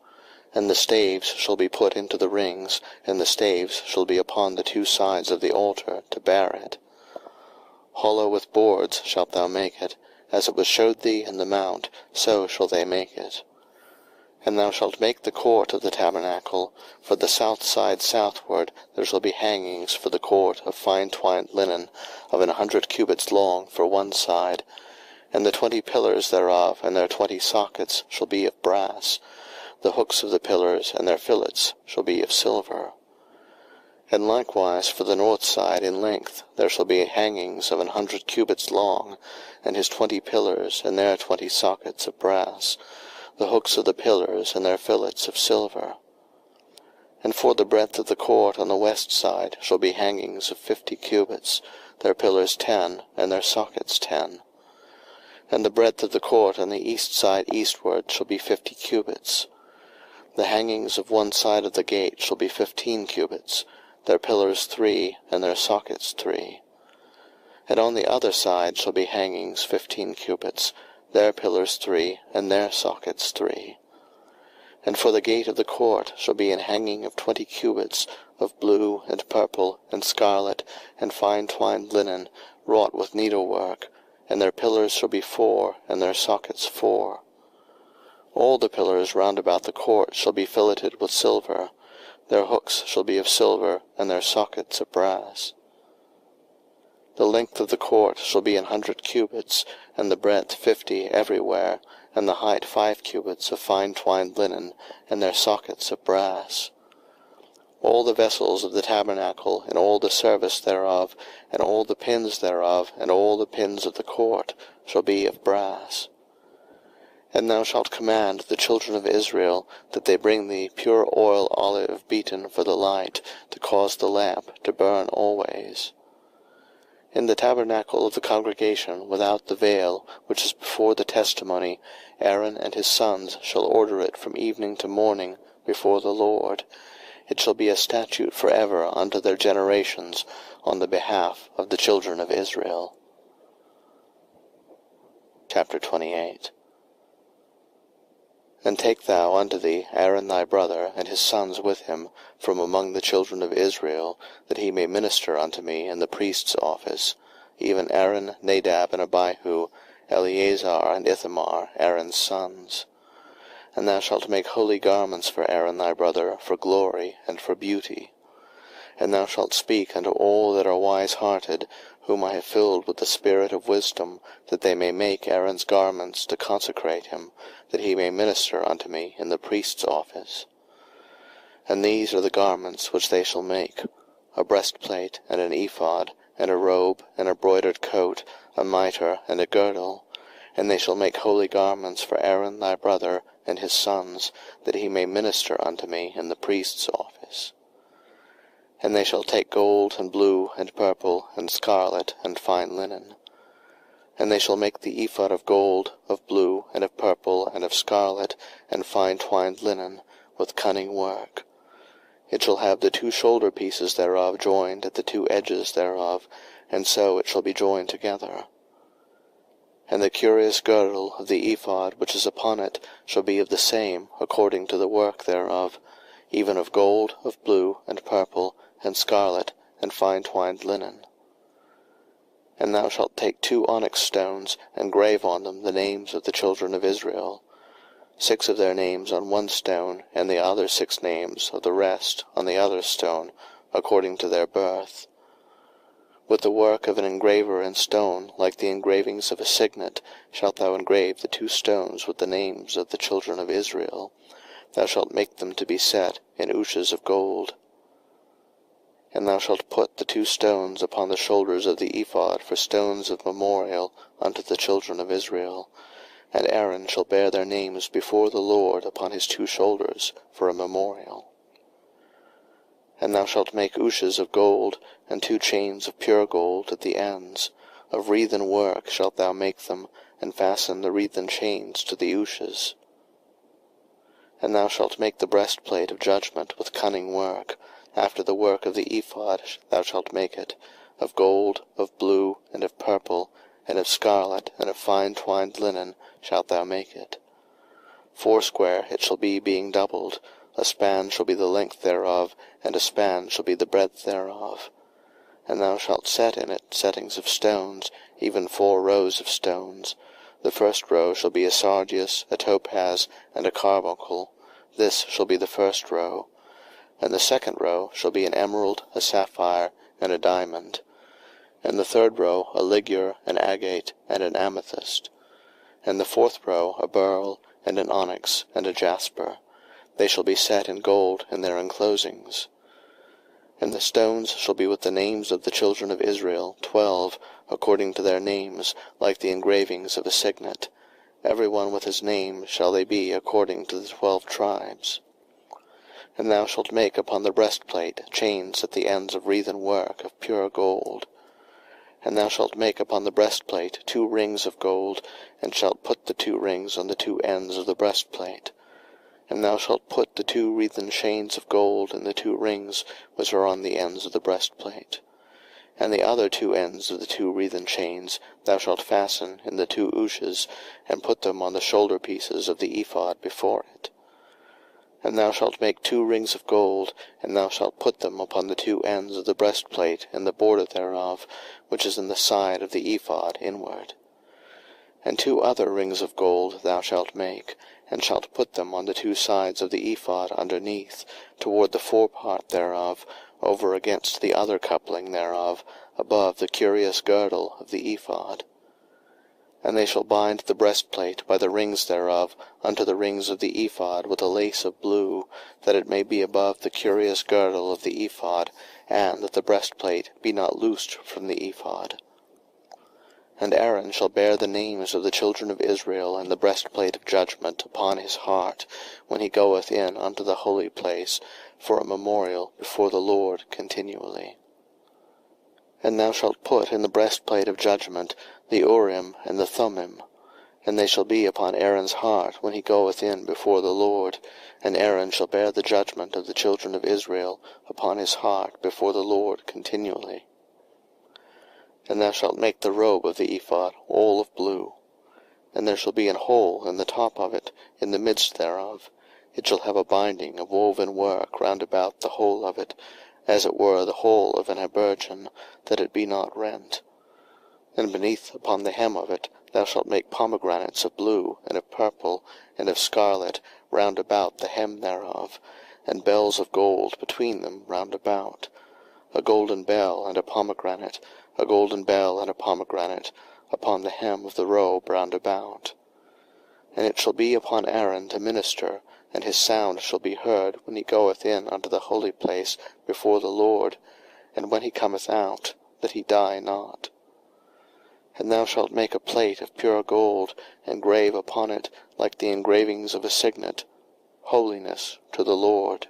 And the staves shall be put into the rings, and the staves shall be upon the two sides of the altar, to bear it. Hollow with boards shalt thou make it, as it was showed thee in the mount, so shall they make it. And thou shalt make the court of the tabernacle. For the south side southward there shall be hangings for the court of fine twined linen, of 100 cubits long for one side. And the 20 pillars thereof, and their 20 sockets, shall be of brass. The hooks of the pillars and their fillets shall be of silver. And likewise for the north side in length there shall be hangings of 100 cubits long, and his 20 pillars and their 20 sockets of brass. The hooks of the pillars and their fillets of silver. And for the breadth of the court on the west side shall be hangings of 50 cubits, their pillars 10, and their sockets 10. And the breadth of the court on the east side eastward shall be 50 cubits. The hangings of one side of the gate shall be 15 cubits, their pillars 3, and their sockets 3. And on the other side shall be hangings 15 cubits, their pillars 3, and their sockets 3. And for the gate of the court shall be an hanging of 20 cubits, of blue, and purple, and scarlet, and fine twined linen, wrought with needlework, and their pillars shall be 4, and their sockets 4. All the pillars round about the court shall be filleted with silver. Their hooks shall be of silver, and their sockets of brass. The length of the court shall be 100 cubits, and the breadth 50 everywhere, and the height 5 cubits of fine twined linen, and their sockets of brass. All the vessels of the tabernacle, and all the service thereof, and all the pins thereof, and all the pins of the court, shall be of brass. And thou shalt command the children of Israel that they bring thee pure oil olive beaten for the light, to cause the lamp to burn always. In the tabernacle of the congregation, without the veil, which is before the testimony, Aaron and his sons shall order it from evening to morning before the Lord. It shall be a statute forever unto their generations, on the behalf of the children of Israel. Chapter 28. And take thou unto thee Aaron thy brother, and his sons with him, from among the children of Israel, that he may minister unto me in the priest's office, even Aaron, Nadab, and Abihu, Eleazar, and Ithamar, Aaron's sons. And thou shalt make holy garments for Aaron thy brother, for glory and for beauty. And thou shalt speak unto all that are wise-hearted, whom I have filled with the spirit of wisdom, that they may make Aaron's garments to consecrate him, that he may minister unto me in the priest's office. And these are the garments which they shall make: a breastplate, and an ephod, and a robe, and a broidered coat, a mitre, and a girdle. And they shall make holy garments for Aaron thy brother, and his sons, that he may minister unto me in the priest's office. And they shall take gold, and blue, and purple, and scarlet, and fine linen. And they shall make the ephod of gold, of blue, and of purple, and of scarlet, and fine twined linen, with cunning work. It shall have the 2 shoulder pieces thereof joined at the 2 edges thereof, and so it shall be joined together. And the curious girdle of the ephod which is upon it shall be of the same, according to the work thereof, even of gold, of blue, and purple, and scarlet, and fine twined linen. And thou shalt take 2 onyx stones, and grave on them the names of the children of Israel, 6 of their names on one stone, and the other 6 names of the rest on the other stone, according to their birth. With the work of an engraver in stone, like the engravings of a signet, shalt thou engrave the 2 stones with the names of the children of Israel. Thou shalt make them to be set in ouches of gold. And thou shalt put the 2 stones upon the shoulders of the ephod for stones of memorial unto the children of Israel. And Aaron shall bear their names before the Lord upon his 2 shoulders for a memorial. And thou shalt make ouches of gold, and 2 chains of pure gold at the ends. Of wreathen work shalt thou make them, and fasten the wreathen chains to the ouches. And thou shalt make the breastplate of judgment with cunning work. After the work of the ephod thou shalt make it, of gold, of blue, and of purple, and of scarlet, and of fine twined linen shalt thou make it. 80 it shall be, being doubled. A span shall be the length thereof, and a span shall be the breadth thereof. And thou shalt set in it settings of stones, even 4 rows of stones. The first row shall be a sardius, a topaz, and a carbuncle. This shall be the first row. And the second row shall be an emerald, a sapphire, and a diamond. And the third row a ligure, an agate, and an amethyst. And the fourth row a beryl, and an onyx, and a jasper. They shall be set in gold in their enclosings. And the stones shall be with the names of the children of Israel, 12, according to their names, like the engravings of a signet. Every one with his name shall they be according to the 12 tribes. And thou shalt make upon the breastplate chains at the ends of wreathen work of pure gold. And thou shalt make upon the breastplate 2 rings of gold, and shalt put the 2 rings on the 2 ends of the breastplate. And thou shalt put the 2 wreathen chains of gold in the 2 rings which are on the ends of the breastplate. And the other 2 ends of the 2 wreathen chains thou shalt fasten in the 2 ouches, and put them on the shoulder pieces of the ephod before it. And thou shalt make 2 rings of gold, and thou shalt put them upon the 2 ends of the breastplate in the border thereof, which is in the side of the ephod inward. And 2 other rings of gold thou shalt make, and shalt put them on the 2 sides of the ephod underneath, toward the forepart thereof, over against the other coupling thereof, above the curious girdle of the ephod. And they shall bind the breastplate by the rings thereof unto the rings of the ephod with a lace of blue, that it may be above the curious girdle of the ephod, and that the breastplate be not loosed from the ephod. And Aaron shall bear the names of the children of Israel in the breastplate of judgment upon his heart, when he goeth in unto the holy place, for a memorial before the Lord continually. And thou shalt put in the breastplate of judgment the Urim and the Thummim, and they shall be upon Aaron's heart when he goeth in before the Lord, and Aaron shall bear the judgment of the children of Israel upon his heart before the Lord continually. And thou shalt make the robe of the ephod all of blue, and there shall be an hole in the top of it, in the midst thereof. It shall have a binding of woven work round about the whole of it, as it were the hole of an habergeon, that it be not rent. And beneath upon the hem of it thou shalt make pomegranates of blue, and of purple, and of scarlet, round about the hem thereof, and bells of gold between them round about. A golden bell and a pomegranate, a golden bell and a pomegranate, upon the hem of the robe round about. And it shall be upon Aaron to minister, and his sound shall be heard when he goeth in unto the holy place before the Lord, and when he cometh out, that he die not. And thou shalt make a plate of pure gold, and grave upon it, like the engravings of a signet, Holiness to the Lord.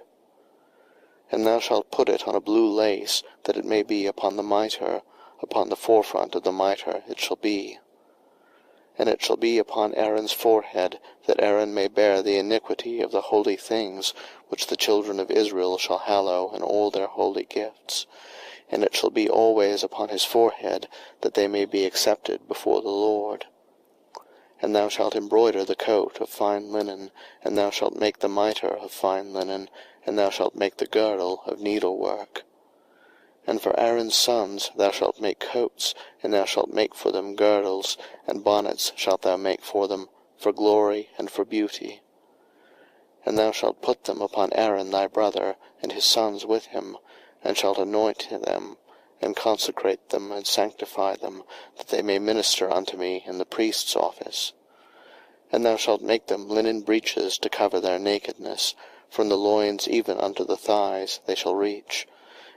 And thou shalt put it on a blue lace, that it may be upon the mitre, upon the forefront of the mitre it shall be. And it shall be upon Aaron's forehead, that Aaron may bear the iniquity of the holy things, which the children of Israel shall hallow in all their holy gifts. And it shall be always upon his forehead, that they may be accepted before the Lord. And thou shalt embroider the coat of fine linen, and thou shalt make the mitre of fine linen, and thou shalt make the girdle of needlework. And for Aaron's sons thou shalt make coats, and thou shalt make for them girdles, and bonnets shalt thou make for them, for glory and for beauty. And thou shalt put them upon Aaron thy brother, and his sons with him, and shalt anoint them, and consecrate them, and sanctify them, that they may minister unto me in the priest's office. And thou shalt make them linen breeches to cover their nakedness, from the loins even unto the thighs they shall reach.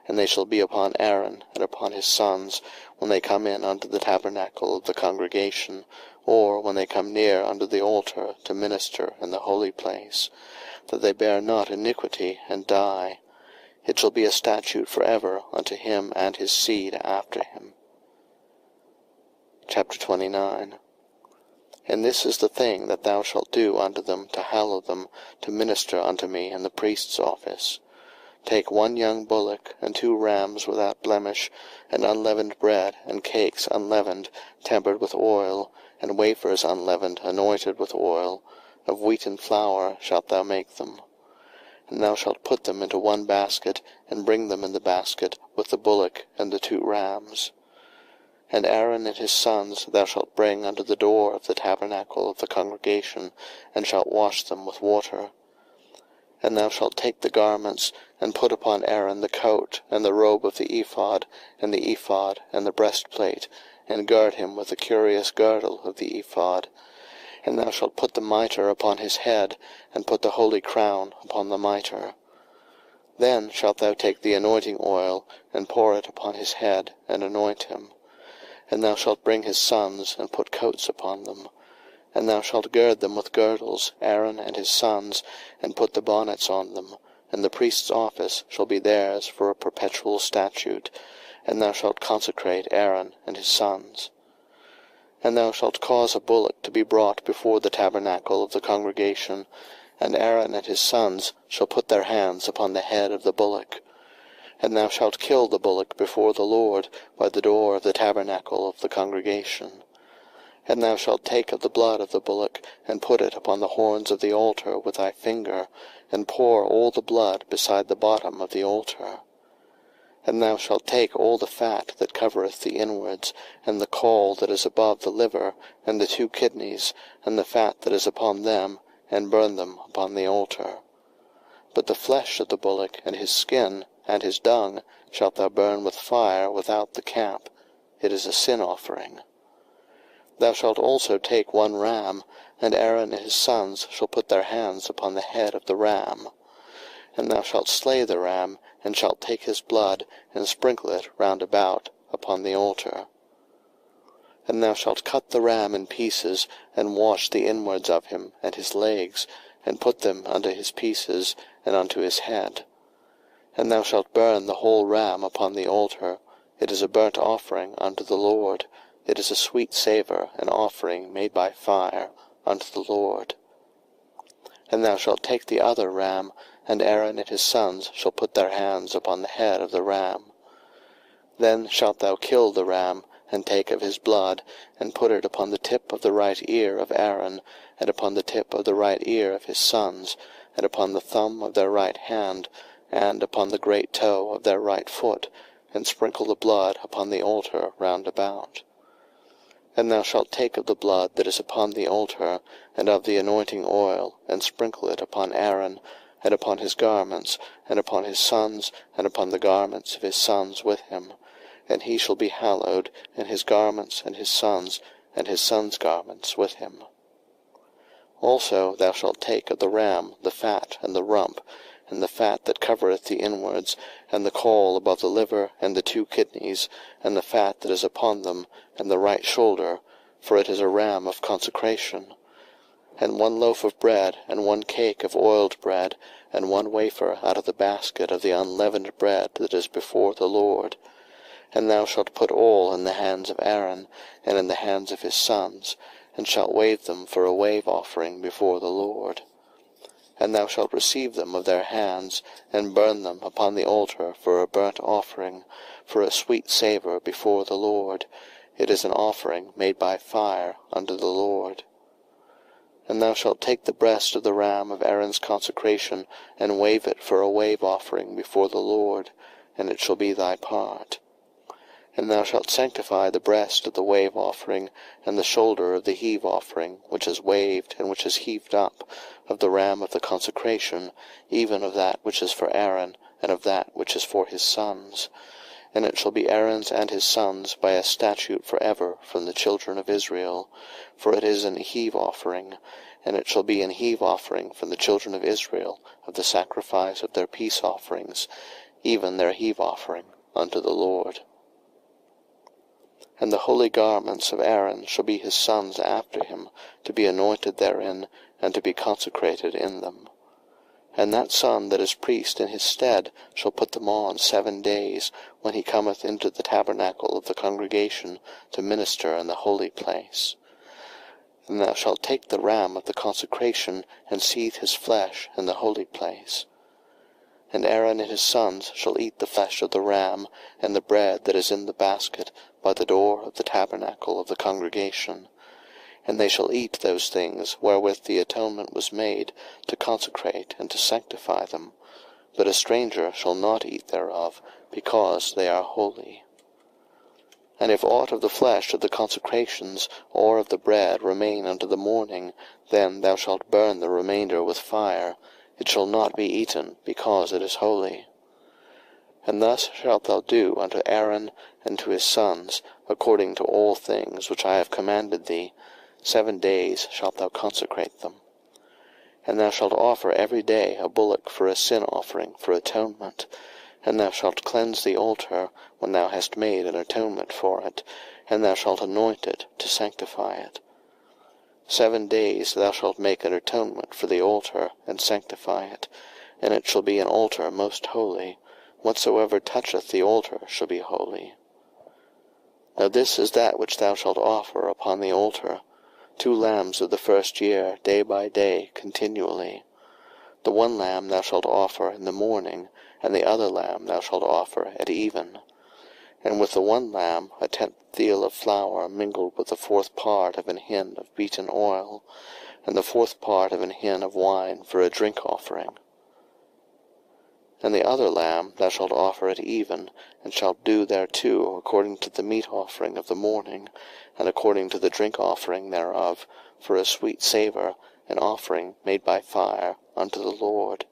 And they shall be upon Aaron and upon his sons, when they come in unto the tabernacle of the congregation, or when they come near unto the altar to minister in the holy place, that they bear not iniquity and die. It shall be a statute forever unto him and his seed after him. Chapter 29. And this is the thing that thou shalt do unto them to hallow them, to minister unto me in the priest's office. Take 1 young bullock, and 2 rams without blemish, and unleavened bread, and cakes unleavened, tempered with oil, and wafers unleavened, anointed with oil. Of wheaten flour shalt thou make them. And thou shalt put them into 1 basket, and bring them in the basket, with the bullock and the 2 rams. And Aaron and his sons thou shalt bring unto the door of the tabernacle of the congregation, and shalt wash them with water. And thou shalt take the garments, and put upon Aaron the coat, and the robe of the ephod, and the breastplate, and gird him with the curious girdle of the ephod. And thou shalt put the mitre upon his head, and put the holy crown upon the mitre. Then shalt thou take the anointing oil, and pour it upon his head, and anoint him. And thou shalt bring his sons, and put coats upon them. And thou shalt gird them with girdles, Aaron and his sons, and put the bonnets on them. And the priest's office shall be theirs for a perpetual statute. And thou shalt consecrate Aaron and his sons. And thou shalt cause a bullock to be brought before the tabernacle of the congregation, and Aaron and his sons shall put their hands upon the head of the bullock. And thou shalt kill the bullock before the Lord by the door of the tabernacle of the congregation. And thou shalt take of the blood of the bullock, and put it upon the horns of the altar with thy finger, and pour all the blood beside the bottom of the altar. And thou shalt take all the fat that covereth the inwards, and the caul that is above the liver, and the 2 kidneys, and the fat that is upon them, and burn them upon the altar. But the flesh of the bullock, and his skin, and his dung, shalt thou burn with fire without the camp. It is a sin offering. Thou shalt also take 1 ram, and Aaron and his sons shall put their hands upon the head of the ram. And thou shalt slay the ram, and shalt take his blood, and sprinkle it round about upon the altar. And thou shalt cut the ram in pieces, and wash the inwards of him, and his legs, and put them unto his pieces, and unto his head. And thou shalt burn the whole ram upon the altar. It is a burnt offering unto the Lord. It is a sweet savour, an offering made by fire unto the Lord. And thou shalt take the other ram, and Aaron and his sons shall put their hands upon the head of the ram. Then shalt thou kill the ram, and take of his blood, and put it upon the tip of the right ear of Aaron, and upon the tip of the right ear of his sons, and upon the thumb of their right hand, and upon the great toe of their right foot, and sprinkle the blood upon the altar round about. And thou shalt take of the blood that is upon the altar, and of the anointing oil, and sprinkle it upon Aaron, and upon his garments, and upon his sons, and upon the garments of his sons with him. And he shall be hallowed, and his garments, and his sons' garments with him. Also thou shalt take of the ram the fat and the rump, and the fat that covereth the inwards, and the caul above the liver, and the 2 kidneys, and the fat that is upon them, and the right shoulder, for it is a ram of consecration. And 1 loaf of bread, and 1 cake of oiled bread, and 1 wafer out of the basket of the unleavened bread that is before the Lord. And thou shalt put all in the hands of Aaron, and in the hands of his sons, and shalt wave them for a wave offering before the Lord. And thou shalt receive them of their hands, and burn them upon the altar for a burnt offering, for a sweet savour before the Lord. It is an offering made by fire unto the Lord. And thou shalt take the breast of the ram of Aaron's consecration, and wave it for a wave offering before the Lord, and it shall be thy part. And thou shalt sanctify the breast of the wave offering, and the shoulder of the heave offering, which is waved and which is heaved up, of the ram of the consecration, even of that which is for Aaron, and of that which is for his sons. And it shall be Aaron's and his sons by a statute for ever from the children of Israel, for it is an heave offering, and it shall be an heave offering from the children of Israel of the sacrifice of their peace offerings, even their heave offering unto the Lord. And the holy garments of Aaron shall be his sons after him, to be anointed therein, and to be consecrated in them. And that son that is priest in his stead shall put them on 7 days, when he cometh into the tabernacle of the congregation to minister in the holy place. And thou shalt take the ram of the consecration, and seethe his flesh in the holy place. And Aaron and his sons shall eat the flesh of the ram, and the bread that is in the basket, by the door of the tabernacle of the congregation. And they shall eat those things wherewith the atonement was made, to consecrate and to sanctify them. But a stranger shall not eat thereof, because they are holy. And if aught of the flesh of the consecrations, or of the bread, remain unto the morning, then thou shalt burn the remainder with fire. It shall not be eaten, because it is holy. And thus shalt thou do unto Aaron and to his sons, according to all things which I have commanded thee. 7 days shalt thou consecrate them. And thou shalt offer every day a bullock for a sin offering for atonement. And thou shalt cleanse the altar when thou hast made an atonement for it, and thou shalt anoint it to sanctify it. 7 days thou shalt make an atonement for the altar, and sanctify it, and it shall be an altar most holy. Whatsoever toucheth the altar shall be holy. Now this is that which thou shalt offer upon the altar, 2 lambs of the first year, day by day, continually. The one lamb thou shalt offer in the morning, and the other lamb thou shalt offer at even. And with the one lamb 1/10 deal of flour mingled with the 4th part of an hin of beaten oil, and the 4th part of an hin of wine for a drink offering. And the other lamb thou shalt offer at even, and shalt do thereto according to the meat offering of the morning, and according to the drink offering thereof, for a sweet savour, an offering made by fire unto the Lord.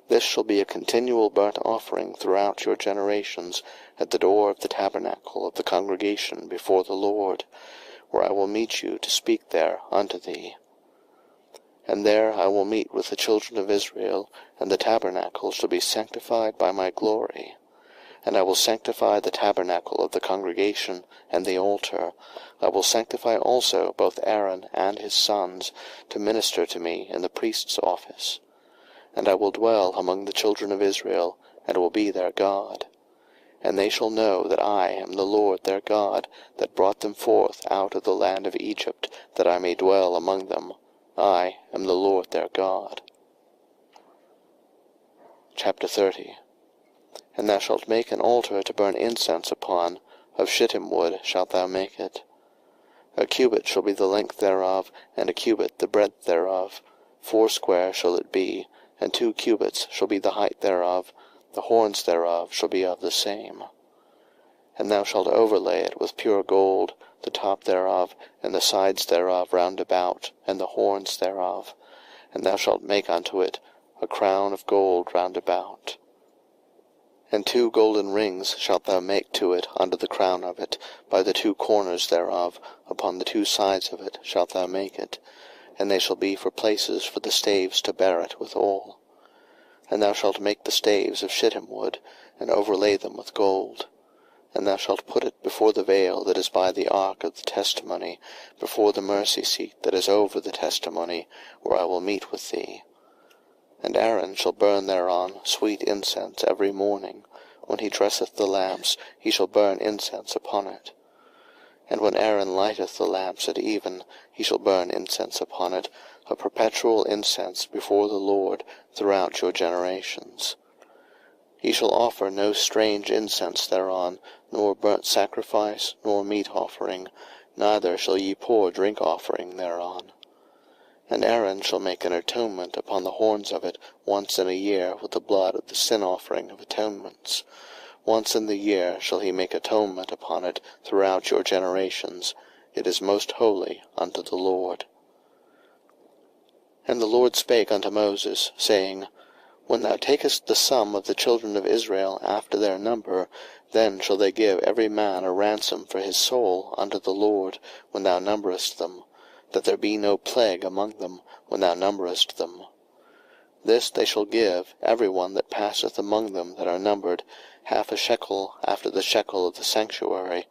This shall be a continual burnt offering throughout your generations, at the door of the tabernacle of the congregation before the Lord, where I will meet you to speak there unto thee. And there I will meet with the children of Israel, and the tabernacle shall be sanctified by my glory. And I will sanctify the tabernacle of the congregation and the altar. I will sanctify also both Aaron and his sons, to minister to me in the priest's office. And I will dwell among the children of Israel, and will be their God. And they shall know that I am the Lord their God, that brought them forth out of the land of Egypt, that I may dwell among them. I am the Lord their God. Chapter 30. And thou shalt make an altar to burn incense upon, of shittim wood shalt thou make it. 1 cubit shall be the length thereof, and 1 cubit the breadth thereof. 4 shall it be, and 2 cubits shall be the height thereof. The horns thereof shall be of the same. And thou shalt overlay it with pure gold, the top thereof, and the sides thereof round about, and the horns thereof. And thou shalt make unto it a crown of gold round about. And 2 golden rings shalt thou make to it under the crown of it, by the 2 corners thereof, upon the 2 sides of it shalt thou make it, and they shall be for places for the staves to bear it withal. And thou shalt make the staves of shittim wood, and overlay them with gold. And thou shalt put it before the veil that is by the ark of the testimony, before the mercy seat that is over the testimony, where I will meet with thee. And Aaron shall burn thereon sweet incense every morning. When he dresseth the lamps, he shall burn incense upon it. And when Aaron lighteth the lamps at even, he shall burn incense upon it, a perpetual incense before the Lord throughout your generations. Ye shall offer no strange incense thereon, nor burnt sacrifice, nor meat offering, neither shall ye pour drink offering thereon. And Aaron shall make an atonement upon the horns of it once in a year with the blood of the sin offering of atonements. Once in the year shall he make atonement upon it throughout your generations. It is most holy unto the Lord. And the Lord spake unto Moses, saying, When thou takest the sum of the children of Israel after their number, then shall they give every man a ransom for his soul unto the Lord, when thou numberest them, that there be no plague among them, when thou numberest them. This they shall give, every one that passeth among them that are numbered, 1/2 shekel after the shekel of the sanctuary.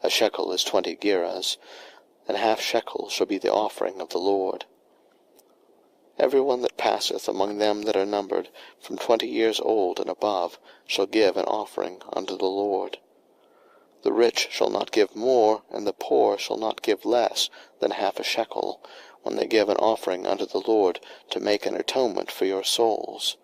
A shekel is 20 gerahs, and 1/2 shekel shall be the offering of the Lord. Every one that passeth among them that are numbered, from 20 years old and above, shall give an offering unto the Lord. The rich shall not give more, and the poor shall not give less than half a shekel, when they give an offering unto the Lord to make an atonement for your souls.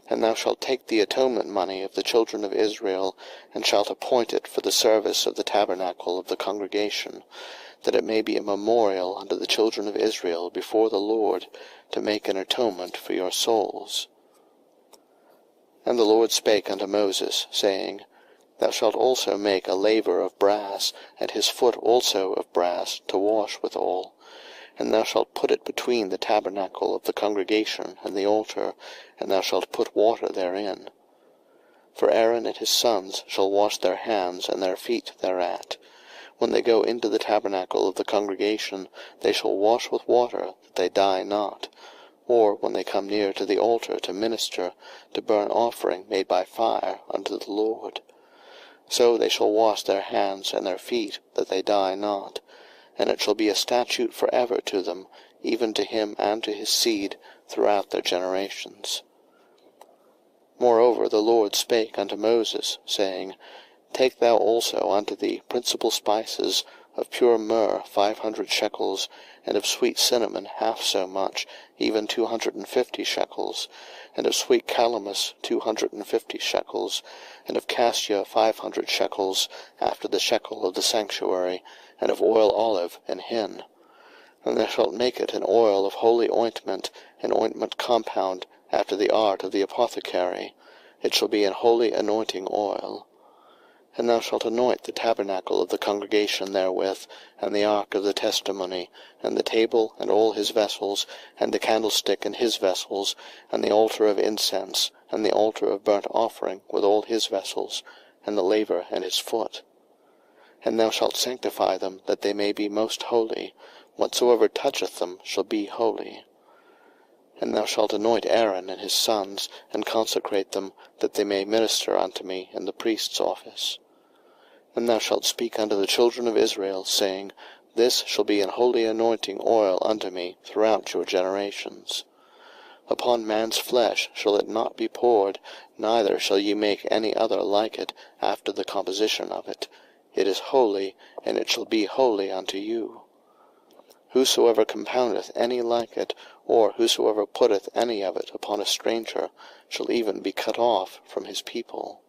And thou shalt take the atonement money of the children of Israel, and shalt appoint it for the service of the tabernacle of the congregation, that it may be a memorial unto the children of Israel before the Lord, to make an atonement for your souls. And the Lord spake unto Moses, saying, Thou shalt also make a laver of brass, and his foot also of brass, to wash withal. And thou shalt put it between the tabernacle of the congregation and the altar, and thou shalt put water therein. For Aaron and his sons shall wash their hands and their feet thereat. When they go into the tabernacle of the congregation, they shall wash with water, that they die not. Or when they come near to the altar to minister, to burn offering made by fire unto the Lord. So they shall wash their hands and their feet, that they die not. And it shall be a statute for ever to them, even to him and to his seed, throughout their generations. Moreover the Lord spake unto Moses, saying, Take thou also unto thee principal spices, of pure myrrh 500 shekels, and of sweet cinnamon half so much, even 250 shekels, and of sweet calamus 250 shekels, and of cassia 500 shekels, after the shekel of the sanctuary, and of oil olive and hin. And thou shalt make it an oil of holy ointment, an ointment compound, after the art of the apothecary. It shall be an holy anointing oil. And thou shalt anoint the tabernacle of the congregation therewith, and the ark of the testimony, and the table and all his vessels, and the candlestick and his vessels, and the altar of incense, and the altar of burnt offering with all his vessels, and the laver and his foot. And thou shalt sanctify them, that they may be most holy. Whatsoever toucheth them shall be holy. And thou shalt anoint Aaron and his sons, and consecrate them, that they may minister unto me in the priest's office. And thou shalt speak unto the children of Israel, saying, This shall be an holy anointing oil unto me throughout your generations. Upon man's flesh shall it not be poured, neither shall ye make any other like it after the composition of it. It is holy, and it shall be holy unto you. Whosoever compoundeth any like it, or whosoever putteth any of it upon a stranger, shall even be cut off from his people.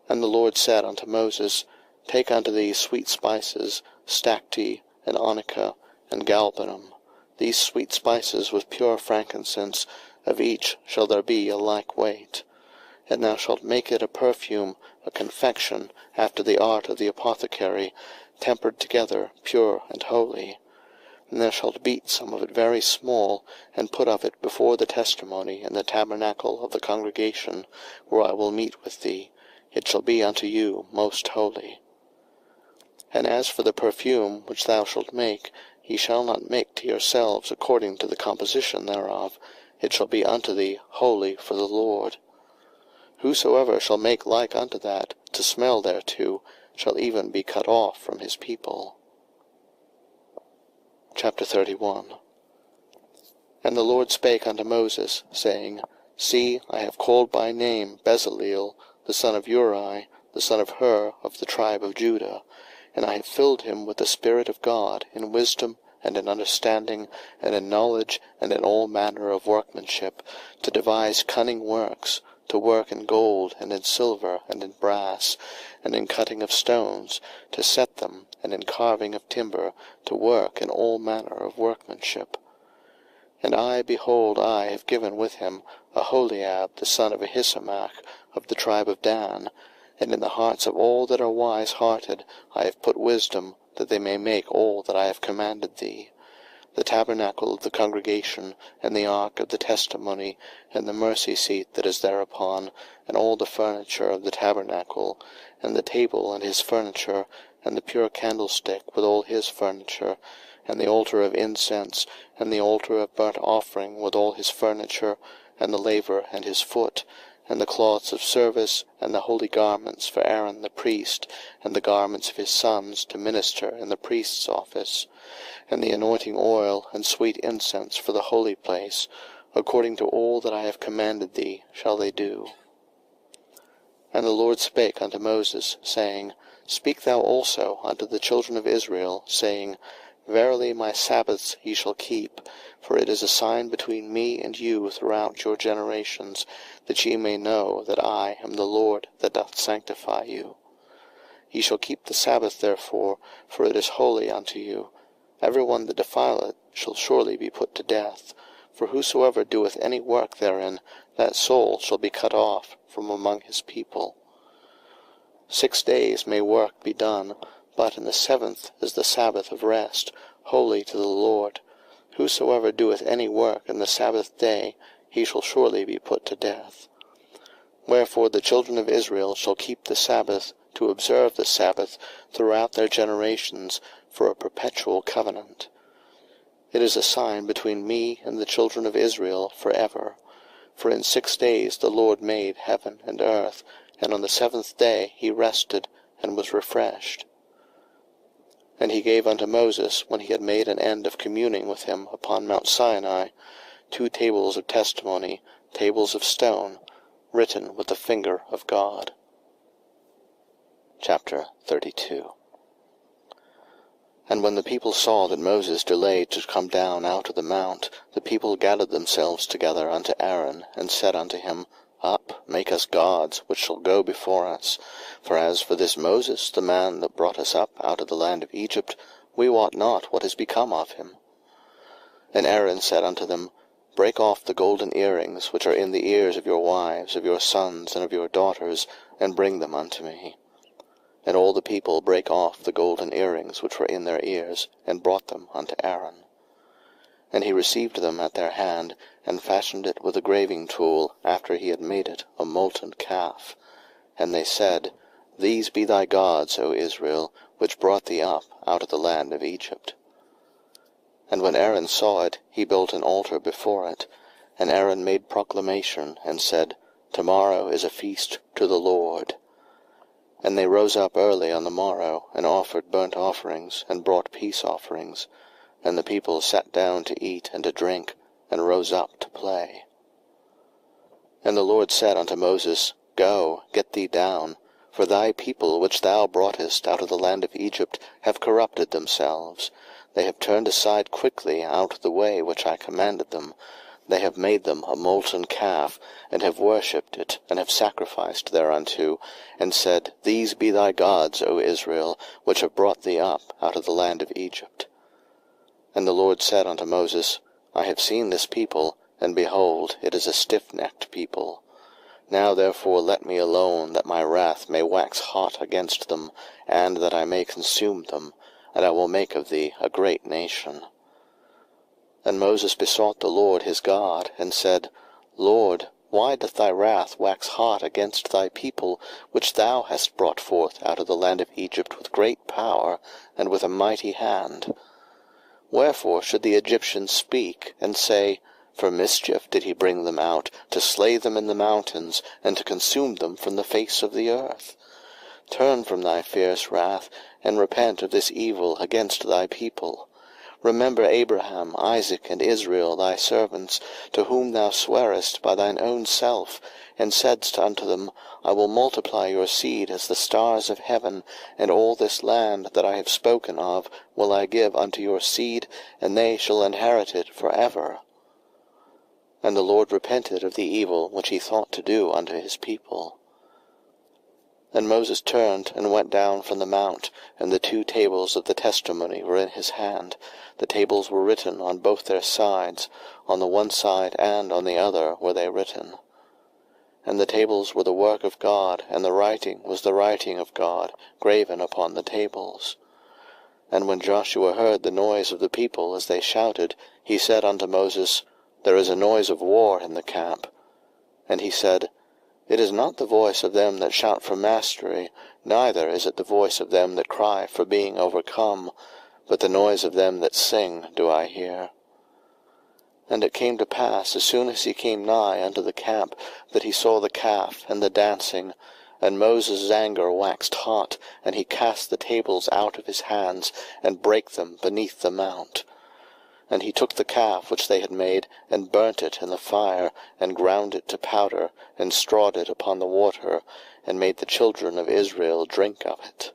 And the Lord said unto Moses, Take unto thee sweet spices, stacte, and onycha, and galbanum, these sweet spices with pure frankincense, of each shall there be a like weight. And thou shalt make it a perfume, a confection, after the art of the apothecary, tempered together, pure and holy. And thou shalt beat some of it very small, and put of it before the testimony in the tabernacle of the congregation, where I will meet with thee. It shall be unto you most holy. And as for the perfume which thou shalt make, ye shall not make to yourselves according to the composition thereof. It shall be unto thee holy for the Lord. Whosoever shall make like unto that, to smell thereto, shall even be cut off from his people. Chapter 31. And the Lord spake unto Moses, saying, See, I have called by name Bezaleel, the son of Uri, the son of Hur, of the tribe of Judah, and I have filled him with the Spirit of God, in wisdom, and in understanding, and in knowledge, and in all manner of workmanship, to devise cunning works, to work in gold, and in silver, and in brass, and in cutting of stones, to set them, and in carving of timber, to work in all manner of workmanship. And I, behold, I have given with him Aholiab, the son of Ahisamach, of the tribe of Dan, and in the hearts of all that are wise-hearted I have put wisdom, that they may make all that I have commanded thee, the tabernacle of the congregation, and the ark of the testimony, and the mercy seat that is thereupon, and all the furniture of the tabernacle, and the table and his furniture, and the pure candlestick with all his furniture, and the altar of incense, and the altar of burnt offering with all his furniture, and the laver and his foot, and the cloths of service, and the holy garments for Aaron the priest, and the garments of his sons to minister in the priest's office, and the anointing oil and sweet incense for the holy place, according to all that I have commanded thee shall they do. And the Lord spake unto Moses, saying, Speak thou also unto the children of Israel, saying, Verily my Sabbaths ye shall keep, for it is a sign between me and you throughout your generations, that ye may know that I am the Lord that doth sanctify you. Ye shall keep the Sabbath therefore, for it is holy unto you. Every one that defileth shall surely be put to death. For whosoever doeth any work therein, that soul shall be cut off from among his people. 6 days may work be done, but in the 7th is the Sabbath of rest, holy to the Lord. Whosoever doeth any work in the Sabbath day, he shall surely be put to death. Wherefore the children of Israel shall keep the Sabbath, to observe the Sabbath throughout their generations, for a perpetual covenant. It is a sign between me and the children of Israel forever. For in 6 days the Lord made heaven and earth, and on the 7th day he rested, and was refreshed. And he gave unto Moses, when he had made an end of communing with him upon Mount Sinai, 2 tables of testimony, tables of stone, written with the finger of God. Chapter 32. And when the people saw that Moses delayed to come down out of the mount, the people gathered themselves together unto Aaron, and said unto him, Up, make us gods, which shall go before us. For as for this Moses, the man that brought us up out of the land of Egypt, we wot not what is become of him. And Aaron said unto them, Break off the golden earrings which are in the ears of your wives, of your sons, and of your daughters, and bring them unto me. And all the people brake off the golden earrings which were in their ears, and brought them unto Aaron. And he received them at their hand, and fashioned it with a graving tool, after he had made it a molten calf. And they said, These be thy gods, O Israel, which brought thee up out of the land of Egypt. And when Aaron saw it, he built an altar before it. And Aaron made proclamation, and said, Tomorrow is a feast to the Lord. And they rose up early on the morrow, and offered burnt offerings, and brought peace offerings. And the people sat down to eat and to drink, and rose up to play. And the Lord said unto Moses, Go, get thee down, for thy people which thou broughtest out of the land of Egypt have corrupted themselves. They have turned aside quickly out of the way which I commanded them. They have made them a molten calf, and have worshipped it, and have sacrificed thereunto, and said, These be thy gods, O Israel, which have brought thee up out of the land of Egypt. And the Lord said unto Moses, I have seen this people, and behold, it is a stiff-necked people. Now therefore let me alone, that my wrath may wax hot against them, and that I may consume them, and I will make of thee a great nation. And Moses besought the Lord his God, and said, Lord, why doth thy wrath wax hot against thy people, which thou hast brought forth out of the land of Egypt with great power, and with a mighty hand? Wherefore should the Egyptians speak, and say, For mischief did he bring them out, to slay them in the mountains, and to consume them from the face of the earth? Turn from thy fierce wrath, and repent of this evil against thy people. Remember Abraham, Isaac, and Israel thy servants, to whom thou swarest by thine own self, and saidst unto them, I will multiply your seed as the stars of heaven, and all this land that I have spoken of will I give unto your seed, and they shall inherit it for ever. And the Lord repented of the evil which he thought to do unto his people. And Moses turned and went down from the mount, and the 2 tables of the testimony were in his hand. The tables were written on both their sides, on the one side and on the other were they written. And the tables were the work of God, and the writing was the writing of God, graven upon the tables. And when Joshua heard the noise of the people as they shouted, he said unto Moses, There is a noise of war in the camp. And he said, It is not the voice of them that shout for mastery, neither is it the voice of them that cry for being overcome, but the noise of them that sing do I hear. And it came to pass, as soon as he came nigh unto the camp, that he saw the calf and the dancing, and Moses' anger waxed hot, and he cast the tables out of his hands, and brake them beneath the mount. And he took the calf which they had made, and burnt it in the fire, and ground it to powder, and strawed it upon the water, and made the children of Israel drink of it.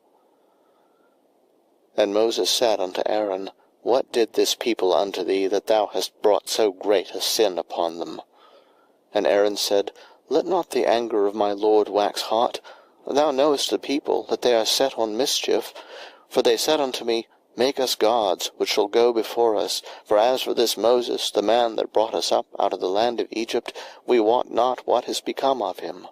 And Moses said unto Aaron, What did this people unto thee, that thou hast brought so great a sin upon them? And Aaron said, Let not the anger of my Lord wax hot. Thou knowest the people, that they are set on mischief. For they said unto me, Make us gods, which shall go before us. For as for this Moses, the man that brought us up out of the land of Egypt, we wot not what is become of him.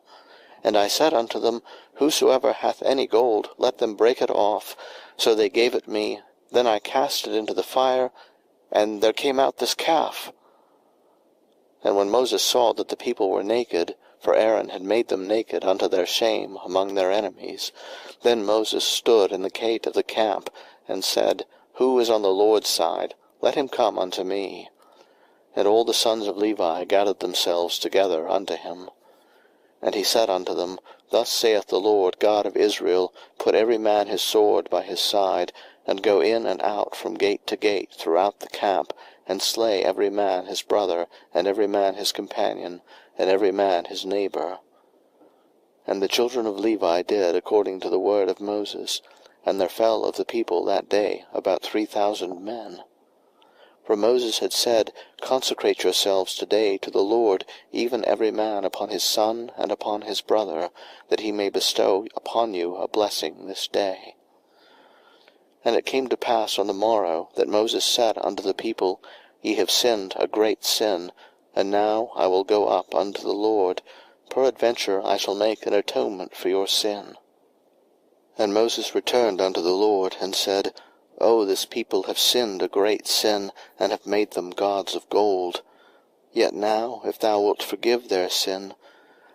And I said unto them, Whosoever hath any gold, let them break it off. So they gave it me. Then I cast it into the fire, and there came out this calf. And when Moses saw that the people were naked, for Aaron had made them naked unto their shame among their enemies, then Moses stood in the gate of the camp, and said, Who is on the Lord's side? Let him come unto me. And all the sons of Levi gathered themselves together unto him. And he said unto them, Thus saith the Lord God of Israel, Put every man his sword by his side, and go in and out from gate to gate throughout the camp, and slay every man his brother, and every man his companion, and every man his neighbor. And the children of Levi did according to the word of Moses, and there fell of the people that day about 3,000 men. For Moses had said, Consecrate yourselves today to the Lord, even every man upon his son and upon his brother, that he may bestow upon you a blessing this day. And it came to pass on the morrow, that Moses said unto the people, Ye have sinned a great sin, and now I will go up unto the Lord. Peradventure I shall make an atonement for your sin. And Moses returned unto the Lord, and said, O this people have sinned a great sin, and have made them gods of gold. Yet now, if thou wilt forgive their sin,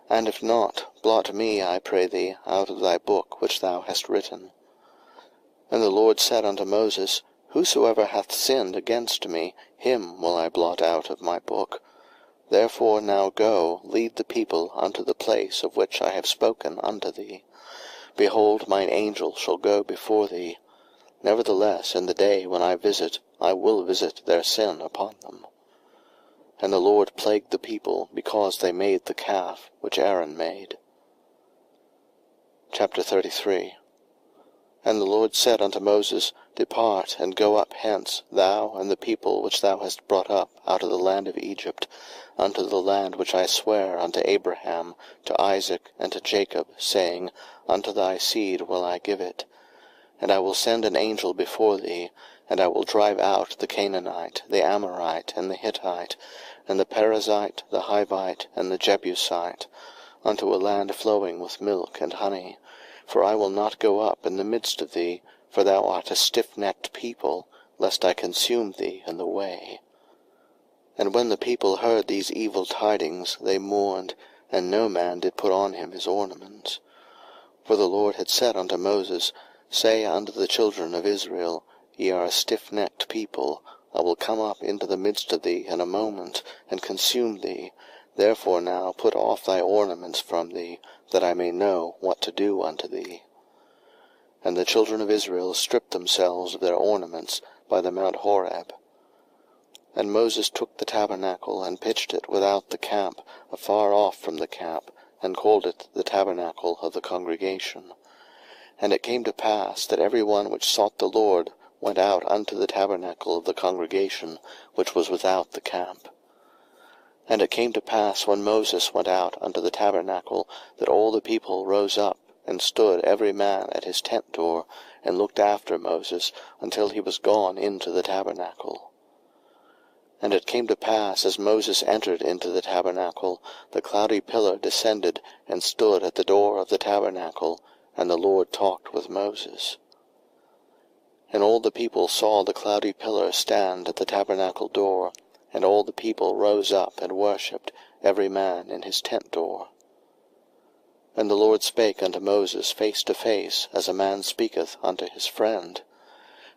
and if not, blot me, I pray thee, out of thy book which thou hast written. And the Lord said unto Moses, Whosoever hath sinned against me, him will I blot out of my book. Therefore now go, lead the people unto the place of which I have spoken unto thee. Behold, mine angel shall go before thee. Nevertheless, in the day when I will visit their sin upon them. And the Lord plagued the people, because they made the calf which Aaron made. Chapter 33. And the Lord said unto Moses, Depart, and go up hence, thou and the people which thou hast brought up out of the land of Egypt, unto the land which I sware unto Abraham, to Isaac, and to Jacob, saying, Unto thy seed will I give it. And I will send an angel before thee, and I will drive out the Canaanite, the Amorite, and the Hittite, and the Perizzite, the Hivite, and the Jebusite, unto a land flowing with milk and honey. For I will not go up in the midst of thee, for thou art a stiff-necked people, lest I consume thee in the way. And when the people heard these evil tidings, they mourned, and no man did put on him his ornaments. For the Lord had said unto Moses, Say unto the children of Israel, Ye are a stiff-necked people. I will come up into the midst of thee in a moment, and consume thee. Therefore now put off thy ornaments from thee, that I may know what to do unto thee. And the children of Israel stripped themselves of their ornaments by the Mount Horeb. And Moses took the tabernacle, and pitched it without the camp, afar off from the camp, and called it the tabernacle of the congregation. And it came to pass that every one which sought the Lord went out unto the tabernacle of the congregation, which was without the camp. And it came to pass, when Moses went out unto the tabernacle, that all the people rose up, and stood every man at his tent door, and looked after Moses, until he was gone into the tabernacle. And it came to pass, as Moses entered into the tabernacle, the cloudy pillar descended, and stood at the door of the tabernacle, and the Lord talked with Moses. And all the people saw the cloudy pillar stand at the tabernacle door, and all the people rose up and worshipped, every man in his tent door. And the Lord spake unto Moses face to face, as a man speaketh unto his friend.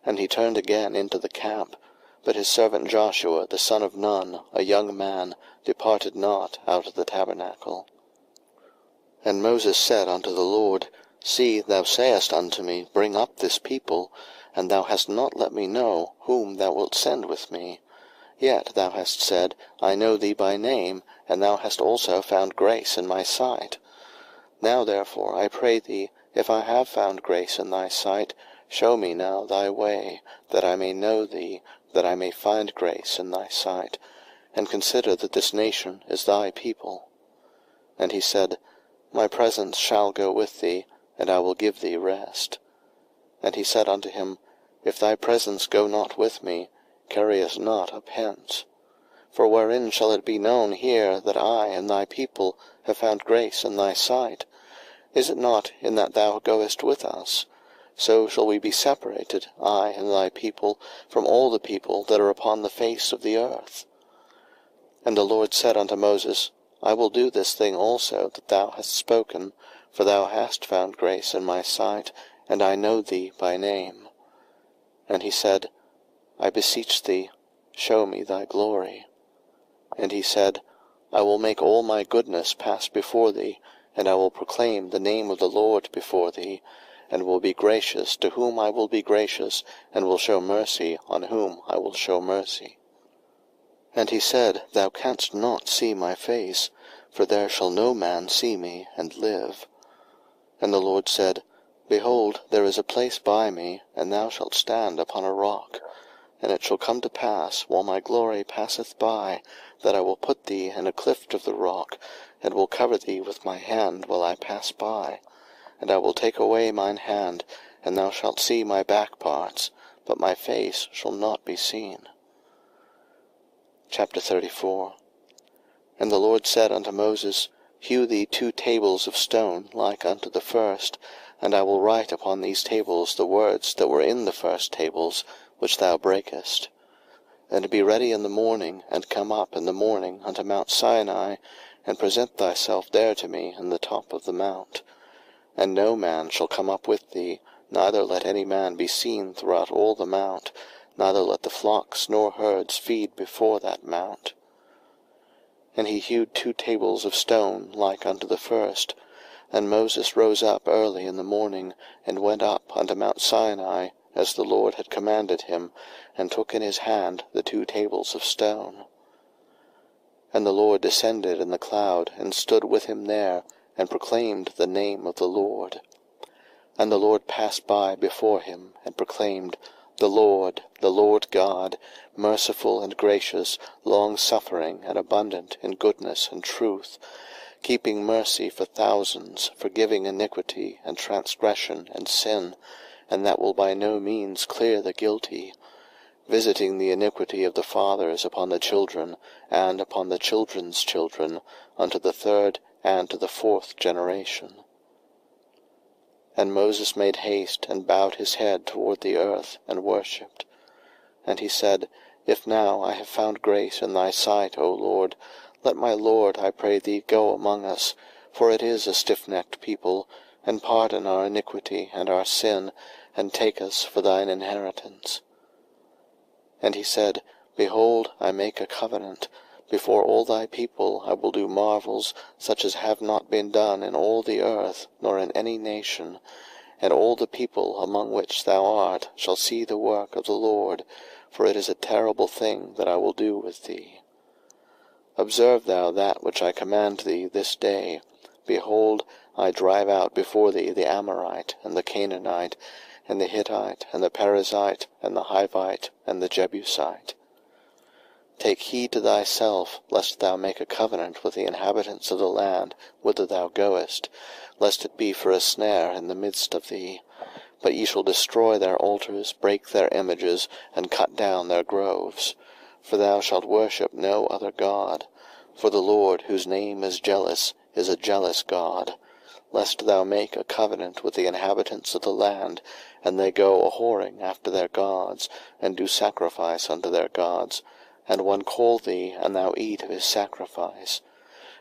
And he turned again into the camp, but his servant Joshua the son of Nun, a young man, departed not out of the tabernacle. And Moses said unto the Lord, See, thou sayest unto me, Bring up this people, and thou hast not let me know whom thou wilt send with me. Yet thou hast said, I know thee by name, and thou hast also found grace in my sight. Now therefore, I pray thee, if I have found grace in thy sight, show me now thy way, that I may know thee, that I may find grace in thy sight, and consider that this nation is thy people. And he said, My presence shall go with thee, and I will give thee rest. And he said unto him, If thy presence go not with me, carry us not up hence. For wherein shall it be known here that I and thy people have found grace in thy sight? Is it not in that thou goest with us? So shall we be separated, I and thy people, from all the people that are upon the face of the earth. And the Lord said unto Moses, I will do this thing also that thou hast spoken, for thou hast found grace in my sight, and I know thee by name. And he said, I beseech thee, show me thy glory. And he said, I will make all my goodness pass before thee, and I will proclaim the name of the Lord before thee, and will be gracious to whom I will be gracious, and will show mercy on whom I will show mercy. And he said, Thou canst not see my face, for there shall no man see me and live. And the Lord said, Behold, there is a place by me, and thou shalt stand upon a rock. And it shall come to pass, while my glory passeth by, that I will put thee in a cleft of the rock, and will cover thee with my hand while I pass by. And I will take away mine hand, and thou shalt see my back parts, but my face shall not be seen. Chapter 34. And the Lord said unto Moses, Hew thee 2 tables of stone like unto the first, and I will write upon these tables the words that were in the first tables, which thou breakest. And be ready in the morning, and come up in the morning unto Mount Sinai, and present thyself there to me in the top of the mount. And no man shall come up with thee, neither let any man be seen throughout all the mount, neither let the flocks nor herds feed before that mount. And he hewed 2 tables of stone like unto the first. And Moses rose up early in the morning, and went up unto Mount Sinai, as the Lord had commanded him, and took in his hand the 2 tables of stone. And the Lord descended in the cloud, and stood with him there, and proclaimed the name of the Lord. And the Lord passed by before him, and proclaimed, the Lord God, merciful and gracious, long-suffering and abundant in goodness and truth, keeping mercy for thousands, forgiving iniquity and transgression and sin, and that will by no means clear the guilty, visiting the iniquity of the fathers upon the children, and upon the children's children, unto the 3rd and to the 4th generation. And Moses made haste, and bowed his head toward the earth, and worshipped. And he said, If now I have found grace in thy sight, O Lord, let my Lord, I pray thee, go among us, for it is a stiff-necked people, and pardon our iniquity and our sin, and take us for thine inheritance. And he said, Behold, I make a covenant. Before all thy people I will do marvels, such as have not been done in all the earth, nor in any nation. And all the people among which thou art shall see the work of the Lord, for it is a terrible thing that I will do with thee. Observe thou that which I command thee this day. Behold, I drive out before thee the Amorite, and the Canaanite, and the Hittite, and the Perizzite, and the Hivite, and the Jebusite. Take heed to thyself, lest thou make a covenant with the inhabitants of the land whither thou goest, lest it be for a snare in the midst of thee. But ye shall destroy their altars, break their images, and cut down their groves. For thou shalt worship no other God. For the Lord, whose name is jealous, is a jealous God. Lest thou make a covenant with the inhabitants of the land, and they go a-whoring after their gods, and do sacrifice unto their gods, and one call thee, and thou eat of his sacrifice.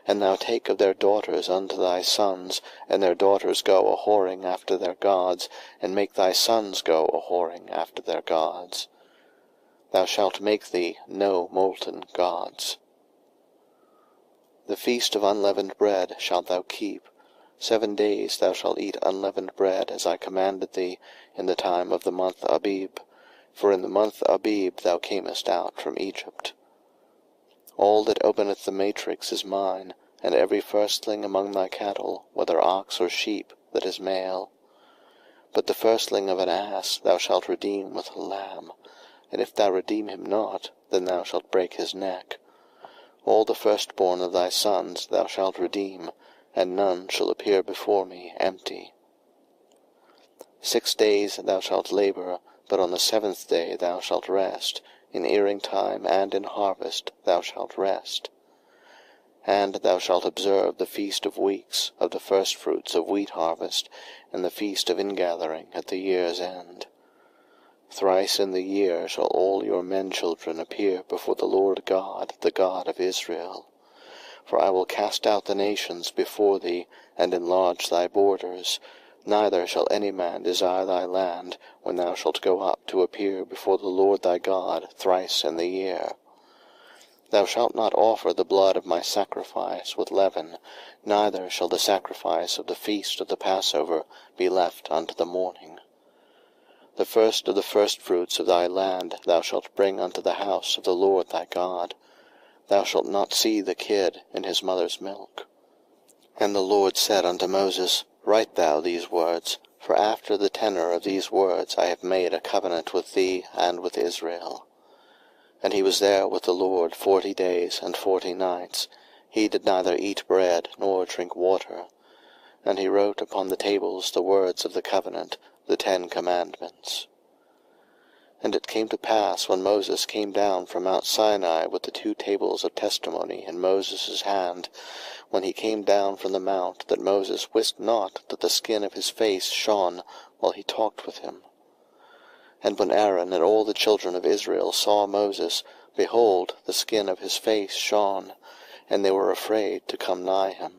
And thou take of their daughters unto thy sons, and their daughters go a-whoring after their gods, and make thy sons go a-whoring after their gods. Thou shalt make thee no molten gods. The feast of unleavened bread shalt thou keep. 7 days thou shalt eat unleavened bread, as I commanded thee, in the time of the month Abib. For in the month Abib thou camest out from Egypt. All that openeth the matrix is mine, and every firstling among thy cattle, whether ox or sheep, that is male. But the firstling of an ass thou shalt redeem with a lamb, and if thou redeem him not, then thou shalt break his neck. All the firstborn of thy sons thou shalt redeem, and none shall appear before me empty. 6 days thou shalt labor, but on the 7th day thou shalt rest. In earing time and in harvest thou shalt rest. And thou shalt observe the feast of weeks, of the firstfruits of wheat harvest, and the feast of ingathering at the year's end. Thrice in the year shall all your men-children appear before the Lord God, the God of Israel. For I will cast out the nations before thee, and enlarge thy borders. Neither shall any man desire thy land, when thou shalt go up to appear before the Lord thy God thrice in the year. Thou shalt not offer the blood of my sacrifice with leaven, neither shall the sacrifice of the feast of the Passover be left unto the morning. The first of the firstfruits of thy land thou shalt bring unto the house of the Lord thy God. Thou shalt not see the kid in his mother's milk. And the Lord said unto Moses, Write thou these words, for after the tenor of these words I have made a covenant with thee and with Israel. And he was there with the Lord 40 days and 40 nights. He did neither eat bread nor drink water. And he wrote upon the tables the words of the covenant, the 10 commandments. And it came to pass, when Moses came down from Mount Sinai with the 2 tables of testimony in Moses' hand, when he came down from the mount, that Moses wist not that the skin of his face shone while he talked with him. And when Aaron and all the children of Israel saw Moses, behold, the skin of his face shone, and they were afraid to come nigh him.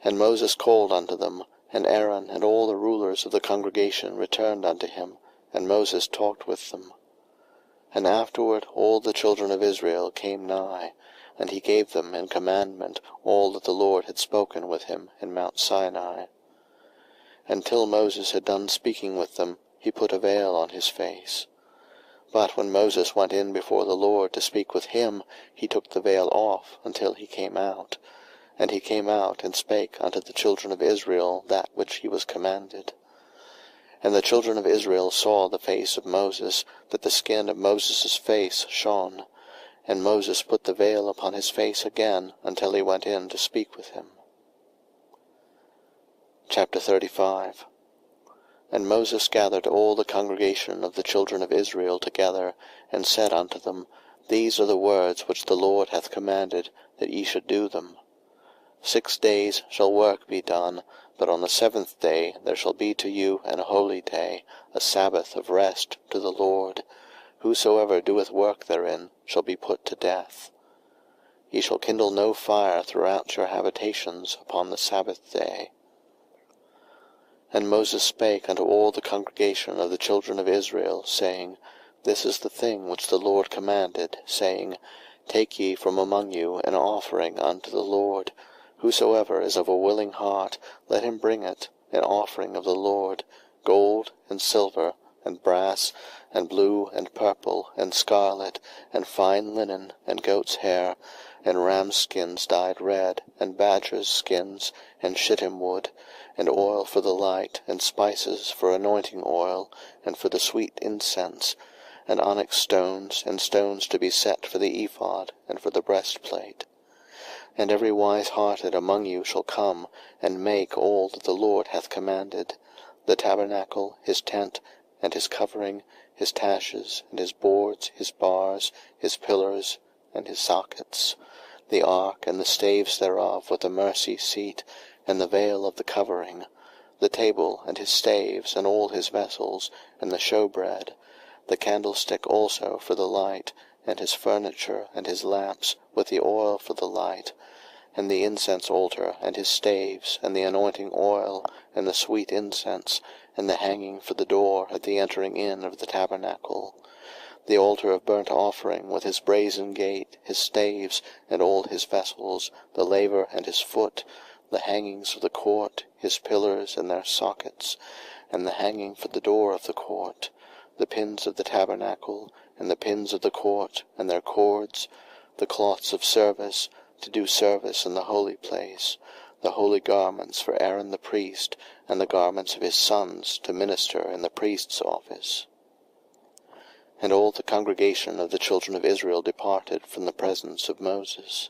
And Moses called unto them, and Aaron and all the rulers of the congregation returned unto him, and Moses talked with them. And afterward all the children of Israel came nigh, and he gave them in commandment all that the Lord had spoken with him in Mount Sinai. And till Moses had done speaking with them, he put a veil on his face. But when Moses went in before the Lord to speak with him, he took the veil off until he came out. And he came out and spake unto the children of Israel that which he was commanded. And the children of Israel saw the face of Moses, that the skin of Moses' face shone. And Moses put the veil upon his face again until he went in to speak with him. Chapter 35. And Moses gathered all the congregation of the children of Israel together, and said unto them, These are the words which the Lord hath commanded, that ye should do them. 6 days shall work be done, but on the 7th day there shall be to you an holy day, a Sabbath of rest to the Lord. Whosoever doeth work therein shall be put to death. Ye shall kindle no fire throughout your habitations upon the Sabbath day. And Moses spake unto all the congregation of the children of Israel, saying, This is the thing which the Lord commanded, saying, Take ye from among you an offering unto the Lord. Whosoever is of a willing heart, let him bring it, an offering of the Lord, gold and silver, and brass, and blue, and purple, and scarlet, and fine linen, and goat's hair, and ram's skins dyed red, and badgers' skins, and shittim wood, and oil for the light, and spices for anointing oil, and for the sweet incense, and onyx stones, and stones to be set for the ephod, and for the breastplate. And every wise-hearted among you shall come, and make all that the Lord hath commanded, the tabernacle, his tent, and his covering, his taches, and his boards, his bars, his pillars, and his sockets, the ark, and the staves thereof, with the mercy seat, and the veil of the covering, the table, and his staves, and all his vessels, and the showbread, the candlestick also for the light, and his furniture, and his lamps, with the oil for the light, and the incense altar, and his staves, and the anointing oil, and the sweet incense, and the hanging for the door at the entering in of the tabernacle, the altar of burnt offering, with his brazen gate, his staves, and all his vessels, the laver and his foot, the hangings of the court, his pillars and their sockets, and the hanging for the door of the court, the pins of the tabernacle, and the pins of the court, and their cords, the cloths of service, to do service in the holy place, the holy garments for Aaron the priest, and the garments of his sons, to minister in the priest's office. And all the congregation of the children of Israel departed from the presence of Moses.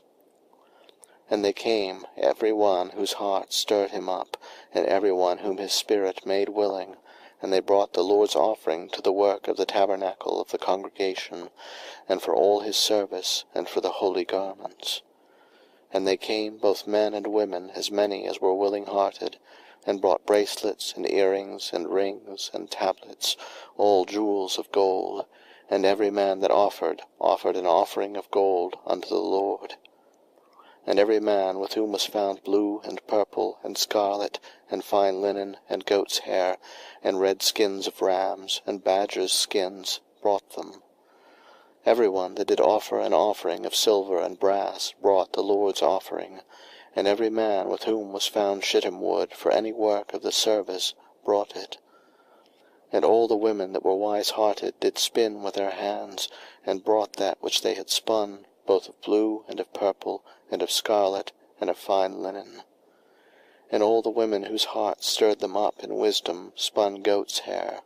And they came, every one whose heart stirred him up, and every one whom his spirit made willing, and they brought the Lord's offering to the work of the tabernacle of the congregation, and for all his service, and for the holy garments. And they came, both men and women, as many as were willing-hearted, and brought bracelets, and earrings, and rings, and tablets, all jewels of gold. And every man that offered an offering of gold unto the Lord. And every man with whom was found blue, and purple, and scarlet, and fine linen, and goat's hair, and red skins of rams, and badgers' skins, brought them. Every one that did offer an offering of silver and brass brought the Lord's offering, and every man with whom was found shittim wood for any work of the service brought it. And all the women that were wise-hearted did spin with their hands, and brought that which they had spun, both of blue, and of purple, and of scarlet, and of fine linen. And all the women whose hearts stirred them up in wisdom spun goat's hair.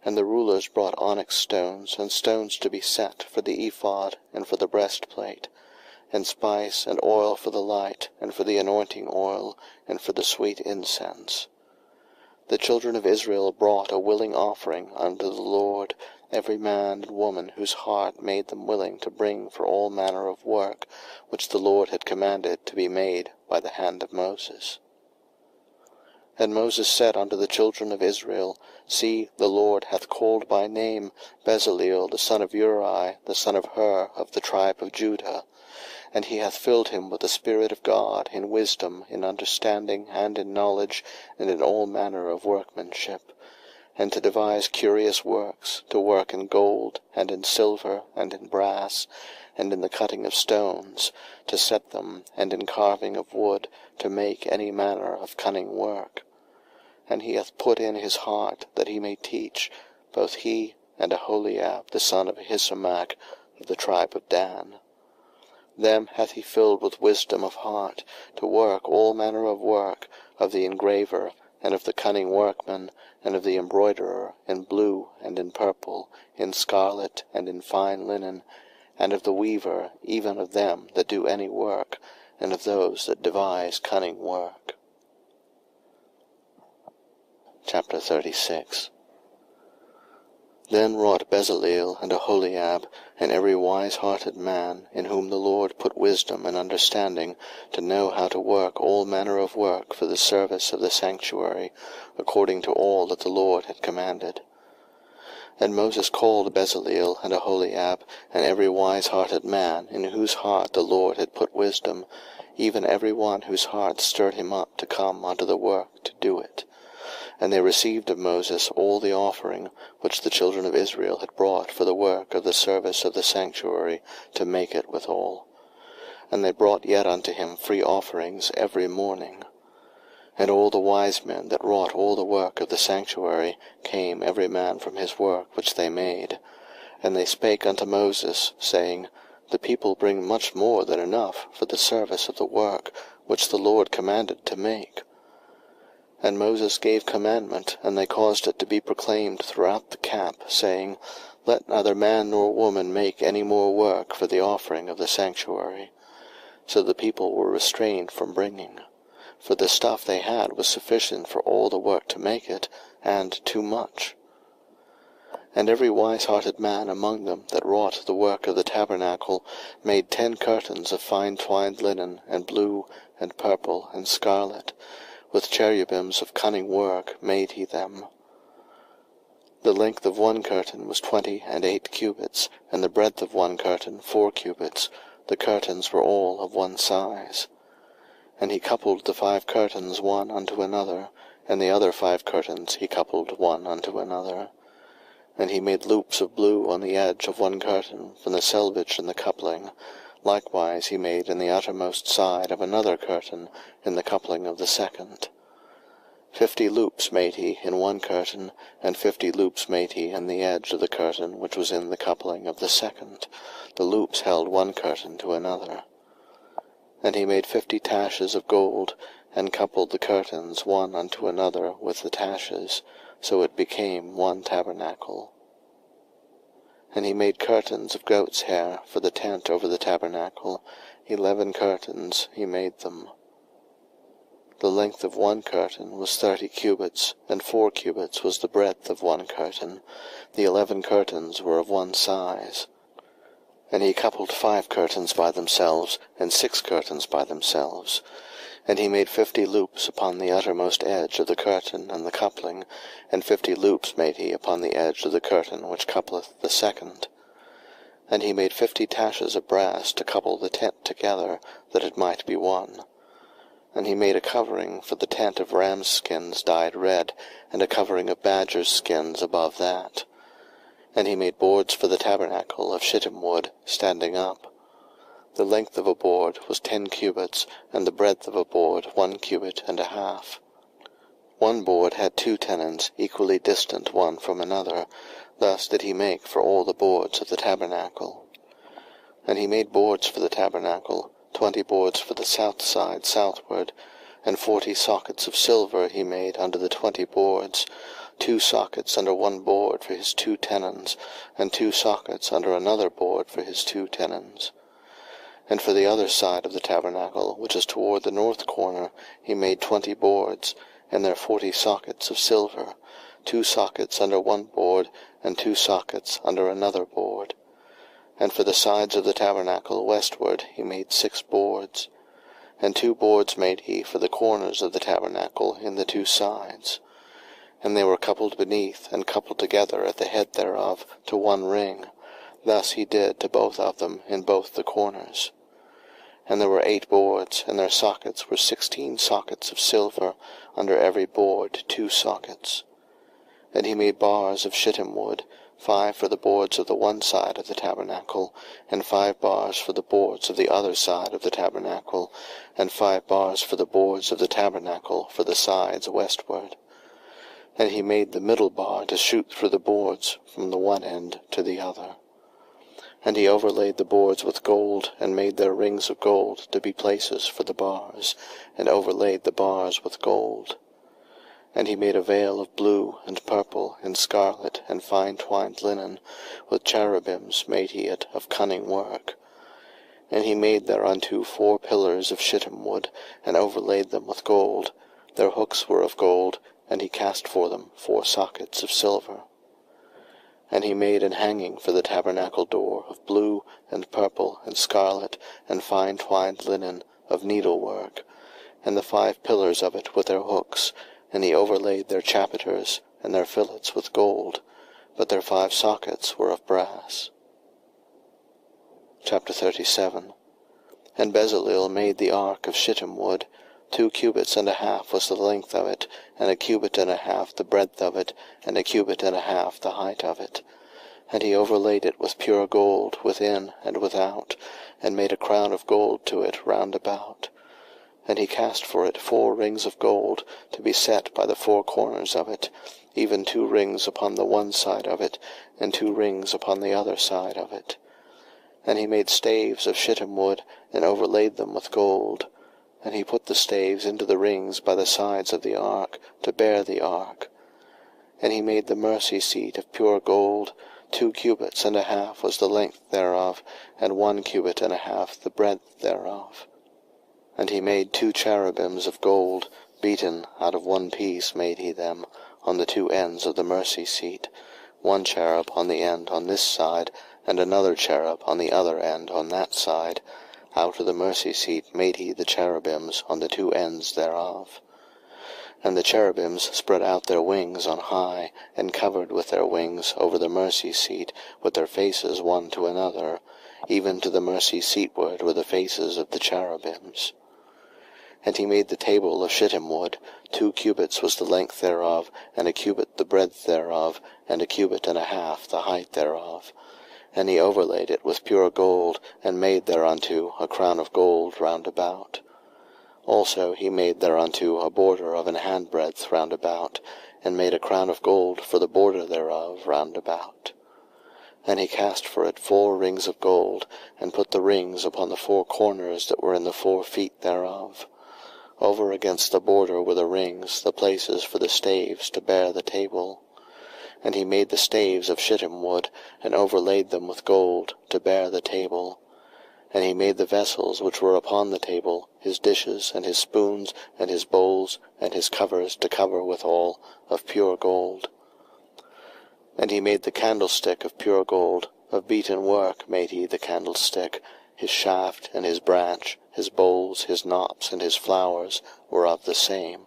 And the rulers brought onyx stones, and stones to be set for the ephod, and for the breastplate, and spice, and oil for the light, and for the anointing oil, and for the sweet incense. The children of Israel brought a willing offering unto the Lord, every man and woman whose heart made them willing to bring for all manner of work, which the Lord had commanded to be made by the hand of Moses. And Moses said unto the children of Israel, See, the Lord hath called by name Bezaleel the son of Uri, the son of Hur, of the tribe of Judah, and he hath filled him with the Spirit of God, in wisdom, in understanding, and in knowledge, and in all manner of workmanship, and to devise curious works, to work in gold, and in silver, and in brass, and in the cutting of stones, to set them, and in carving of wood, to make any manner of cunning work. And he hath put in his heart that he may teach, both he and Aholiab the son of Ahisamach of the tribe of Dan. Them hath he filled with wisdom of heart, to work all manner of work, of the engraver, and of the cunning workman, and of the embroiderer, in blue, and in purple, in scarlet, and in fine linen, and of the weaver, even of them that do any work, and of those that devise cunning work. Chapter 36. Then wrought Bezaleel and Aholiab, and every wise-hearted man, in whom the Lord put wisdom and understanding, to know how to work all manner of work for the service of the sanctuary, according to all that the Lord had commanded. And Moses called Bezaleel and Aholiab, and every wise-hearted man, in whose heart the Lord had put wisdom, even every one whose heart stirred him up to come unto the work to do it. And they received of Moses all the offering which the children of Israel had brought for the work of the service of the sanctuary, to make it withal. And they brought yet unto him free offerings every morning. And all the wise men that wrought all the work of the sanctuary came every man from his work which they made. And they spake unto Moses, saying, The people bring much more than enough for the service of the work which the Lord commanded to make. And Moses gave commandment, and they caused it to be proclaimed throughout the camp, saying, Let neither man nor woman make any more work for the offering of the sanctuary. So the people were restrained from bringing. For the stuff they had was sufficient for all the work to make it, and too much. And every wise-hearted man among them that wrought the work of the tabernacle made 10 curtains of fine twined linen, and blue, and purple, and scarlet. With cherubims of cunning work made he them. The length of one curtain was 28 cubits, and the breadth of one curtain 4 cubits. The curtains were all of one size. And he coupled the 5 curtains one unto another, and the other 5 curtains he coupled one unto another. And he made loops of blue on the edge of one curtain, from the selvage in the coupling. Likewise he made in the uttermost side of another curtain, in the coupling of the second. 50 loops made he in one curtain, and 50 loops made he in the edge of the curtain which was in the coupling of the second. The loops held one curtain to another. And he made 50 taches of gold, and coupled the curtains one unto another with the taches, so it became one tabernacle. And he made curtains of goat's hair for the tent over the tabernacle. 11 curtains he made them. The length of one curtain was 30 cubits, and 4 cubits was the breadth of one curtain. The 11 curtains were of one size. And he coupled 5 curtains by themselves, and 6 curtains by themselves. And he made 50 loops upon the uttermost edge of the curtain and the coupling, and 50 loops made he upon the edge of the curtain which coupleth the second. And he made 50 taches of brass to couple the tent together, that it might be one. And he made a covering for the tent of rams' skins dyed red, and a covering of badgers' skins above that. And he made boards for the tabernacle of shittim wood, standing up. The length of a board was 10 cubits, and the breadth of a board 1 cubit and a half. One board had 2 tenons, equally distant one from another. Thus did he make for all the boards of the tabernacle. And he made boards for the tabernacle, 20 boards for the south side southward, and 40 sockets of silver he made under the 20 boards, 2 sockets under one board for his 2 tenons, and 2 sockets under another board for his 2 tenons. And for the other side of the tabernacle, which is toward the north corner, he made 20 boards, and their 40 sockets of silver, 2 sockets under one board, and 2 sockets under another board. And for the sides of the tabernacle westward he made 6 boards. And 2 boards made he for the corners of the tabernacle in the 2 sides. And they were coupled beneath, and coupled together at the head thereof to one ring. Thus he did to both of them in both the corners. And there were 8 boards, and their sockets were 16 sockets of silver, under every board 2 sockets. And he made bars of shittim wood, 5 for the boards of the one side of the tabernacle, and 5 bars for the boards of the other side of the tabernacle, and 5 bars for the boards of the tabernacle for the sides westward. And he made the middle bar to shoot through the boards from the one end to the other. And he overlaid the boards with gold, and made their rings of gold to be places for the bars, and overlaid the bars with gold. And he made a veil of blue, and purple, and scarlet, and fine twined linen, with cherubims made he it of cunning work. And he made thereunto 4 pillars of shittim wood, and overlaid them with gold. Their hooks were of gold, and he cast for them 4 sockets of silver. And he made an hanging for the tabernacle door of blue, and purple, and scarlet, and fine twined linen, of needlework, and the 5 pillars of it with their hooks, and he overlaid their chapiters and their fillets with gold, but their 5 sockets were of brass. Chapter 37. And Bezaleel made the ark of shittim wood. 2 cubits and a half was the length of it, and a cubit and a half the breadth of it, and a cubit and a half the height of it. And he overlaid it with pure gold within and without, and made a crown of gold to it round about. And he cast for it 4 rings of gold, to be set by the 4 corners of it, even 2 rings upon the one side of it, and 2 rings upon the other side of it. And he made staves of shittim wood, and overlaid them with gold. And he put the staves into the rings by the sides of the ark, to bear the ark. And he made the mercy seat of pure gold. 2 cubits and a half was the length thereof, and 1 cubit and a half the breadth thereof. And he made 2 cherubims of gold, beaten out of one piece made he them, on the 2 ends of the mercy seat, 1 cherub on the end on this side, and another cherub on the other end on that side. Out of the mercy seat made he the cherubims on the 2 ends thereof. And the cherubims spread out their wings on high, and covered with their wings over the mercy seat, with their faces one to another, even to the mercy seatward were the faces of the cherubims. And he made the table of shittim wood. 2 cubits was the length thereof, and a cubit the breadth thereof, and a cubit and a half the height thereof. And he overlaid it with pure gold, and made thereunto a crown of gold round about. Also he made thereunto a border of an handbreadth round about, and made a crown of gold for the border thereof round about. And he cast for it 4 rings of gold, and put the rings upon the 4 corners that were in the 4 feet thereof. Over against the border were the rings, the places for the staves to bear the table. And he made the staves of shittim wood, and overlaid them with gold, to bear the table. And he made the vessels which were upon the table, his dishes, and his spoons, and his bowls, and his covers to cover withal, of pure gold. And he made the candlestick of pure gold, of beaten work made he the candlestick, his shaft and his branch, his bowls, his knops, and his flowers were of the same.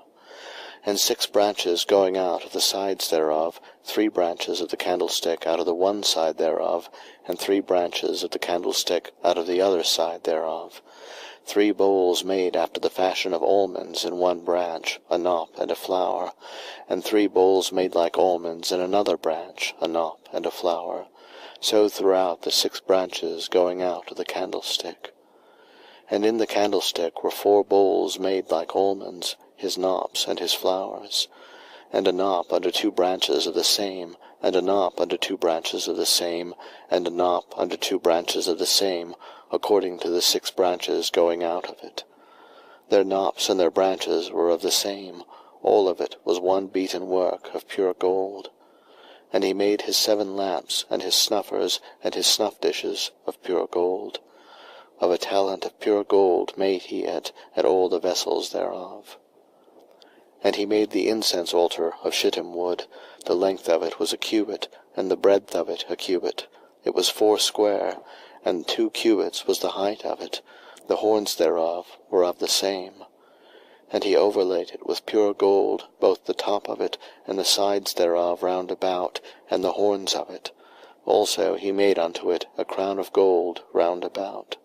And 6 branches going out of the sides thereof, 3 branches of the candlestick out of the one side thereof, and 3 branches of the candlestick out of the other side thereof. 3 bowls made after the fashion of almonds in one branch, a knop and a flower, and 3 bowls made like almonds in another branch, a knop and a flower. So throughout the 6 branches going out of the candlestick. And in the candlestick were 4 bowls made like almonds, his knops and his flowers, and a knop under 2 branches of the same, and a knop under 2 branches of the same, and a knop under 2 branches of the same, according to the 6 branches going out of it. Their knops and their branches were of the same, all of it was one beaten work of pure gold. And he made his 7 lamps, and his snuffers, and his snuff dishes of pure gold. Of a talent of pure gold made he it, and all the vessels thereof. And he made the incense altar of shittim wood. The length of it was a cubit, and the breadth of it a cubit. It was 4 square, and 2 cubits was the height of it. The horns thereof were of the same. And he overlaid it with pure gold, both the top of it, and the sides thereof round about, and the horns of it. Also he made unto it a crown of gold round about.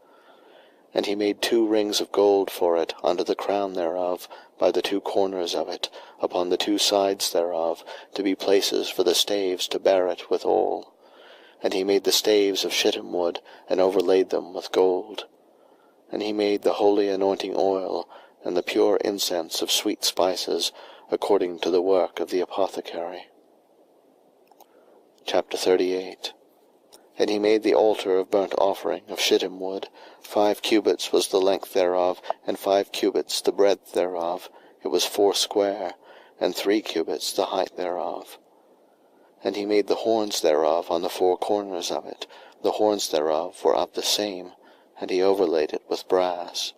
And he made 2 rings of gold for it under the crown thereof, by the 2 corners of it, upon the 2 sides thereof, to be places for the staves to bear it withal. And he made the staves of shittim wood, and overlaid them with gold. And he made the holy anointing oil, and the pure incense of sweet spices, according to the work of the apothecary. Chapter 38. And he made the altar of burnt offering of shittim wood. 5 cubits was the length thereof, and 5 cubits the breadth thereof. It was 4 square, and 3 cubits the height thereof. And he made the horns thereof on the 4 corners of it. The horns thereof were of the same, and he overlaid it with brass.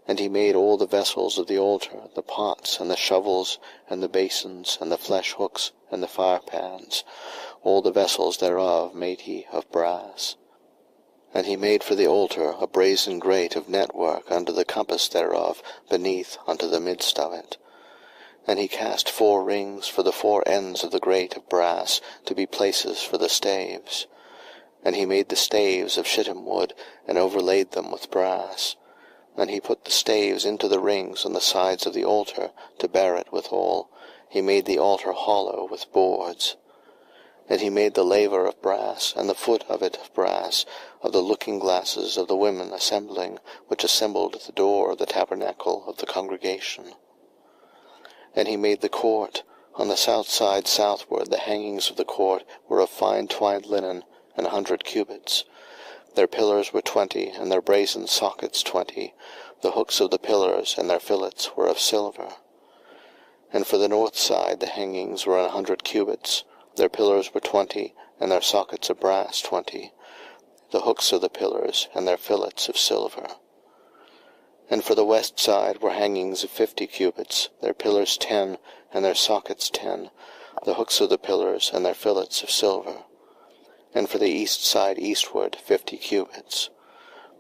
And he made all the vessels of the altar, the pots, and the shovels, and the basins, and the flesh hooks, and the firepans. All the vessels thereof made he of brass. And he made for the altar a brazen grate of network under the compass thereof, beneath unto the midst of it. And he cast 4 rings for the 4 ends of the grate of brass, to be places for the staves. And he made the staves of shittim wood, and overlaid them with brass. And he put the staves into the rings on the sides of the altar, to bear it withal. He made the altar hollow with boards. And he made the laver of brass, and the foot of it of brass, of the looking-glasses of the women assembling, which assembled at the door of the tabernacle of the congregation. And he made the court. On the south side southward the hangings of the court were of fine twined linen, 100 cubits. Their pillars were 20, and their brazen sockets 20. The hooks of the pillars and their fillets were of silver. And for the north side the hangings were 100 cubits. Their pillars were 20, and their sockets of brass 20. The hooks of the pillars and their fillets of silver. And for the west side were hangings of 50 cubits, their pillars 10, and their sockets 10, the hooks of the pillars and their fillets of silver. And for the east side eastward 50 cubits.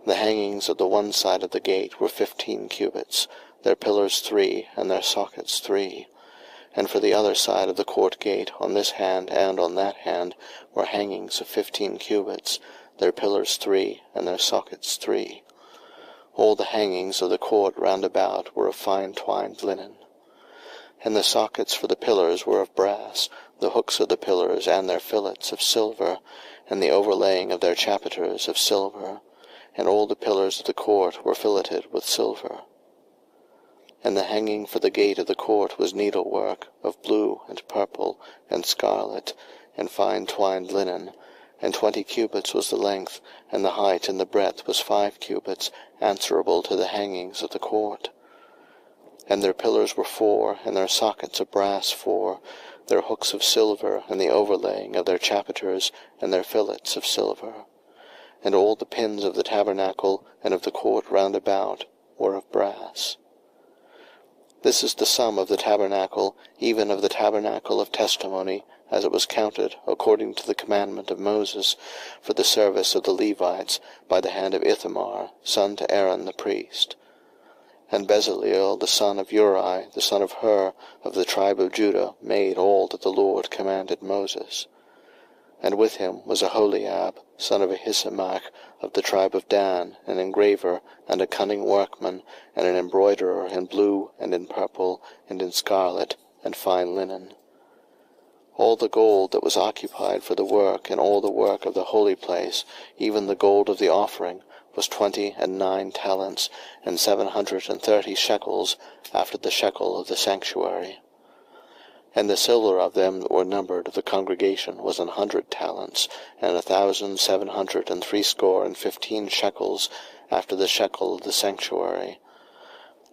The hangings of the one side of the gate were 15 cubits, their pillars 3, and their sockets 3. And for the other side of the court gate, on this hand and on that hand, were hangings of 15 cubits, their pillars 3, and their sockets 3. All the hangings of the court round about were of fine twined linen. And the sockets for the pillars were of brass, the hooks of the pillars and their fillets of silver, and the overlaying of their chapiters of silver, and all the pillars of the court were filleted with silver. And the hanging for the gate of the court was needlework of blue and purple and scarlet, and fine twined linen, and 20 cubits was the length, and the height and the breadth was 5 cubits, answerable to the hangings of the court. And their pillars were 4, and their sockets of brass 4, their hooks of silver, and the overlaying of their chapiters, and their fillets of silver. And all the pins of the tabernacle and of the court round about were of brass. This is the sum of the tabernacle, even of the tabernacle of testimony, as it was counted, according to the commandment of Moses, for the service of the Levites, by the hand of Ithamar, son to Aaron the priest. And Bezaleel, the son of Uri, the son of Hur, of the tribe of Judah, made all that the Lord commanded Moses. And with him was Aholiab, son of Ahisamach, of the tribe of Dan, an engraver, and a cunning workman, and an embroiderer in blue, and in purple, and in scarlet, and fine linen. All the gold that was occupied for the work, and all the work of the holy place, even the gold of the offering, was 29 talents, and 730 shekels, after the shekel of the sanctuary. And the silver of them that were numbered of the congregation was 100 talents, and 1,760 shekels, after the shekel of the sanctuary.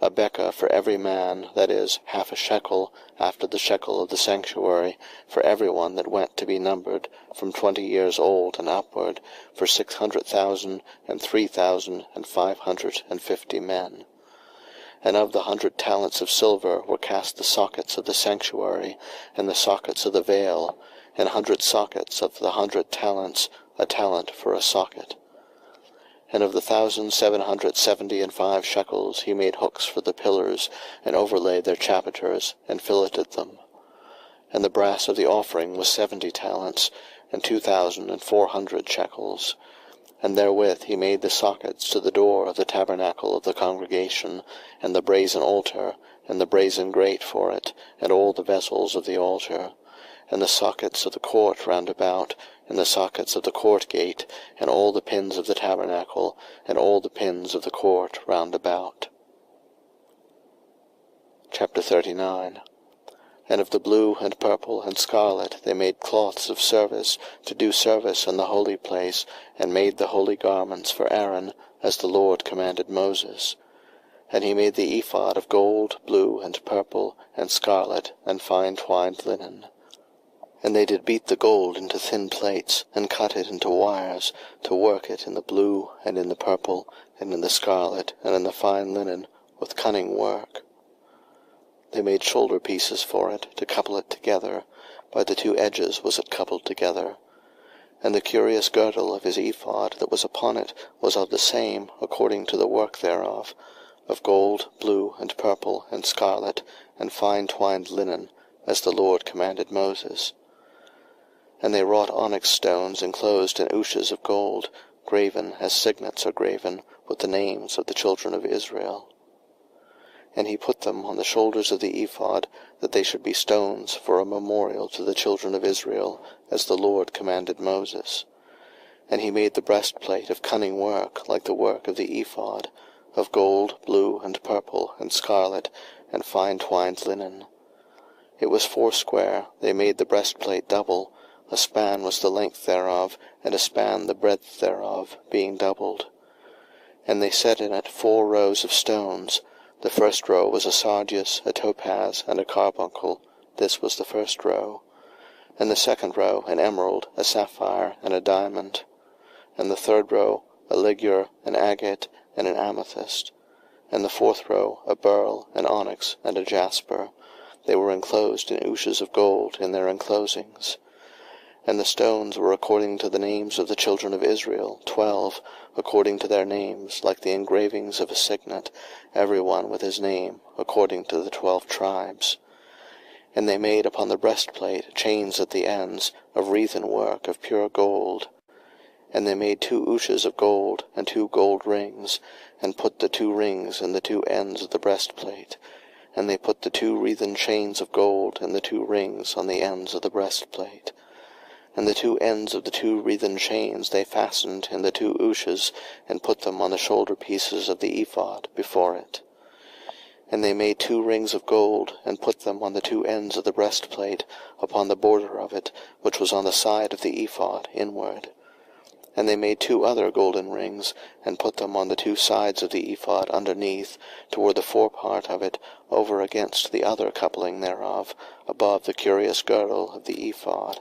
A bekah for every man, that is, half a shekel, after the shekel of the sanctuary, for every one that went to be numbered, from 20 years old and upward, for 600,000 and 3,550 men. And of the 100 talents of silver were cast the sockets of the sanctuary, and the sockets of the veil, and 100 sockets of the 100 talents, a talent for a socket. And of the 1,775 shekels he made hooks for the pillars, and overlaid their chapiters, and filleted them. And the brass of the offering was 70 talents, and 2,400 shekels. And therewith he made the sockets to the door of the tabernacle of the congregation, and the brazen altar, and the brazen grate for it, and all the vessels of the altar, and the sockets of the court round about, and the sockets of the court gate, and all the pins of the tabernacle, and all the pins of the court round about. Chapter 39. And of the blue and purple and scarlet they made cloths of service, to do service in the holy place, and made the holy garments for Aaron, as the Lord commanded Moses. And he made the ephod of gold, blue, and purple, and scarlet, and fine twined linen. And they did beat the gold into thin plates, and cut it into wires, to work it in the blue, and in the purple, and in the scarlet, and in the fine linen, with cunning work. They made shoulder pieces for it, to couple it together. By the 2 edges was it coupled together. And the curious girdle of his ephod that was upon it was of the same, according to the work thereof, of gold, blue, and purple, and scarlet, and fine twined linen, as the Lord commanded Moses. And they wrought onyx stones enclosed in ouches of gold, graven as signets are graven, with the names of the children of Israel. And he put them on the shoulders of the ephod, that they should be stones for a memorial to the children of Israel, as the Lord commanded Moses. And he made the breastplate of cunning work, like the work of the ephod, of gold, blue, and purple, and scarlet, and fine twined linen. It was 4 square. They made the breastplate double. A span was the length thereof, and a span the breadth thereof, being doubled. And they set in it 4 rows of stones. The first row was a sardius, a topaz, and a carbuncle. This was the first row. And the second row an emerald, a sapphire, and a diamond. And the third row a ligure, an agate, and an amethyst. And the fourth row a beryl, an onyx, and a jasper. They were enclosed in ouches of gold in their enclosings. And the stones were according to the names of the children of Israel, 12, according to their names, like the engravings of a signet, every one with his name, according to the 12 tribes. And they made upon the breastplate chains at the ends, of wreathen work of pure gold. And they made 2 ouches of gold, and 2 gold rings, and put the 2 rings in the 2 ends of the breastplate. And they put the 2 wreathen chains of gold and the 2 rings on the ends of the breastplate. And the 2 ends of the 2 wreathen chains they fastened in the 2 ouches, and put them on the shoulder pieces of the ephod before it. And they made 2 rings of gold, and put them on the 2 ends of the breastplate, upon the border of it, which was on the side of the ephod inward. And they made 2 other golden rings, and put them on the 2 sides of the ephod underneath, toward the forepart of it, over against the other coupling thereof, above the curious girdle of the ephod.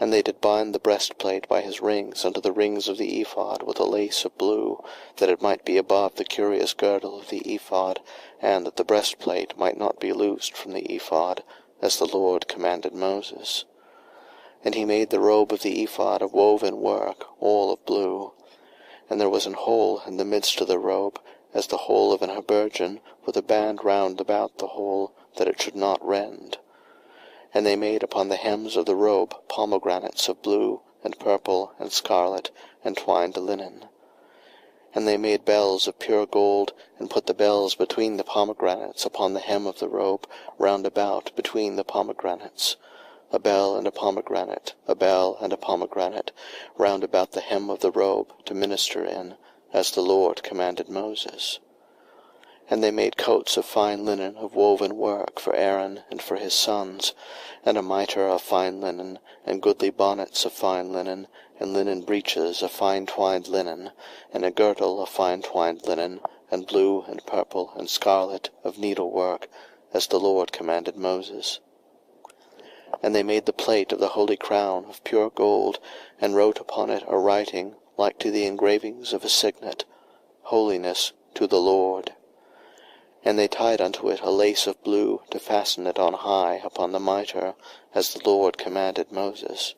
And they did bind the breastplate by his rings unto the rings of the ephod with a lace of blue, that it might be above the curious girdle of the ephod, and that the breastplate might not be loosed from the ephod, as the Lord commanded Moses. And he made the robe of the ephod of woven work, all of blue. And there was an hole in the midst of the robe, as the hole of an habergeon, with a band round about the hole, that it should not rend. And they made upon the hems of the robe pomegranates of blue, and purple, and scarlet, and twined linen. And they made bells of pure gold, and put the bells between the pomegranates upon the hem of the robe, round about between the pomegranates. A bell and a pomegranate, a bell and a pomegranate, round about the hem of the robe, to minister in, as the Lord commanded Moses. And they made coats of fine linen of woven work for Aaron and for his sons, and a mitre of fine linen, and goodly bonnets of fine linen, and linen breeches of fine twined linen, and a girdle of fine twined linen, and blue and purple and scarlet of needlework, as the Lord commanded Moses. And they made the plate of the holy crown of pure gold, and wrote upon it a writing like to the engravings of a signet, Holiness to the Lord. And they tied unto it a lace of blue, to fasten it on high upon the mitre, as the Lord commanded Moses.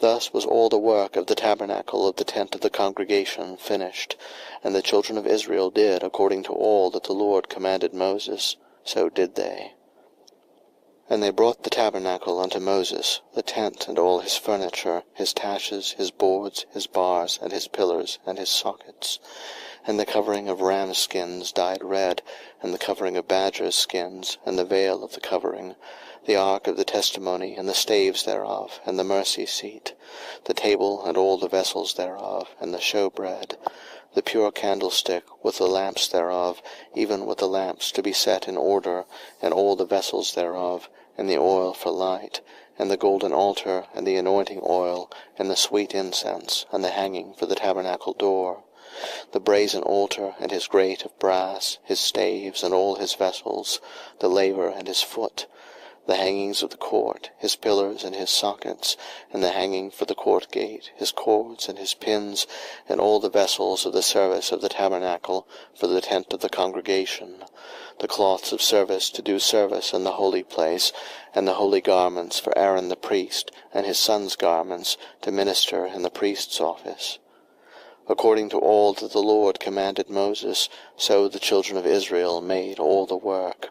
Thus was all the work of the tabernacle of the tent of the congregation finished, and the children of Israel did according to all that the Lord commanded Moses, so did they. And they brought the tabernacle unto Moses, the tent and all his furniture, his taches, his boards, his bars, and his pillars, and his sockets, and the covering of rams' skins dyed red, and the covering of badgers' skins, and the veil of the covering, the ark of the testimony, and the staves thereof, and the mercy seat, the table and all the vessels thereof, and the showbread, the pure candlestick with the lamps thereof, even with the lamps to be set in order, and all the vessels thereof, and the oil for light, and the golden altar, and the anointing oil, and the sweet incense, and the hanging for the tabernacle door, the brazen altar, and his grate of brass, his staves, and all his vessels, the laver and his foot, the hangings of the court, his pillars and his sockets, and the hanging for the court gate, his cords and his pins, and all the vessels of the service of the tabernacle for the tent of the congregation, the cloths of service to do service in the holy place, and the holy garments for Aaron the priest, and his sons' garments, to minister in the priest's office. According to all that the Lord commanded Moses, so the children of Israel made all the work.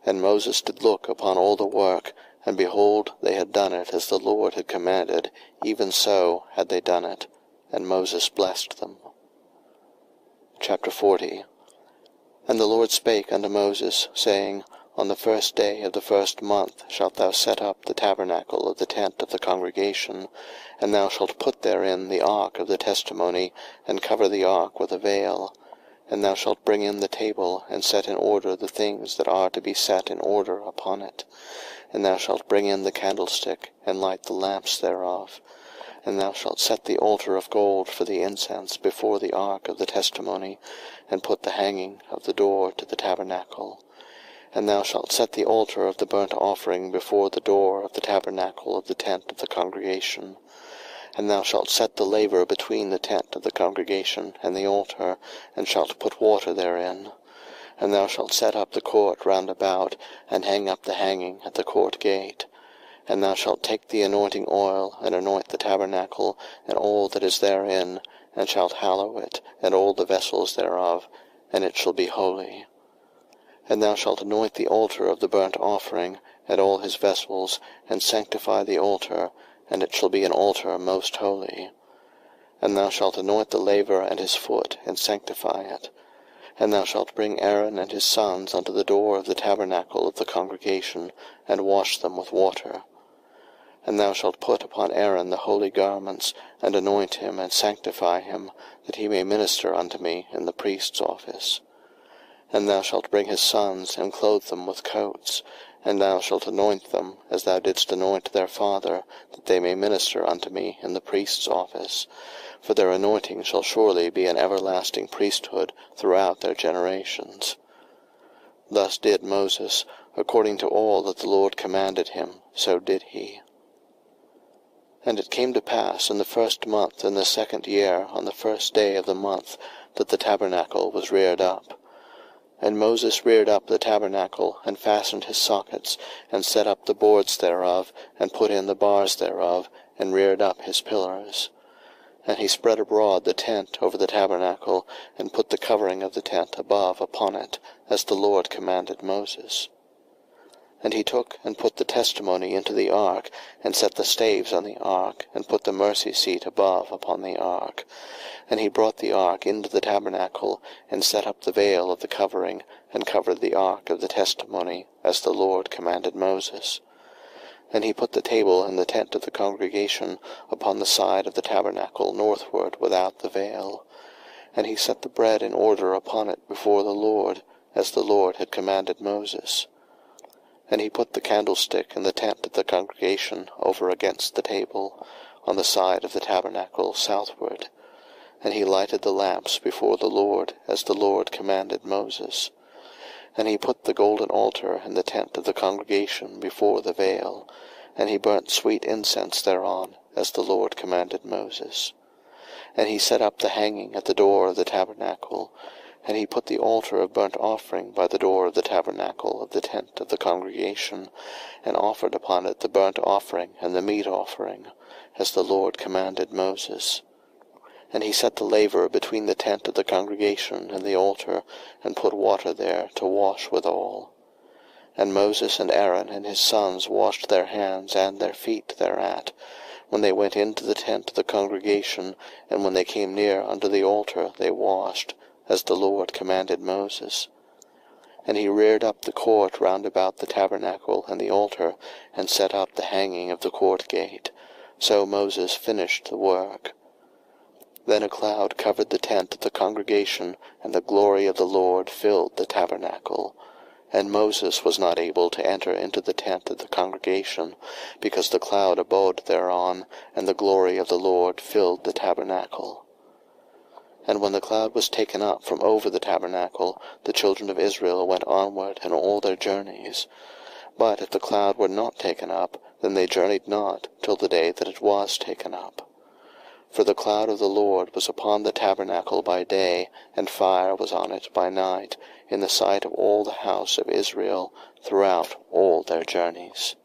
And Moses did look upon all the work, and behold, they had done it as the Lord had commanded, even so had they done it, and Moses blessed them. Chapter 40. And the Lord spake unto Moses, saying, On the 1st day of the 1st month shalt thou set up the tabernacle of the tent of the congregation, and thou shalt put therein the ark of the testimony, and cover the ark with a veil. And thou shalt bring in the table, and set in order the things that are to be set in order upon it. And thou shalt bring in the candlestick, and light the lamps thereof. And thou shalt set the altar of gold for the incense before the ark of the testimony, and put the hanging of the door to the tabernacle. And thou shalt set the altar of the burnt offering before the door of the tabernacle of the tent of the congregation. And thou shalt set the laver between the tent of the congregation and the altar, and shalt put water therein. And thou shalt set up the court round about, and hang up the hanging at the court gate. And thou shalt take the anointing oil, and anoint the tabernacle, and all that is therein, and shalt hallow it, and all the vessels thereof, and it shall be holy. And thou shalt anoint the altar of the burnt offering, and all his vessels, and sanctify the altar, and it shall be an altar most holy. And thou shalt anoint the laver and his foot, and sanctify it. And thou shalt bring Aaron and his sons unto the door of the tabernacle of the congregation, and wash them with water. And thou shalt put upon Aaron the holy garments, and anoint him, and sanctify him, that he may minister unto me in the priest's office. And thou shalt bring his sons, and clothe them with coats, and thou shalt anoint them, as thou didst anoint their father, that they may minister unto me in the priest's office. For their anointing shall surely be an everlasting priesthood throughout their generations. Thus did Moses, according to all that the Lord commanded him, so did he. And it came to pass in the 1st month in the 2nd year, on the 1st day of the month, that the tabernacle was reared up. And Moses reared up the tabernacle, and fastened his sockets, and set up the boards thereof, and put in the bars thereof, and reared up his pillars. And he spread abroad the tent over the tabernacle, and put the covering of the tent above upon it, as the Lord commanded Moses. And he took and put the testimony into the ark, and set the staves on the ark, and put the mercy seat above upon the ark. And he brought the ark into the tabernacle, and set up the veil of the covering, and covered the ark of the testimony, as the Lord commanded Moses. And he put the table in the tent of the congregation upon the side of the tabernacle northward without the veil. And he set the bread in order upon it before the Lord, as the Lord had commanded Moses. And he put the candlestick in the tent of the congregation over against the table, on the side of the tabernacle southward. And he lighted the lamps before the Lord, as the Lord commanded Moses. And he put the golden altar in the tent of the congregation before the veil, and he burnt sweet incense thereon, as the Lord commanded Moses. And he set up the hanging at the door of the tabernacle, and he put the altar of burnt offering by the door of the tabernacle of the tent of the congregation, and offered upon it the burnt offering and the meat offering, as the Lord commanded Moses. And he set the laver between the tent of the congregation and the altar, and put water there to wash withal. And Moses and Aaron and his sons washed their hands and their feet thereat, when they went into the tent of the congregation, and when they came near unto the altar they washed, as the Lord commanded Moses. And he reared up the court round about the tabernacle and the altar, and set up the hanging of the court gate. So Moses finished the work. Then a cloud covered the tent of the congregation, and the glory of the Lord filled the tabernacle. And Moses was not able to enter into the tent of the congregation, because the cloud abode thereon, and the glory of the Lord filled the tabernacle. And when the cloud was taken up from over the tabernacle, the children of Israel went onward in all their journeys. But if the cloud were not taken up, then they journeyed not till the day that it was taken up. For the cloud of the Lord was upon the tabernacle by day, and fire was on it by night, in the sight of all the house of Israel, throughout all their journeys.